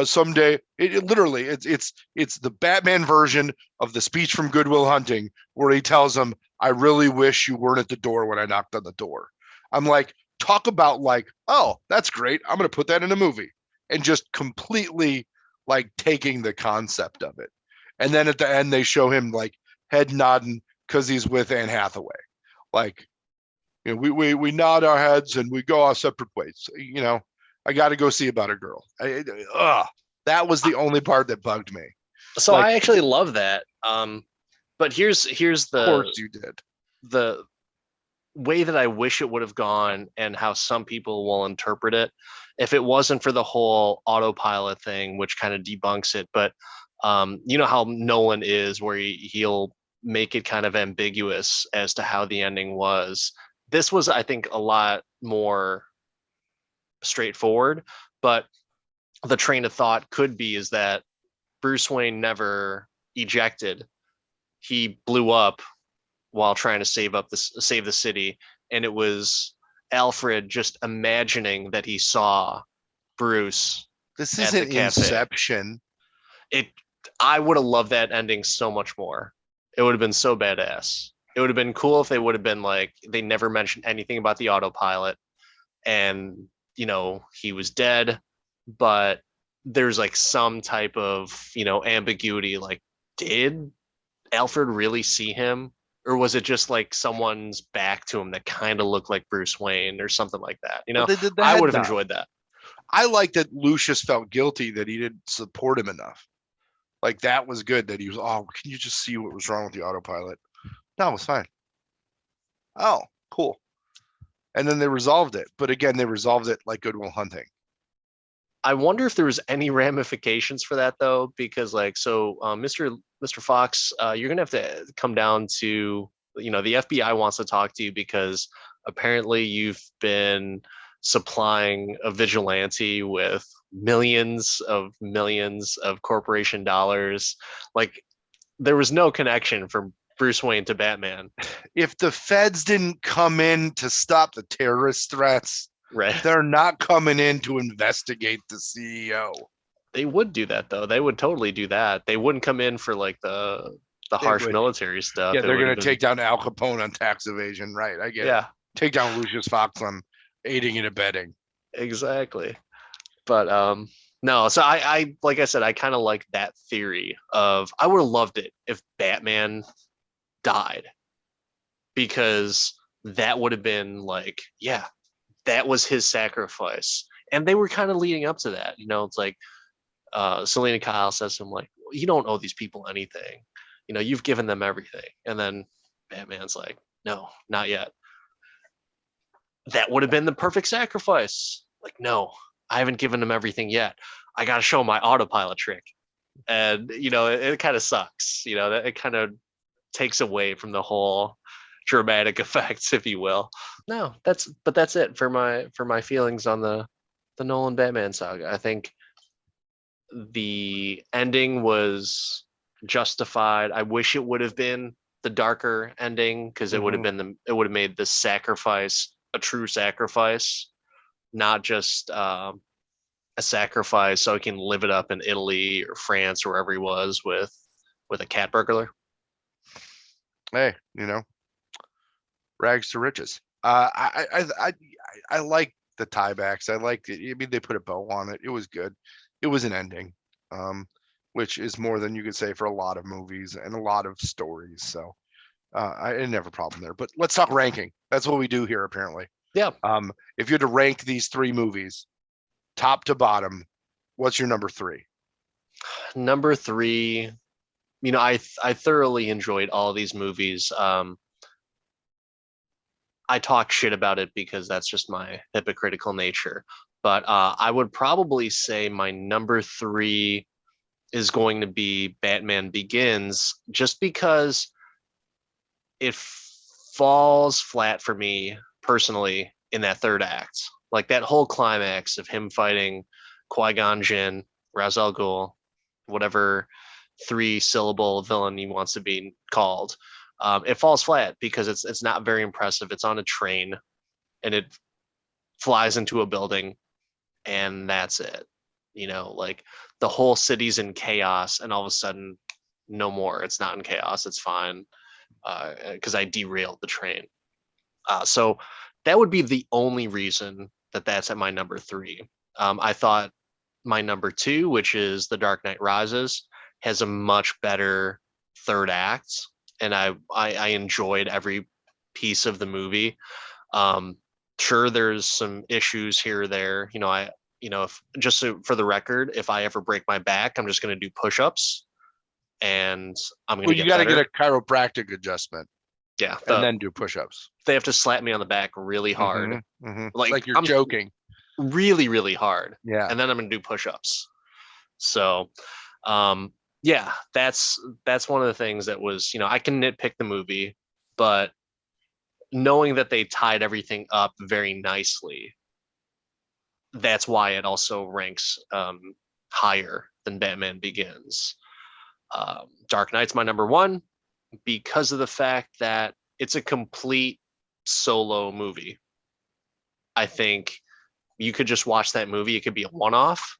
someday, it's the Batman version of the speech from Good Will Hunting, where he tells him, I really wish you weren't at the door when I knocked on the door. I'm like, talk about like, oh, that's great, I'm gonna put that in a movie, and just completely like taking the concept of it. And then at the end, they show him like head nodding because he's with Anne Hathaway. Like, we nod our heads and we go our separate ways. I got to go see about a girl. That was the only part that bugged me. So I actually love that. But here's the, of course you did, the way that I wish it would have gone, and how some people will interpret it. If it wasn't for the whole autopilot thing, which kind of debunks it, but you know how Nolan is, where he'll make it kind of ambiguous as to how the ending was. This was, I think, a lot more straightforward, but the train of thought could be is that Bruce Wayne never ejected. He blew up while trying to save the city, and it was Alfred just imagining that he saw Bruce. This isn't Inception. I would have loved that ending so much more. It would have been so badass. It would have been cool if they would have been like, they never mentioned anything about the autopilot, and he was dead, but there's like some type of ambiguity, like, did Alfred really see him, or was it just like someone's back to him that kind of looked like Bruce Wayne or something like that? I would have enjoyed that. I like that Lucius felt guilty that he didn't support him enough. Like, that was good that he was, oh, can you just see what was wrong with the autopilot? No, it was fine. Oh, cool. And then they resolved it. But again, they resolved it like Good Will Hunting. I wonder if there was any ramifications for that, though, because Mr. Fox, you're gonna have to come down to, the FBI wants to talk to you, because apparently you've been supplying a vigilante with millions of corporation dollars. Like, there was no connection from Bruce Wayne to Batman. If the feds didn't come in to stop the terrorist threats, right, they're not coming in to investigate the CEO. They would do that, though. They would totally do that. They wouldn't come in for like the harsh military stuff. Yeah, they're going to take down Al Capone on tax evasion, right? I get it. Take down Lucius Fox on aiding and abetting. Exactly. But no, so I like I said, I kind of like that theory of, I would have loved it if Batman died, because that would have been like, yeah, that was his sacrifice. And they were kind of leading up to that. It's like, Selena Kyle says to him, like, well, you don't owe these people anything. You've given them everything. And then Batman's like, no, not yet. That would have been the perfect sacrifice. Like, no, I haven't given them everything yet. I got to show my autopilot trick. And, it kind of sucks. That it kind of takes away from the whole dramatic effects, if you will. No, that's it for my feelings on the Nolan Batman saga. I think the ending was justified. I wish it would have been the darker ending because it would have been it would have made the sacrifice a true sacrifice, not just a sacrifice so he can live it up in Italy or France or wherever he was with a cat burglar. Hey, rags to riches. I like the tiebacks. I like it. I mean, they put a bow on it. It was good. It was an ending, which is more than you could say for a lot of movies and a lot of stories. So I didn't have a problem there. But let's talk ranking. That's what we do here, apparently. Yeah. If you had to rank these three movies, top to bottom, what's your number three? Number three, I thoroughly enjoyed all of these movies. I talk shit about it because that's just my hypocritical nature. But I would probably say my number three is going to be Batman Begins, just because it falls flat for me personally in that third act. Like that whole climax of him fighting Qui-Gon Jinn, Ra's al Ghul, whatever three-syllable villain he wants to be called. It falls flat because it's not very impressive. It's on a train and it flies into a building and that's it. Like the whole city's in chaos and all of a sudden, no more. It's not in chaos. It's fine because I derailed the train. So that would be the only reason that that's at my number three. I thought my number two, which is The Dark Knight Rises, has a much better third act, and I enjoyed every piece of the movie. Sure, there's some issues here or there. If just for the record, if I ever break my back, I'm just going to do push-ups, and I'm going to You get got to better. get a chiropractic adjustment. Yeah, and then do push-ups. They have to slap me on the back really hard, like you're joking, really, really hard. Yeah, and then I'm going to do push-ups. So, yeah, that's one of the things that was, I can nitpick the movie, but knowing that they tied everything up very nicely, that's why it also ranks higher than Batman Begins. Dark Knight's my number one because of the fact that it's a complete solo movie. I think you could just watch that movie. It could be a one-off,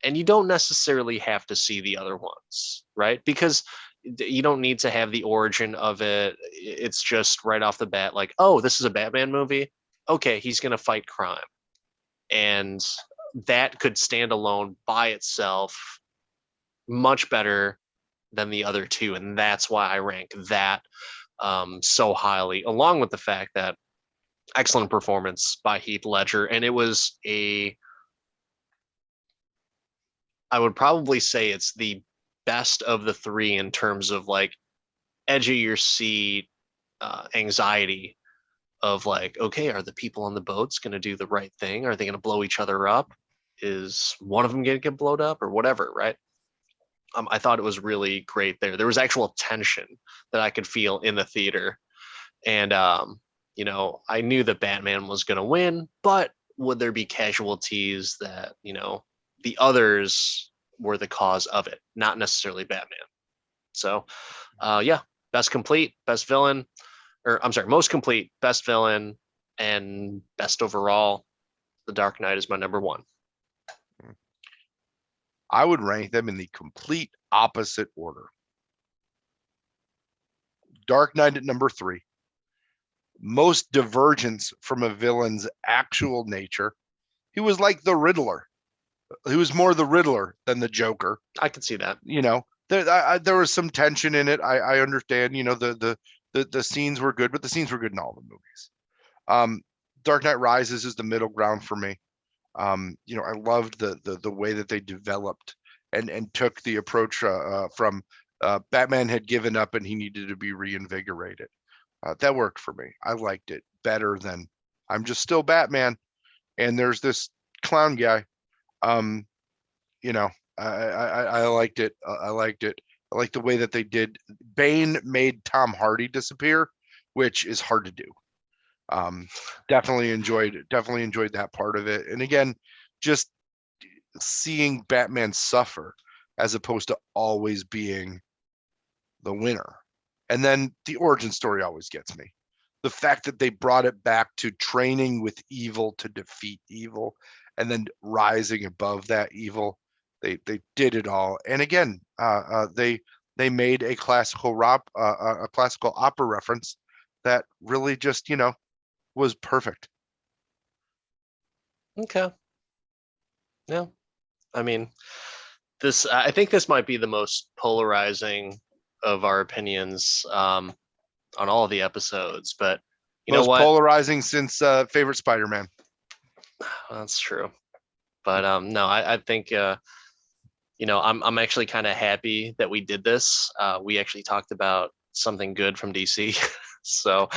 and you don't necessarily have to see the other ones, right? Because you don't need to have the origin of it. It's just right off the bat, like, oh, this is a Batman movie. Okay, he's going to fight crime. And that could stand alone by itself much better than the other two. And that's why I rank that so highly, along with the fact that excellent performance by Heath Ledger. And it was I would probably say it's the best of the three in terms of like edge of your seat anxiety of like, okay, are the people on the boats going to do the right thing? Are they going to blow each other up? Is one of them going to get blown up or whatever, right? I thought it was really great there. There was actual tension that I could feel in the theater. And, I knew that Batman was going to win, but would there be casualties that, the others were the cause of it, not necessarily Batman? So, yeah, best complete, best villain, or I'm sorry, most complete, best villain, and best overall. The Dark Knight is my number one. I would rank them in the complete opposite order. Dark Knight at number three. Most divergence from a villain's actual nature. He was like the Riddler. He was more the Riddler than the Joker. I can see that. There was some tension in it. I understand. The scenes were good, but the scenes were good in all the movies. Dark Knight Rises is the middle ground for me. I loved the way that they developed and took the approach from Batman had given up and he needed to be reinvigorated. That worked for me. I liked it better than I'm just still Batman and there's this clown guy. I liked it. I liked it. I like the way that they did. Bane made Tom Hardy disappear, which is hard to do. Definitely enjoyed that part of it. And again, just seeing Batman suffer as opposed to always being the winner. And then the origin story always gets me. The fact that they brought it back to training with evil to defeat evil and then rising above that evil. They did it all. And again, they made a classical opera reference that really just, was perfect. Okay. Yeah. I mean, I think this might be the most polarizing of our opinions on all of the episodes, but you know Most what? polarizing since favorite Spider-Man. That's true. But no, I think I'm actually kind of happy that we did this. We actually talked about something good from DC. So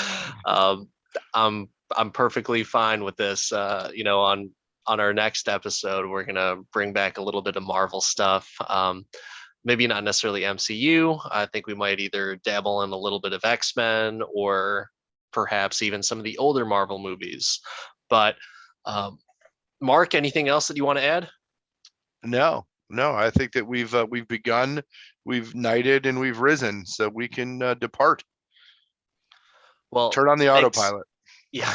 I'm perfectly fine with this. On our next episode, we're gonna bring back a little bit of Marvel stuff. Maybe not necessarily MCU. I think we might either dabble in a little bit of X-Men or perhaps even some of the older Marvel movies. But Mark, anything else that you want to add? No, I think that we've begun, we've knighted, and we've risen, so we can depart. Well, turn on the thanks. autopilot. Yeah,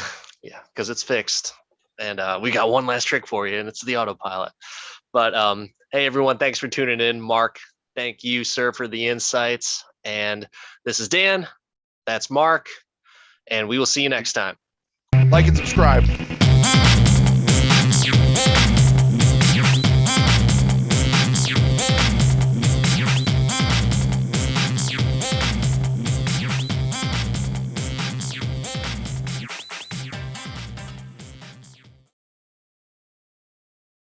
because it's fixed, and we got one last trick for you, and it's the autopilot. But hey, everyone, thanks for tuning in. Mark, thank you, sir, for the insights. And this is Dan. That's Mark, and we will see you next time. Like and subscribe.